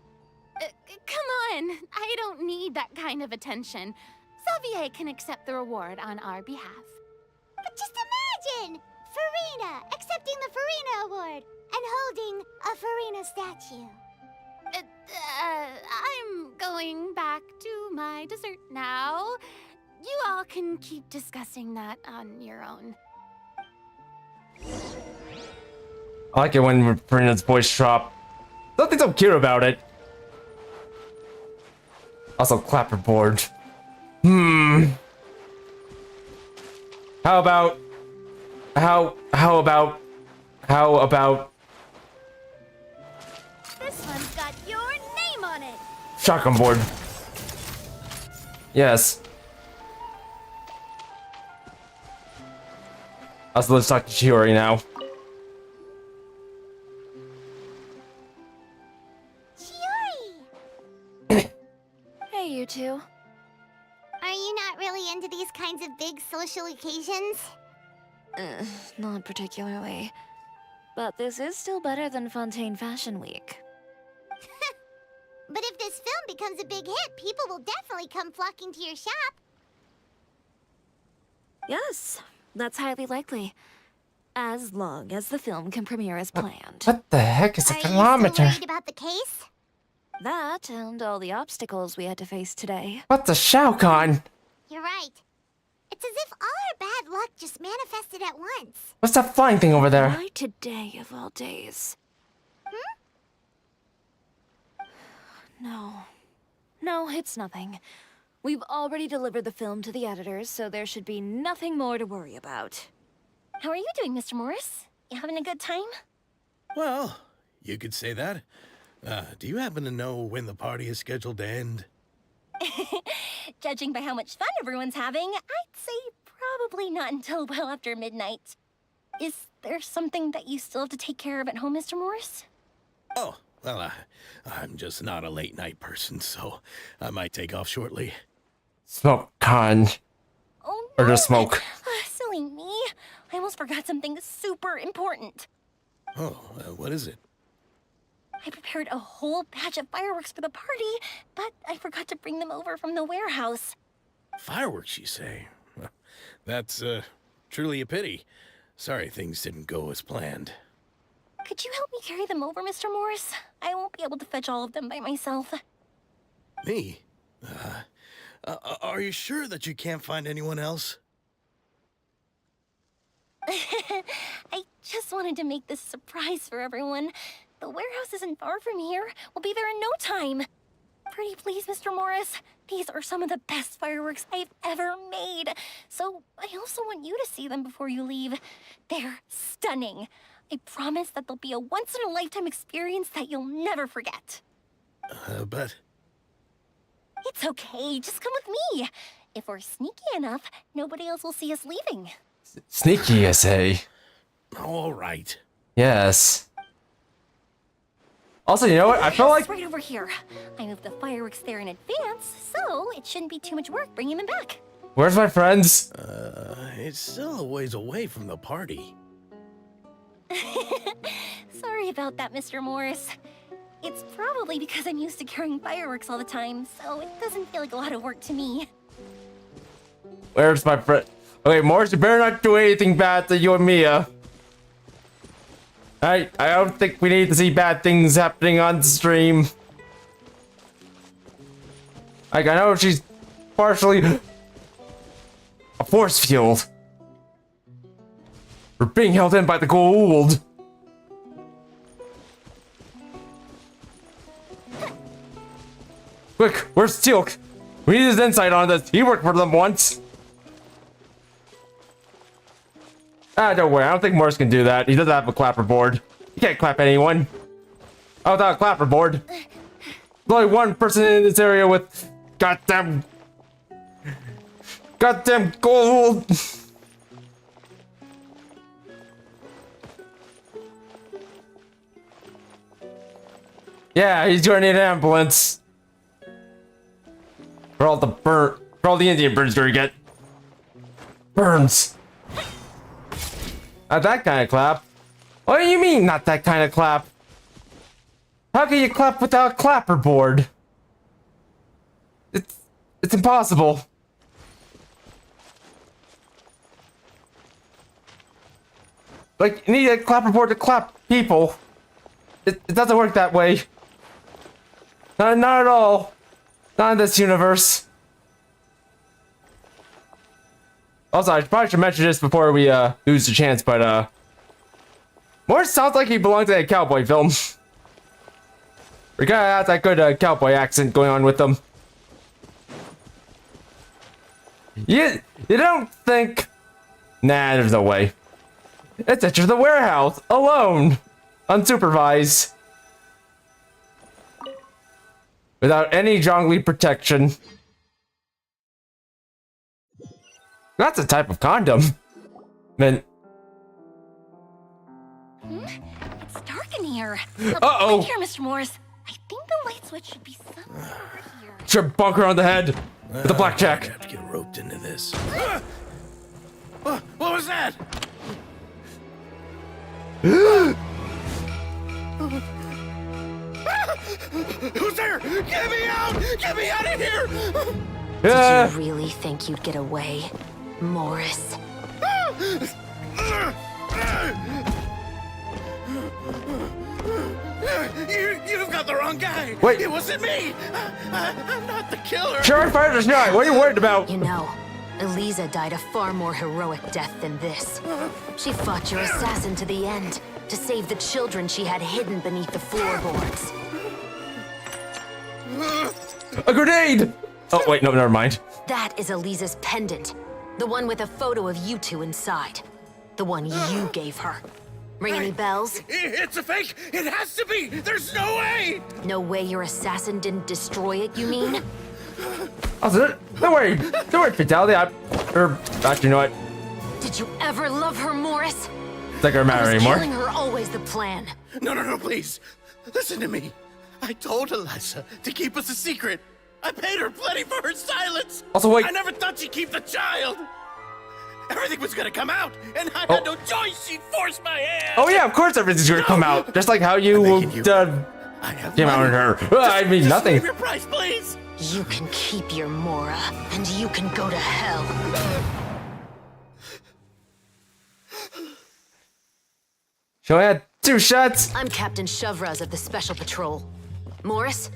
Come on, I don't need that kind of attention. Xavier can accept the reward on our behalf. But just imagine! Farina accepting the Farina Award and holding a Farina statue. I'm going back to my dessert now. You all can keep discussing that on your own. I like it when Farina's voice drop. Something so cute about it. Also, clapperboard. How about This one's got your name on it. shotgun board? Yes. Also, let's talk to Chiori now. Chiori! Hey, you two. Are you not really into these kinds of big social occasions? Not particularly. But this is still better than Fontaine Fashion Week. But if this film becomes a big hit, people will definitely come flocking to your shop. Yes, that's highly likely. As long as the film can premiere as planned. What the heck is a Are kilometer? you still worried about the case? That and all the obstacles we had to face today. What's a Shao Kahn? You're right. It's as if all our bad luck just manifested at once. What's that flying thing over there? Why today of all days? No, it's nothing. We've already delivered the film to the editors, so there should be nothing more to worry about. How are you doing, Mr. Morris? You having a good time? Well, you could say that. Do you happen to know when the party is scheduled to end? Judging by how much fun everyone's having, I'd say probably not until well after midnight. Is there something that you still have to take care of at home, Mr. Morris? Oh, well, I'm just not a late night person, so I might take off shortly. Smoke Kahn. Oh, Or just smoke. Silly me. I almost forgot something super important. Oh, what is it? I prepared a whole batch of fireworks for the party, but I forgot to bring them over from the warehouse. Fireworks, you say? Well, that's, truly a pity. Sorry things didn't go as planned. Could you help me carry them over, Mr. Morris? I won't be able to fetch all of them by myself. Me? Are you sure that you can't find anyone else? I just wanted to make this a surprise for everyone. The warehouse isn't far from here. We'll be there in no time. Pretty please, Mr. Morris. These are some of the best fireworks I've ever made. So I also want you to see them before you leave. They're stunning. I promise that they'll be a once-in-a-lifetime experience that you'll never forget. But... It's okay. Just come with me. If we're sneaky enough, nobody else will see us leaving. Sneaky, I say. All right. Yes. Also, you know what? I feel like... It's right over here. I moved the fireworks there in advance, so it shouldn't be too much work bringing them back. Where's my friends? It's still a ways away from the party. Sorry about that, Mr. Morris. It's probably because I'm used to carrying fireworks all the time, so it doesn't feel like a lot of work to me. Where's my friend? Okay, Morris, you better not do anything bad to you and Mia. I don't think we need to see bad things happening on stream. Like, I know she's partially a force field. We're being held in by the gold. Quick, where's Teal'c? We need his insight on this. He worked for them once. Don't worry. I don't think Morris can do that. He doesn't have a clapperboard. He can't clap anyone. Oh, without a clapperboard. There's only one person in this area with goddamn gold. Yeah, he's gonna need an ambulance. For all the Indian burns gonna get. Burns. Not that kind of clap. What do you mean, not that kind of clap? How can you clap without a clapperboard? It's impossible. Like, you need a clapperboard to clap people. It doesn't work that way. Not at all. Not in this universe. Also, I probably should mention this before we lose the chance, but Morris sounds like he belongs in a cowboy film. We gotta have that good cowboy accent going on with them. You don't think? Nah, there's no way. It's at the warehouse, alone, unsupervised, without any Zhongli protection. That's a type of condom. Man. It's dark in here. Uh-oh. Look here, Mr. Morris. I think the light switch should be somewhere over here. Should bonker on the head with the blackjack. I have to get roped into this. What was that? Who's there? Get me out! Get me out of here! Did you really think you'd get away, Morris? You've got the wrong guy. Wait. It wasn't me. I'm not the killer. Sheriff Fire's not. What are you worried about? You know, Eliza died a far more heroic death than this. She fought your assassin to the end, to save the children she had hidden beneath the floorboards. A grenade! Oh, wait, no, never mind. That is Eliza's pendant. The one with a photo of you two inside. The one you gave her. Ring any bells? It's a fake. It has to be. There's no way. No way your assassin didn't destroy it, you mean? Also, don't worry, Fatality. Actually, you know what? Did you ever love her, Morris? It's like her matter Was anymore. killing her always the plan? No, please. Listen to me. I told Eliza to keep us a secret. I paid her plenty for her silence. Also, wait. I never thought she'd keep the child. Everything was gonna come out, and I had no choice. She'd force my hand. Oh yeah, of course everything's gonna come out. Just like how you came out on her. I mean, nothing. Save your price, please. You can keep your Mora, and you can go to hell. She only had 2 shots. I'm Captain Shovraz of the Special Patrol. Morris,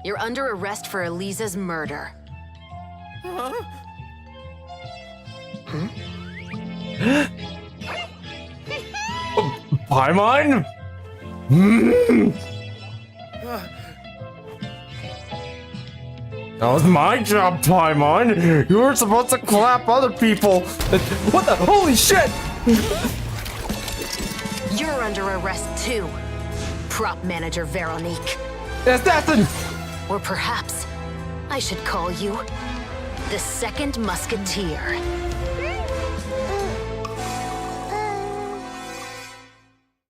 you're under arrest for Eliza's murder. Paimon? That was my job, Paimon. You were supposed to clap other people. What the? Holy shit! You're under arrest too, prop manager Veronique. Assassin! Or perhaps I should call you the Second Musketeer.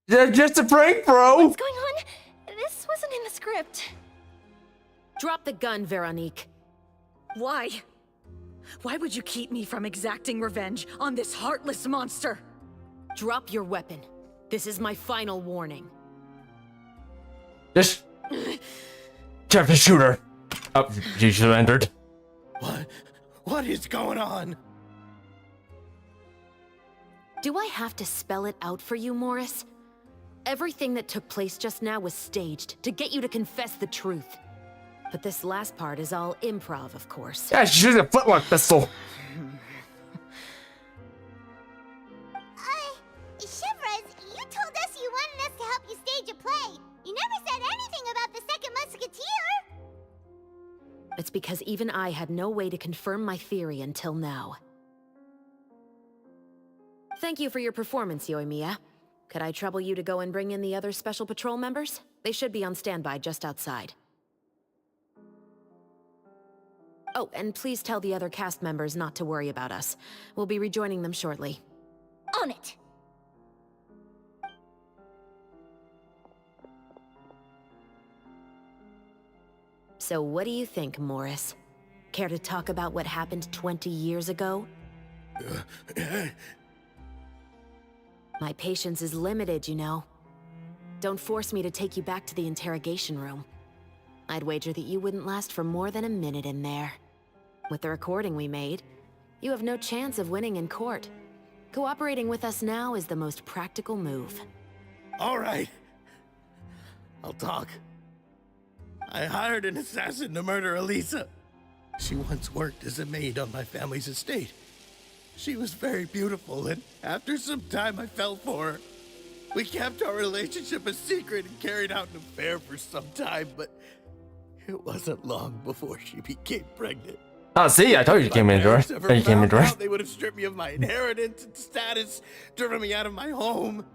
Just a prank, bro. What's going on? This wasn't in the script. Drop the gun, Veronique. Why? Why would you keep me from exacting revenge on this heartless monster? Drop your weapon. This is my final warning. Just try to shoot her. Oh, she should have entered. What is going on? Do I have to spell it out for you, Morris? Everything that took place just now was staged to get you to confess the truth. But this last part is all improv, of course. Yeah, she's using a flintlock pistol. Shivers, you told us you wanted us to help you stage a play. You never said anything about the second musketeer. It's because even I had no way to confirm my theory until now. Thank you for your performance, Yoimiya. Could I trouble you to go and bring in the other Special Patrol members? They should be on standby just outside. Oh, and please tell the other cast members not to worry about us. We'll be rejoining them shortly. On it! So what do you think, Morris? Care to talk about what happened 20 years ago? My patience is limited, you know. Don't force me to take you back to the interrogation room. I'd wager that you wouldn't last for more than a minute in there. With the recording we made, you have no chance of winning in court. Cooperating with us now is the most practical move. All right. I'll talk. I hired an assassin to murder Elisa. She once worked as a maid on my family's estate. She was very beautiful, and after some time I fell for her. We kept our relationship a secret and carried out an affair for some time, but it wasn't long before she became pregnant. Oh, see, I told you you came in door. You came in door. They would have stripped me of my inheritance and status, driven me out of my home.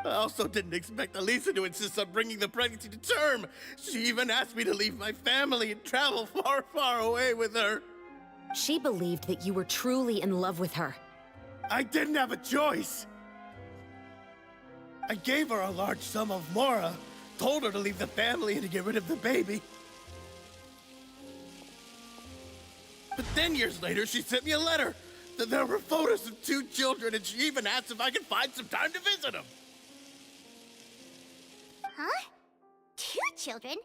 I also didn't expect Elisa to insist on bringing the pregnancy to term. She even asked me to leave my family and travel far, far away with her. She believed that you were truly in love with her. I didn't have a choice. I gave her a large sum of mora, told her to leave the family and to get rid of the baby. But then years later, she sent me a letter. There were photos of 2 children, and she even asked if I could find some time to visit them. Huh? 2 children?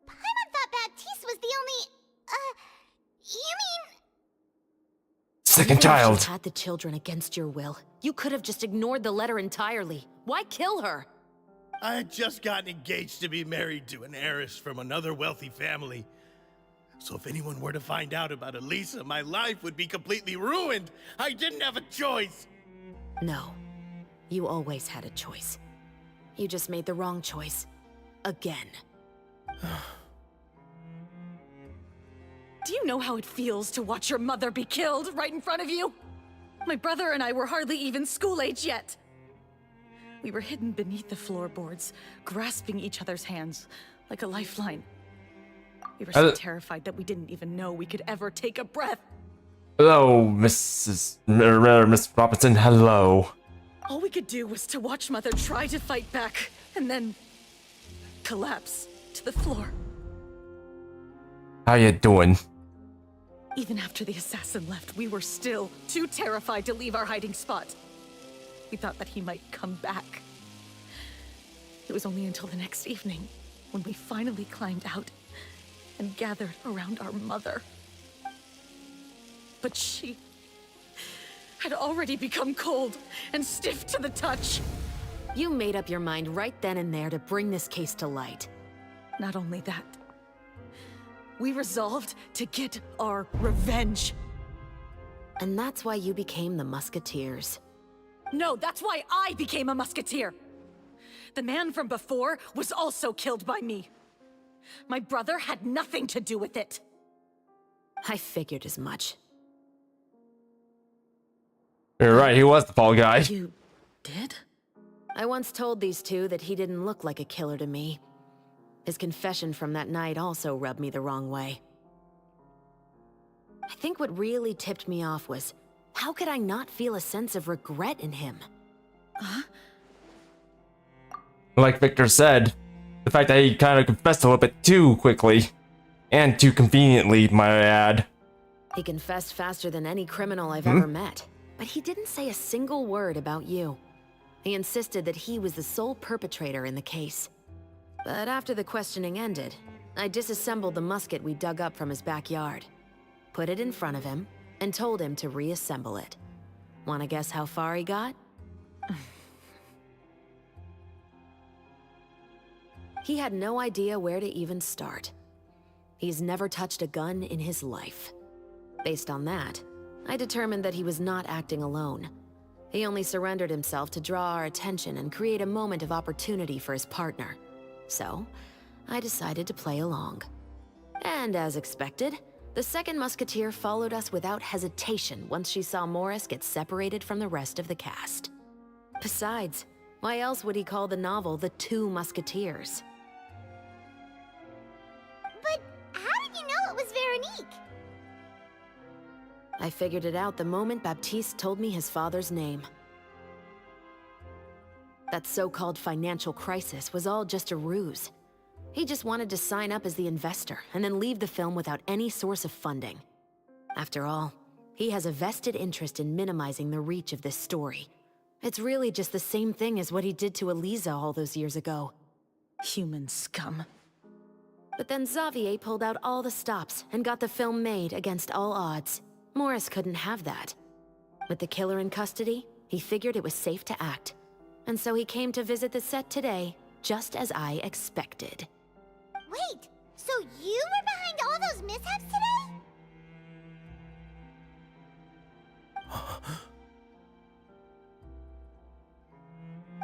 Paimon thought Baptiste was the only... you mean... Second Even if child. she had the children against your will, you could have just ignored the letter entirely. Why kill her? I had just gotten engaged to be married to an heiress from another wealthy family. So if anyone were to find out about Elisa, my life would be completely ruined. I didn't have a choice. No. You always had a choice. You just made the wrong choice. Again. Do you know how it feels to watch your mother be killed right in front of you? My brother and I were hardly even school age yet. We were hidden beneath the floorboards, grasping each other's hands like a lifeline. We were so terrified that we didn't even know we could ever take a breath. Hello, Miss Robinson. Hello. All we could do was to watch Mother try to fight back, and then collapse to the floor. How you doing? Even after the assassin left, we were still too terrified to leave our hiding spot. We thought that he might come back. It was only until the next evening when we finally climbed out and gathered around our mother. But she had already become cold and stiff to the touch. You made up your mind right then and there to bring this case to light. Not only that, we resolved to get our revenge. And that's why you became the Musketeers. No, that's why I became a musketeer. The man from before was also killed by me. My brother had nothing to do with it. I figured as much. You're right, he was the fall guy. You did? I once told these two that he didn't look like a killer to me. His confession from that night also rubbed me the wrong way. I think what really tipped me off was, how could I not feel a sense of regret in him? Huh? Like Victor said, the fact that he kind of confessed a little bit too quickly. And too conveniently, might I add. He confessed faster than any criminal I've ever met, but he didn't say a single word about you. He insisted that he was the sole perpetrator in the case. But after the questioning ended, I disassembled the musket we dug up from his backyard, put it in front of him, and told him to reassemble it. Wanna guess how far he got? He had no idea where to even start. He's never touched a gun in his life. Based on that, I determined that he was not acting alone. He only surrendered himself to draw our attention and create a moment of opportunity for his partner. So, I decided to play along. And as expected, the second musketeer followed us without hesitation once she saw Morris get separated from the rest of the cast. Besides, why else would he call the novel The Two Musketeers? But how did you know it was Veronique? I figured it out the moment Baptiste told me his father's name. That so-called financial crisis was all just a ruse. He just wanted to sign up as the investor and then leave the film without any source of funding. After all, he has a vested interest in minimizing the reach of this story. It's really just the same thing as what he did to Eliza all those years ago. Human scum. But then Xavier pulled out all the stops and got the film made against all odds. Morris couldn't have that. With the killer in custody, he figured it was safe to act. And so he came to visit the set today, just as I expected. Wait, so you were behind all those mishaps today?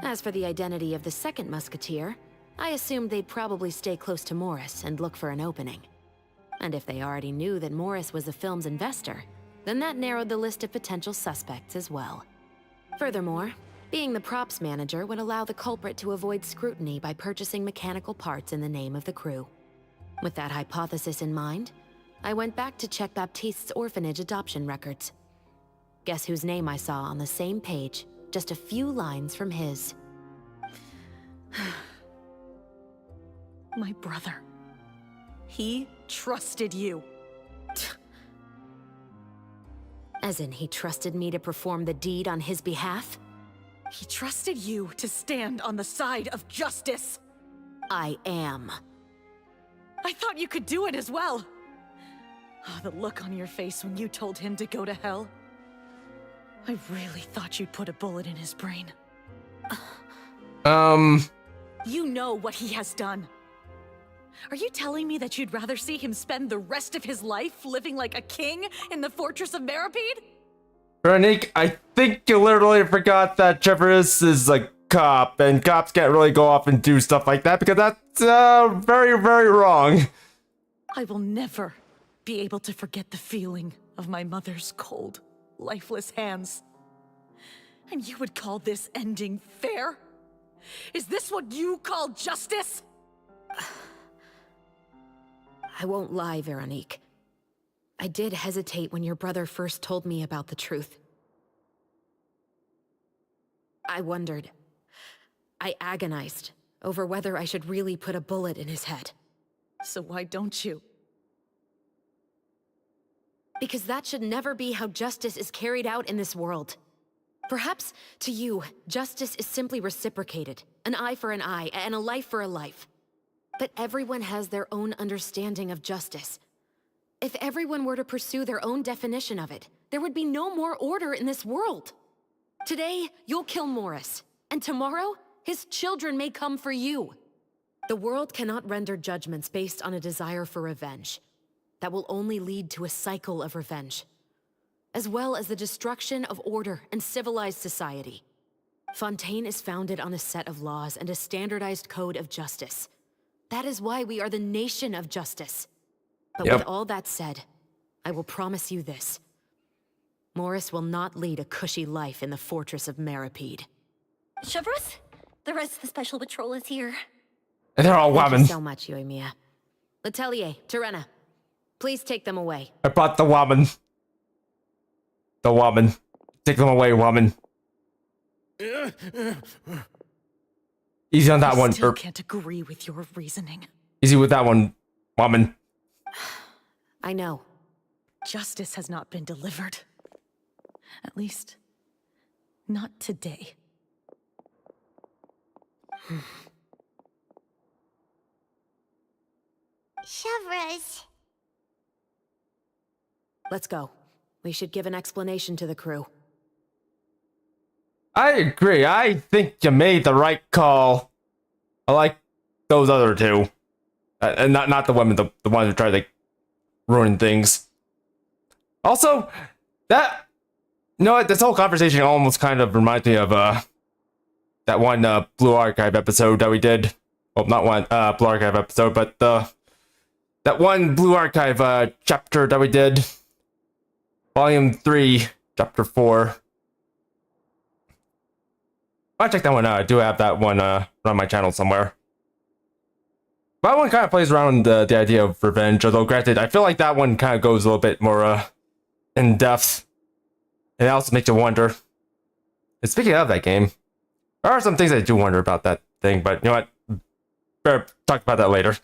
As for the identity of the second musketeer, I assumed they'd probably stay close to Morris and look for an opening. And if they already knew that Morris was the film's investor, then that narrowed the list of potential suspects as well. Furthermore, being the props manager would allow the culprit to avoid scrutiny by purchasing mechanical parts in the name of the crew. With that hypothesis in mind, I went back to check Baptiste's orphanage adoption records. Guess whose name I saw on the same page, just a few lines from his. My brother. He trusted you. As in, he trusted me to perform the deed on his behalf? He trusted you to stand on the side of justice. I am. I thought you could do it as well. Oh, the look on your face when you told him to go to hell. I really thought you'd put a bullet in his brain. You know what he has done. Are you telling me that you'd rather see him spend the rest of his life living like a king in the fortress of Meripede? Veronique, I think you literally forgot that Trevorus is a cop, and cops can't really go off and do stuff like that because that's very, very wrong. I will never be able to forget the feeling of my mother's cold, lifeless hands. And you would call this ending fair? Is this what you call justice? I won't lie, Veronique. I did hesitate when your brother first told me about the truth. I wondered. I agonized over whether I should really put a bullet in his head. So why don't you? Because that should never be how justice is carried out in this world. Perhaps, to you, justice is simply reciprocated. An eye for an eye, and a life for a life. But everyone has their own understanding of justice. If everyone were to pursue their own definition of it, there would be no more order in this world. Today, you'll kill Morris, and tomorrow, his children may come for you. The world cannot render judgments based on a desire for revenge. That will only lead to a cycle of revenge, as well as the destruction of order and civilized society. Fontaine is founded on a set of laws and a standardized code of justice. That is why we are the nation of justice. But with all that said, I will promise you this. Morris will not lead a cushy life in the fortress of Meripede. Chevros, the rest of the special patrol is here. And they're all women. Thank you so much, Yoimiya. Letelier, Terena, please take them away. I brought the woman. The woman. Take them away, woman. Easy on that one. I still can't agree with your reasoning. Easy with that one, woman. I know. justice has not been delivered. At least, not today. Chevras. Let's go. We should give an explanation to the crew. I agree. I think you made the right call. I like those other two. And not the women, the ones who try to ruin things. Also, that... You know what? This whole conversation almost kind of reminds me of that one Blue Archive episode that we did. Well, not one Blue Archive episode, but that one Blue Archive chapter that we did. Volume 3, Chapter 4. I'll check that one out. I do have that one on my channel somewhere. That one kind of plays around the idea of revenge, although granted, I feel like that one kind of goes a little bit more in-depth. And it also makes you wonder. And speaking of that game, there are some things I do wonder about that thing, but you know what? Better talk about that later.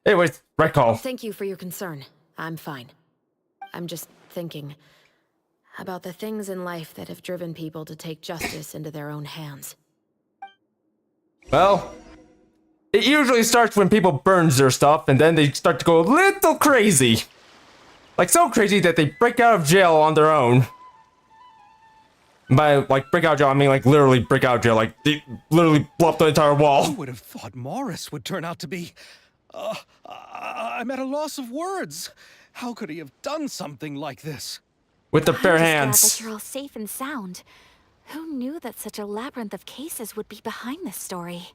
Anyways, right call. Thank you for your concern. I'm fine. I'm just thinking about the things in life that have driven people to take justice into their own hands. Well, it usually starts when people burns their stuff, and then they start to go a little crazy. Like, so crazy that they break out of jail on their own. By, like, break out of jail, I mean, like, literally break out of jail. Like, they literally blow up the entire wall. Who would have thought Morris would turn out to be... I'm at a loss of words. How could he have done something like this? With the bare I'm hands. just glad that you're all safe and sound. Who knew that such a labyrinth of cases would be behind this story?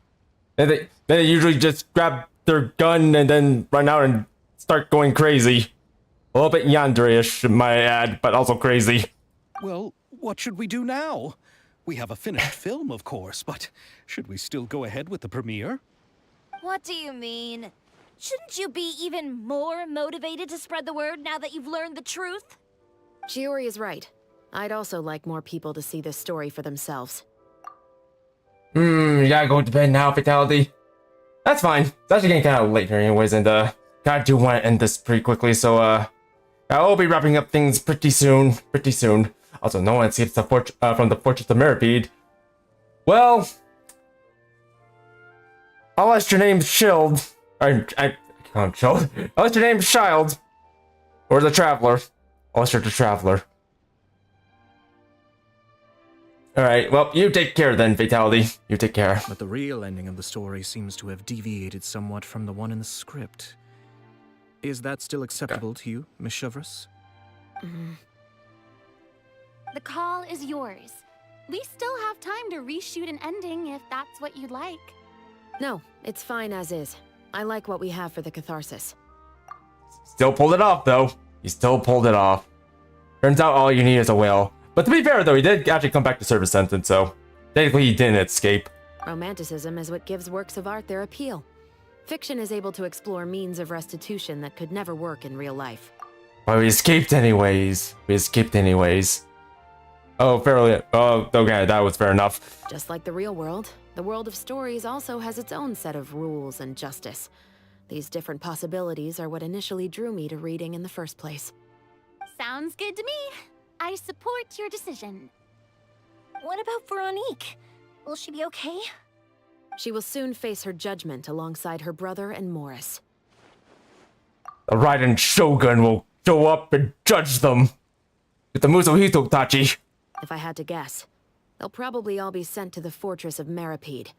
And they usually just grab their gun and then run out and start going crazy. A little bit yandere-ish, might I add, but also crazy. Well, what should we do now? We have a finished film, of course, but should we still go ahead with the premiere? What do you mean? Shouldn't you be even more motivated to spread the word now that you've learned the truth? Chiori is right. I'd also like more people to see this story for themselves. You gotta go to bed now, Fatality. That's fine. It's actually getting kind of late here anyways, and I do want to end this pretty quickly, so I will be wrapping up things pretty soon. Also, no one escapes from the Fortress of Mirapede. Well, unless your name's Shield, I can't Shield. Unless your name's Child, or the Traveler. Unless you're the Traveler. Alright, well, you take care then, Fatality. You take care. But the real ending of the story seems to have deviated somewhat from the one in the script. Is that still acceptable to you, Miss Chevras? The call is yours. We still have time to reshoot an ending if that's what you'd like. No, it's fine as is. I like what we have for the catharsis. Still pulled it off, though. He still pulled it off. Turns out all you need is a whale. But to be fair, though, he did actually come back to serve a sentence, so technically he didn't escape. Romanticism is what gives works of art their appeal. Fiction is able to explore means of restitution that could never work in real life. But we escaped anyways. Oh, fairly. Oh, okay, that was fair enough. Just like the real world, the world of stories also has its own set of rules and justice. These different possibilities are what initially drew me to reading in the first place. Sounds good to me. I support your decision. What about Veronique? Will she be okay? She will soon face her judgment alongside her brother and Morris. The Raiden Shogun will show up and judge them. With the Musuhito Tachi. If I had to guess, they'll probably all be sent to the Fortress of Mirapede.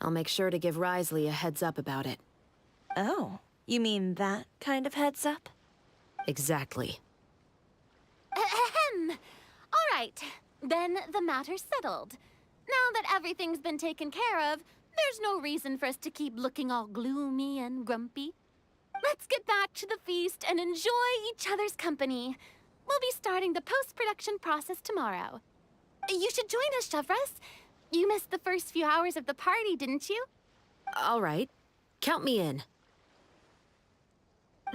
I'll make sure to give Risley a heads up about it. Oh, you mean that kind of heads up? Exactly. Ahem. All right, then the matter's settled. Now that everything's been taken care of, there's no reason for us to keep looking all gloomy and grumpy. Let's get back to the feast and enjoy each other's company. We'll be starting the post-production process tomorrow. You should join us, Chevras. You missed the first few hours of the party, didn't you? All right. Count me in.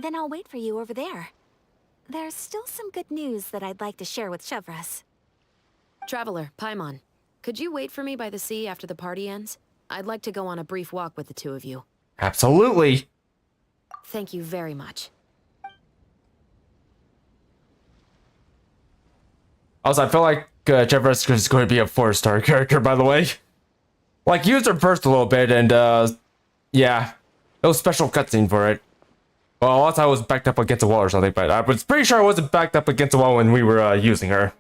Then I'll wait for you over there. There's still some good news that I'd like to share with Chevras. Traveler, Paimon, could you wait for me by the sea after the party ends? I'd like to go on a brief walk with the two of you. Absolutely. Thank you very much. Also, I feel like Jeffress is going to be a 4-star character, by the way. Like, used her first a little bit, and yeah, no special cutscene for it. Well, unless I was backed up against a wall or something, but I was pretty sure I wasn't backed up against a wall when we were using her.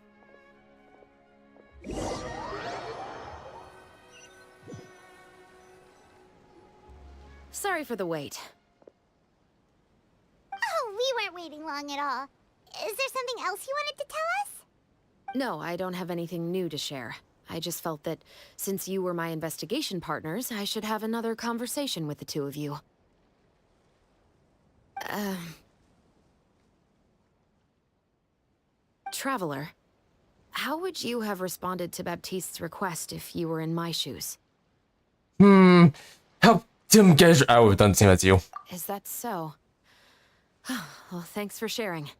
Sorry for the wait. Oh, we weren't waiting long at all. Is there something else you wanted to tell us? No, I don't have anything new to share. I just felt that since you were my investigation partners, I should have another conversation with the two of you. Traveler, how would you have responded to Baptiste's request if you were in my shoes? Help Tim get. I would have done the same as you. Is that so? Well, thanks for sharing.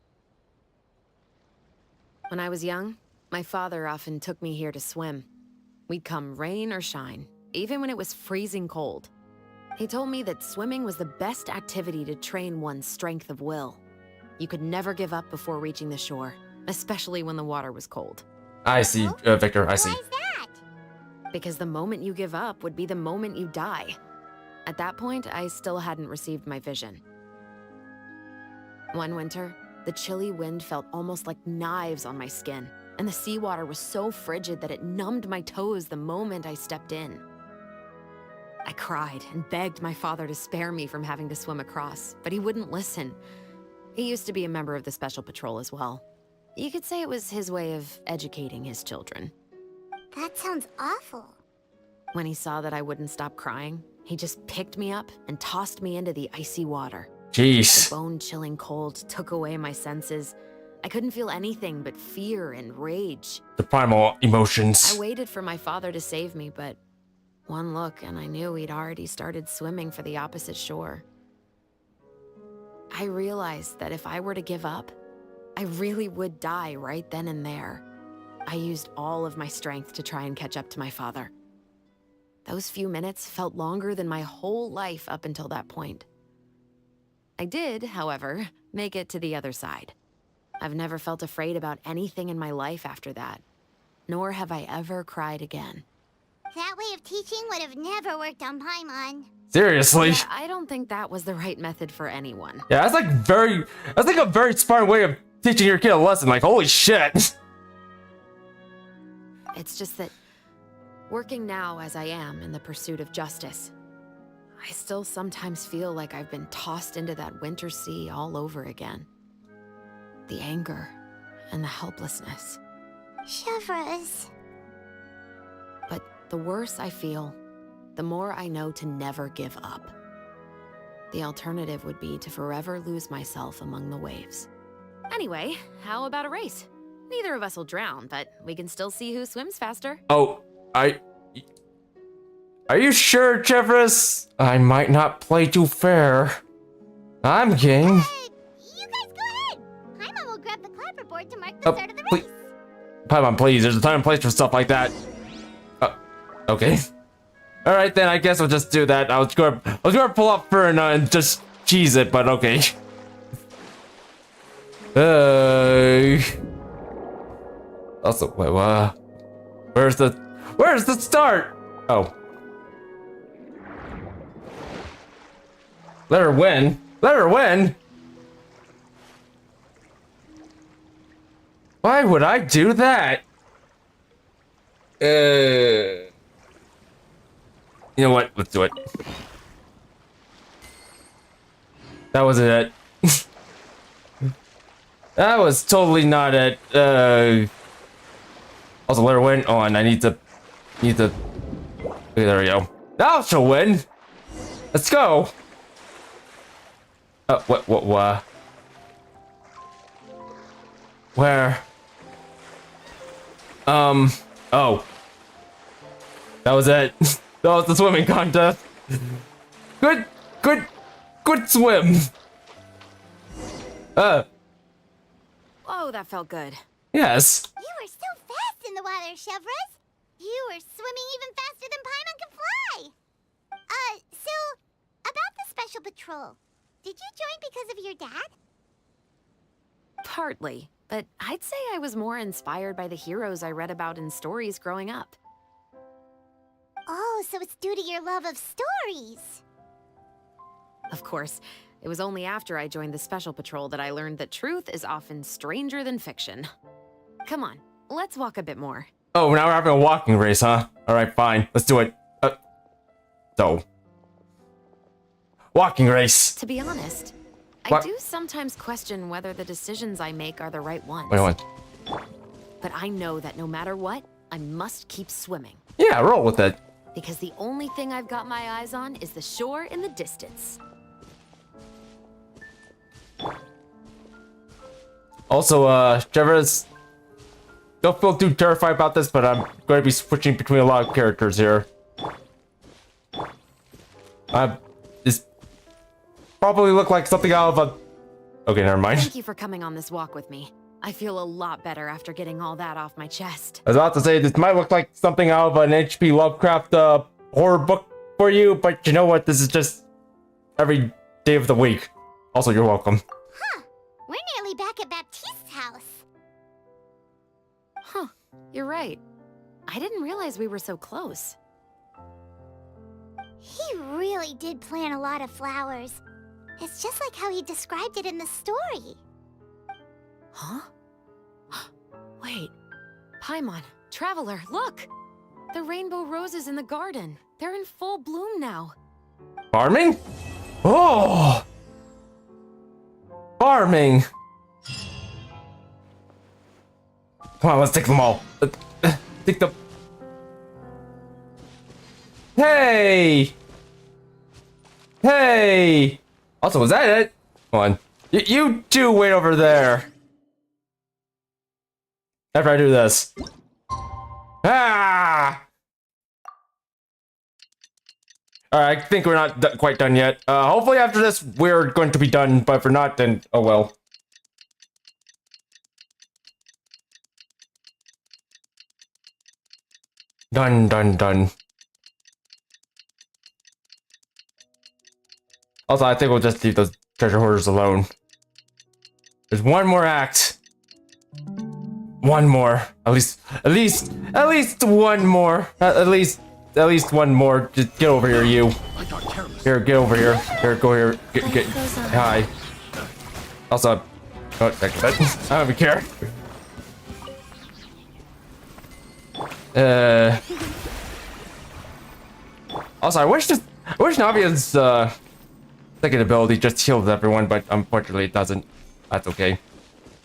When I was young, my father often took me here to swim. We'd come rain or shine, even when it was freezing cold. He told me that swimming was the best activity to train one's strength of will. You could never give up before reaching the shore, especially when the water was cold. I see, Victor, I see. Why is that? Because the moment you give up would be the moment you die. At that point, I still hadn't received my vision. One winter, the chilly wind felt almost like knives on my skin, and the seawater was so frigid that it numbed my toes the moment I stepped in. I cried and begged my father to spare me from having to swim across, but he wouldn't listen. He used to be a member of the Special Patrol as well. You could say it was his way of educating his children. That sounds awful. When he saw that I wouldn't stop crying, he just picked me up and tossed me into the icy water. Jeez. The bone-chilling cold took away my senses. I couldn't feel anything but fear and rage. The primal emotions. I waited for my father to save me, but one look and I knew he'd already started swimming for the opposite shore. I realized that if I were to give up, I really would die right then and there. I used all of my strength to try and catch up to my father. Those few minutes felt longer than my whole life up until that point. I did, however, make it to the other side. I've never felt afraid about anything in my life after that, nor have I ever cried again. That way of teaching would have never worked on Paimon. Seriously? Yeah, I don't think that was the right method for anyone. Yeah, that's like a very smart way of teaching your kid a lesson. Like, holy shit. It's just that, working now as I am in the pursuit of justice, I still sometimes feel like I've been tossed into that winter sea all over again. The anger and the helplessness. Chevres. But the worse I feel, the more I know to never give up. The alternative would be to forever lose myself among the waves. Anyway, how about a race? Neither of us will drown, but we can still see who swims faster. Oh, are you sure, Jeffress? I might not play too fair. I'm game. You guys go ahead. Paimon will grab the clapperboard to mark the start of the race. Paimon, please. There's a time and place for stuff like that. Okay. All right, then. I guess I'll just do that. I was gonna pull up Fern and just cheese it, but okay. Also, wait, what? Where's the start? Oh. Let her win. Let her win. Why would I do that? You know what? Let's do it. That wasn't it. That was totally not it. Also, let her win. Oh, and I need to. Okay, there we go. Now she'll win. Let's go. What? Where? Oh. That was it. That was the swimming contest. Good swim. Oh, that felt good. Yes. You were so fast in the water, Chevres. You were swimming even faster than Paimon can fly. So, about the Special Patrol, did you join because of your dad? Partly. but I'd say I was more inspired by the heroes I read about in stories growing up. Oh, so it's due to your love of stories. Of course, it was only after I joined the Special Patrol that I learned that truth is often stranger than fiction. Come on, let's walk a bit more. Oh, now we're having a walking race, huh? Alright, fine. Let's do it. So. Walking race. To be honest, What? I do sometimes question whether the decisions I make are the right ones. Wait, what? But I know that no matter what, I must keep swimming. Yeah, roll with it. Because the only thing I've got my eyes on is the shore in the distance. Also, Trevor's, don't feel too terrified about this, but I'm going to be switching between a lot of characters here. This probably look like something out of a... Okay, never mind. Thank you for coming on this walk with me. I feel a lot better after getting all that off my chest. I was about to say, this might look like something out of an H.P. Lovecraft horror book for you, but you know what? This is just every day of the week. Also, you're welcome. Huh. We're nearly back at Baptiste's house. Huh. You're right. I didn't realize we were so close. He really did plant a lot of flowers. It's just like how he described it in the story. Huh? Wait. Paimon, Traveler, look! The rainbow roses in the garden. They're in full bloom now. Farming? Oh! Farming! Come on, let's take them all. Take them. Hey! Hey! Also, was that it? Come on. You two wait over there. After I do this. Ah! Alright, I think we're not quite done yet. Hopefully after this, we're going to be done, but if we're not, then oh well. Done. Also, I think we'll just leave those treasure hoarders alone. There's one more act. One more. At least one more. At least one more. Just get over here, you. Here, get over here. Here, go here. Get. Hi. Also, oh, I don't even care. Also, I wish Navia's second ability just heals everyone, but unfortunately it doesn't. That's okay.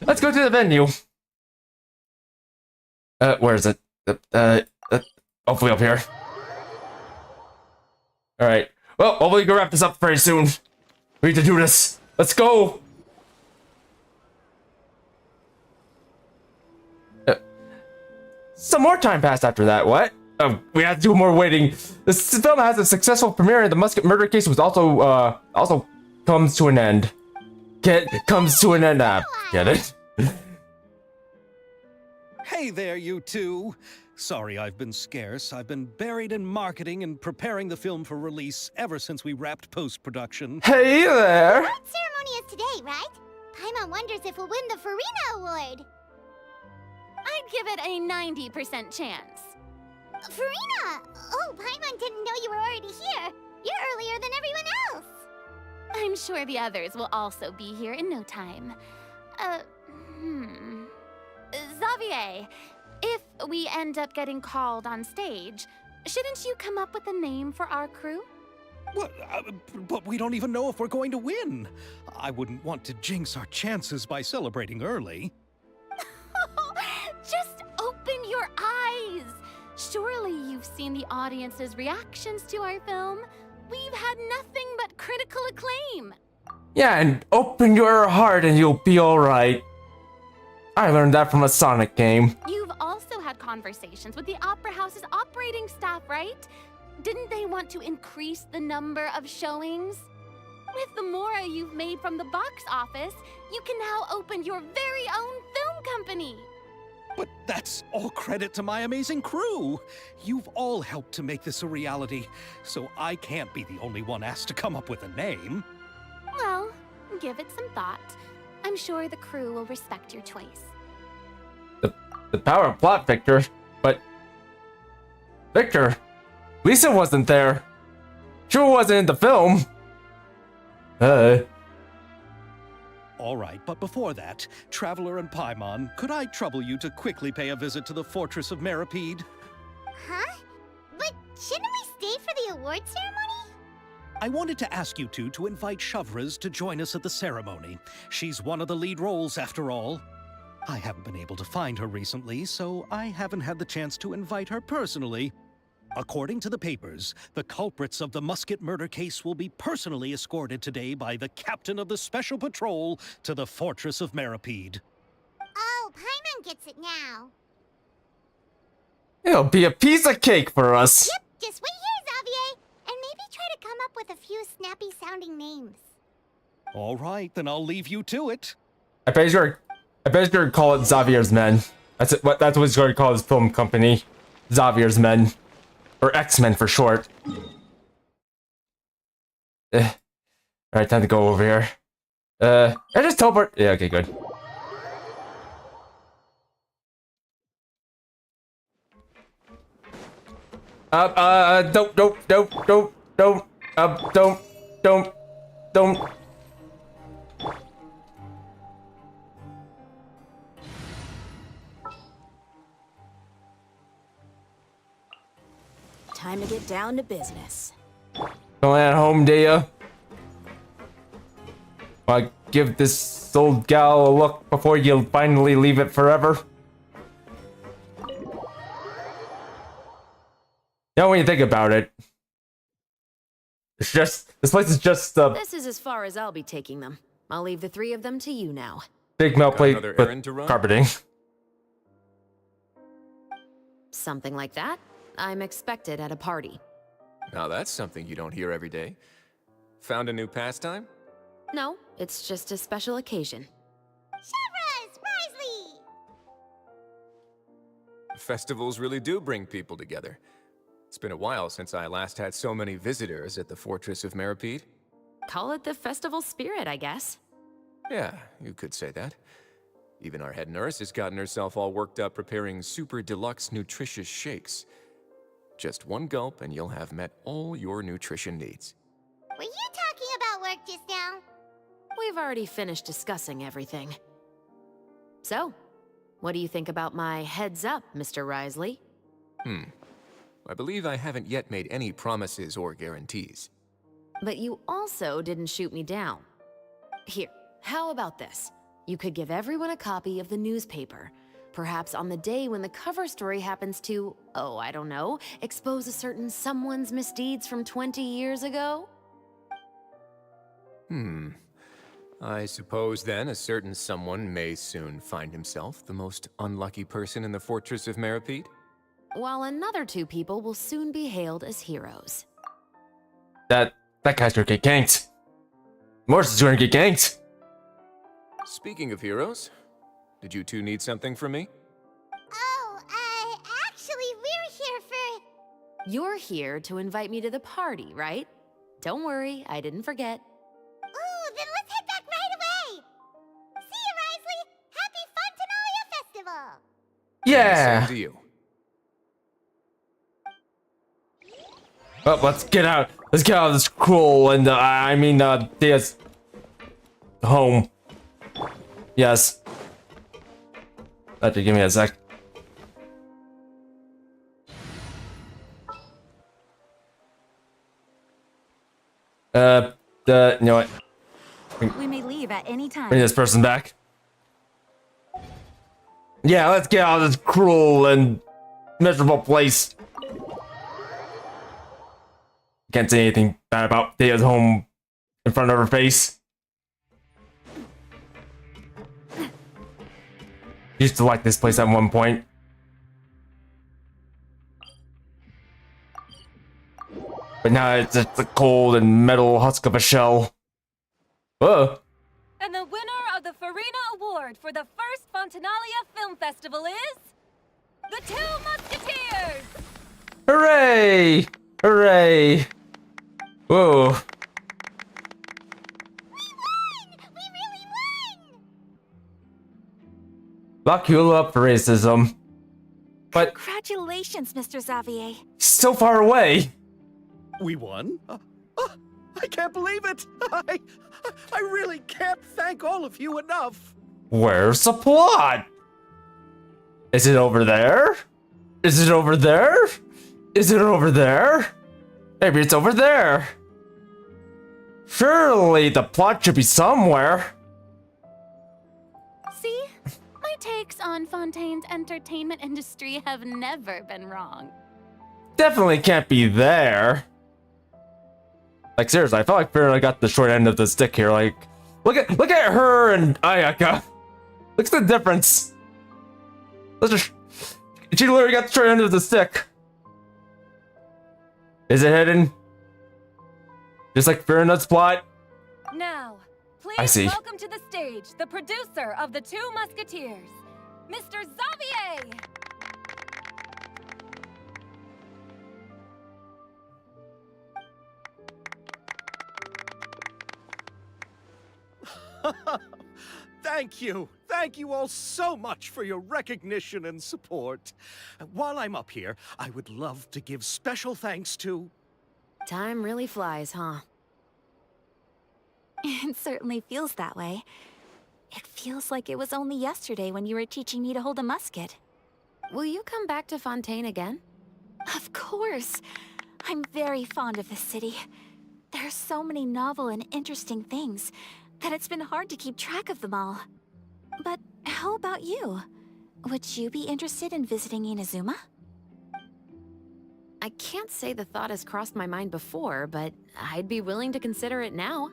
Let's go to the venue. Where is it? Hopefully up here. Alright. Well, hopefully we can wrap this up very soon. We need to do this. Let's go! Some more time passed after that, what? We had to do more waiting. This film has a successful premiere and the Musket murder case was also comes to an end. Comes to an end. Get it? Hey there, you two. Sorry I've been scarce. I've been buried in marketing and preparing the film for release ever since we wrapped post-production. Hey there! What ceremony is today, right? Paimon wonders if we'll win the Farina Award. I'd give it a 90% chance. Farina! Oh, Paimon didn't know you were already here. You're earlier than everyone else. I'm sure the others will also be here in no time. Xavier, if we end up getting called on stage, shouldn't you come up with a name for our crew? What? But we don't even know if we're going to win. I wouldn't want to jinx our chances by celebrating early. Just open your eyes! Surely you've seen the audience's reactions to our film. We've had nothing but critical acclaim. Yeah, and open your heart and you'll be alright. I learned that from a Sonic game. You've also had conversations with the Opera House's operating staff, right? Didn't they want to increase the number of showings? With the Mora you've made from the box office, you can now open your very own film company. But that's all credit to my amazing crew. You've all helped to make this a reality, so I can't be the only one asked to come up with a name. Well, give it some thought. I'm sure the crew will respect your choice. The power of plot, Victor. But Victor, Lisa wasn't there. Sure wasn't in the film. All right, but before that, Traveler and Paimon, could I trouble you to quickly pay a visit to the Fortress of Meripede? Huh? But shouldn't we stay for the award ceremony? I wanted to ask you two to invite Shavraz to join us at the ceremony. She's one of the lead roles, after all. I haven't been able to find her recently, so I haven't had the chance to invite her personally. According to the papers, the culprits of the Musket murder case will be personally escorted today by the captain of the Special Patrol to the Fortress of Meripede. Oh, Paimon gets it now. It'll be a piece of cake for us. Yep, just wait here, Xavier, and maybe try to come up with a few snappy-sounding names. All right, then I'll leave you to it. I bet you're gonna call it Xavier's Men. That's it. That's what he's going to call his film company, Xavier's Men, or X-Men for short. All right, time to go over here. I just teleport. Yeah, okay, good. Don't. Time to get down to business. Going at home, do ya? I give this old gal a look before you finally leave it forever. You know, when you think about it, it's just this place is just This is as far as I'll be taking them. I'll leave the three of them to you now. big milk plate another errand to with run? carpeting. Something like that. I'm expected at a party. Now that's something you don't hear every day. Found a new pastime? No, it's just a special occasion. Shavraz! Risley! Festivals really do bring people together. It's been a while since I last had so many visitors at the Fortress of Meripede. Call it the festival spirit, I guess. Yeah, you could say that. Even our head nurse has gotten herself all worked up preparing super deluxe nutritious shakes. Just one gulp and you'll have met all your nutrition needs. Were you talking about work just now? We've already finished discussing everything. So, what do you think about my heads up, Mr. Risley? I believe I haven't yet made any promises or guarantees. But you also didn't shoot me down. Here, how about this? You could give everyone a copy of the newspaper. Perhaps on the day when the cover story happens to, oh, I don't know, expose a certain someone's misdeeds from 20 years ago? I suppose then a certain someone may soon find himself the most unlucky person in the Fortress of Meripede? While another two people will soon be hailed as heroes. That guy's gonna get ganked. Morris is gonna get ganked. Speaking of heroes, did you two need something from me? Oh, actually, we're here for... You're here to invite me to the party, right? Don't worry, I didn't forget. Ooh, then let's head back right away! See you, Risley! Happy Fontanalia Festival! Yeah. Same to you. Well, let's get out. Let's get out of this cruel and there's home. Yes. Give me a sec. You know what? We may leave at any time. Bring this person back. Yeah, let's get out of this cruel and miserable place. Can't say anything bad about Thea's home in front of her face. Used to like this place at one point. But now it's just a cold and metal husk of a shell. Whoa. And the winner of the Farina Award for the first Fontanalia Film Festival is... the Two Musketeers! Hooray! Hooray! Whoa. Lock you up for racism. But Congratulations, Mr. Xavier. so far away. We won? I can't believe it! I really can't thank all of you enough! Where's the plot? Is it over there? Is it over there? Is it over there? Maybe it's over there. Surely the plot should be somewhere. See? My takes on Fontaine's entertainment industry have never been wrong. Definitely can't be there. Like seriously, I felt like Farron got the short end of the stick here. Like, look at her and Ayaka. Look at the difference. She literally got the short end of the stick. Is it hidden? Just like Farron's plot? Now, please I see. welcome to the stage the producer of The Two Musketeers, Mr. Xavier! Thank you. Thank you all so much for your recognition and support. While I'm up here, I would love to give special thanks to... Time really flies, huh? It certainly feels that way. It feels like it was only yesterday when you were teaching me to hold a musket. Will you come back to Fontaine again? Of course. I'm very fond of this city. There are so many novel and interesting things that it's been hard to keep track of them all. But how about you? Would you be interested in visiting Inazuma? I can't say the thought has crossed my mind before, but I'd be willing to consider it now.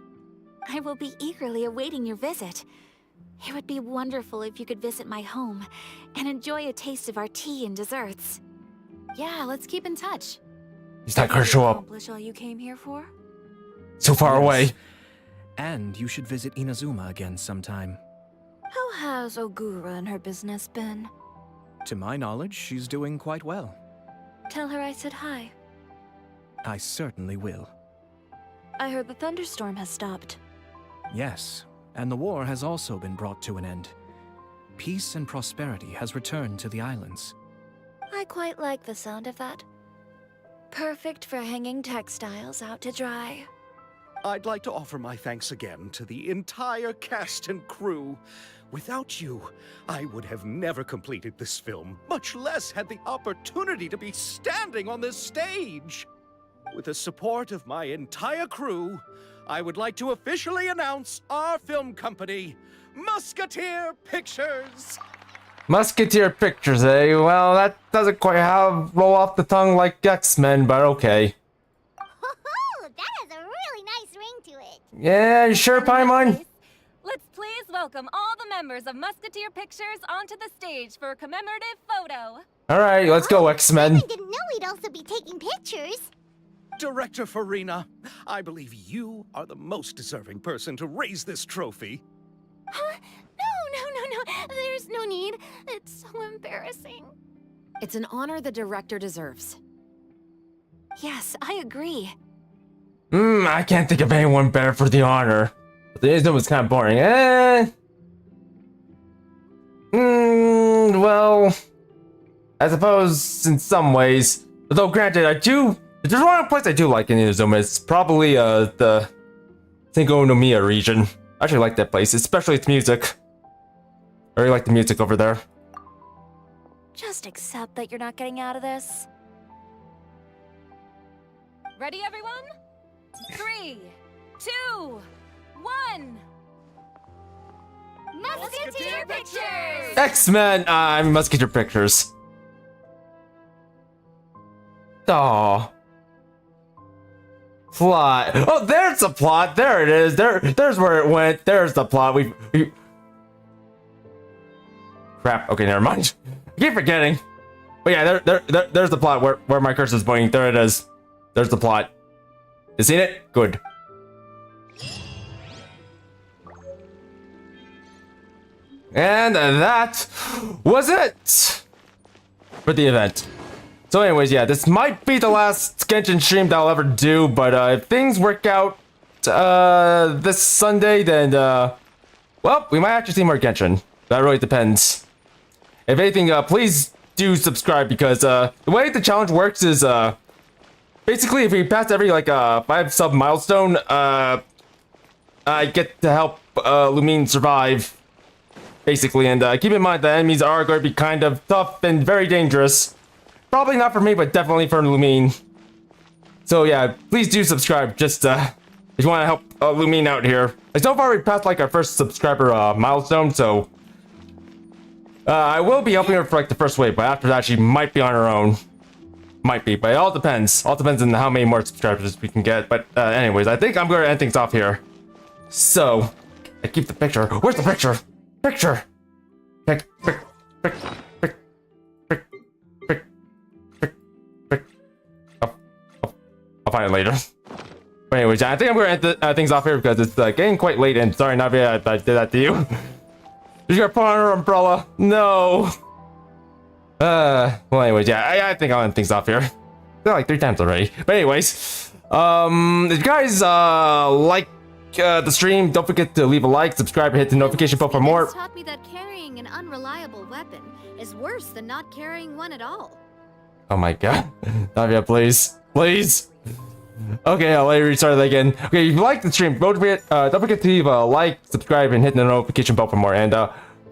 I will be eagerly awaiting your visit. It would be wonderful if you could visit my home and enjoy a taste of our tea and desserts. Yeah, let's keep in touch. He's not gonna show up. Accomplish all you came here for? So far away. And you should visit Inazuma again sometime. How has Ogura and her business been? To my knowledge, she's doing quite well. Tell her I said hi. I certainly will. I heard the thunderstorm has stopped. Yes, and the war has also been brought to an end. Peace and prosperity has returned to the islands. I quite like the sound of that. Perfect for hanging textiles out to dry. I'd like to offer my thanks again to the entire cast and crew. Without you, I would have never completed this film, much less had the opportunity to be standing on this stage. With the support of my entire crew, I would like to officially announce our film company, Musketeer Pictures. Musketeer Pictures, eh? Well, that doesn't quite roll off the tongue like X-Men, but okay. That has a really nice ring to it. Yeah, you sure, Paimon? Let's please welcome all the members of Musketeer Pictures onto the stage for a commemorative photo. Alright, let's go, X-Men. I didn't know we'd also be taking pictures. Director Farina, I believe you are the most deserving person to raise this trophy. Huh? No. There's no need. It's so embarrassing. It's an honor the director deserves. Yes, I agree. I can't think of anyone better for the honor. But the Inazuma was kind of boring. Well, I suppose in some ways. Although granted, if there's one place I do like in Inazuma, it's probably the Cinco no Miya region. I actually like that place, especially its music. I really like the music over there. Just accept that you're not getting out of this. Ready, everyone? 3, 2, 1. Musketeer Pictures! X-Men! I'm Musketeer Pictures. Aww. Plot. Oh, there's the plot. There it is. There's where it went. There's the plot. We... Crap. Okay, never mind. I keep forgetting. But yeah, there's the plot where my cursor's pointing. There it is. There's the plot. You seen it? Good. And that was it for the event. So anyways, yeah, this might be the last Genshin stream that I'll ever do, but if things work out this Sunday, then well, we might actually see more Genshin. That really depends. if anything, please do subscribe because the way the challenge works is basically if we pass every like 5 sub milestone, I get to help Lumine survive. Basically, and keep in mind the enemies are going to be kind of tough and very dangerous. Probably not for me, but definitely for Lumine. So yeah, please do subscribe. Just if you want to help Lumine out here. So far, we passed like our first subscriber milestone, so I will be helping her for like the first wave, but after that, she might be on her own. Might be, but it all depends. All depends on how many more subscribers we can get. But anyways, I think I'm going to end things off here. So I keep the picture. Where's the picture? Picture. I'll find it later. But anyways, I think I'm going to end things off here because it's getting quite late. And sorry, Navi, I did that to you. She's gonna put on her umbrella. No. Well, anyways, yeah, I think I'll end things off here. Did like 3 times already. But anyways, if you guys like the stream, don't forget to leave a like, subscribe, and hit the notification bell for more. It's taught me that carrying an unreliable weapon is worse than not carrying one at all. Oh my god. Navia, please. Please. Okay, I'll let you restart it again. Okay, if you like the stream, don't forget to leave a like, subscribe, and hit the notification bell for more. And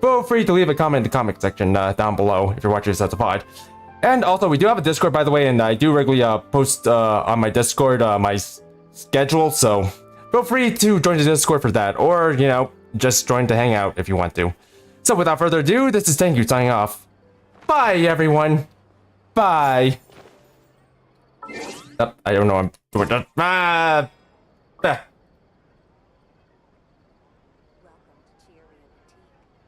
feel free to leave a comment in the comment section down below if you're watching this as a pod. And also, we do have a Discord, by the way, and I do regularly post on my Discord my schedule, so feel free to join the Discord for that, or, you know, just join to hang out if you want to. So without further ado, this is Thank You signing off. Bye, everyone. Bye. I don't know. I'm doing that.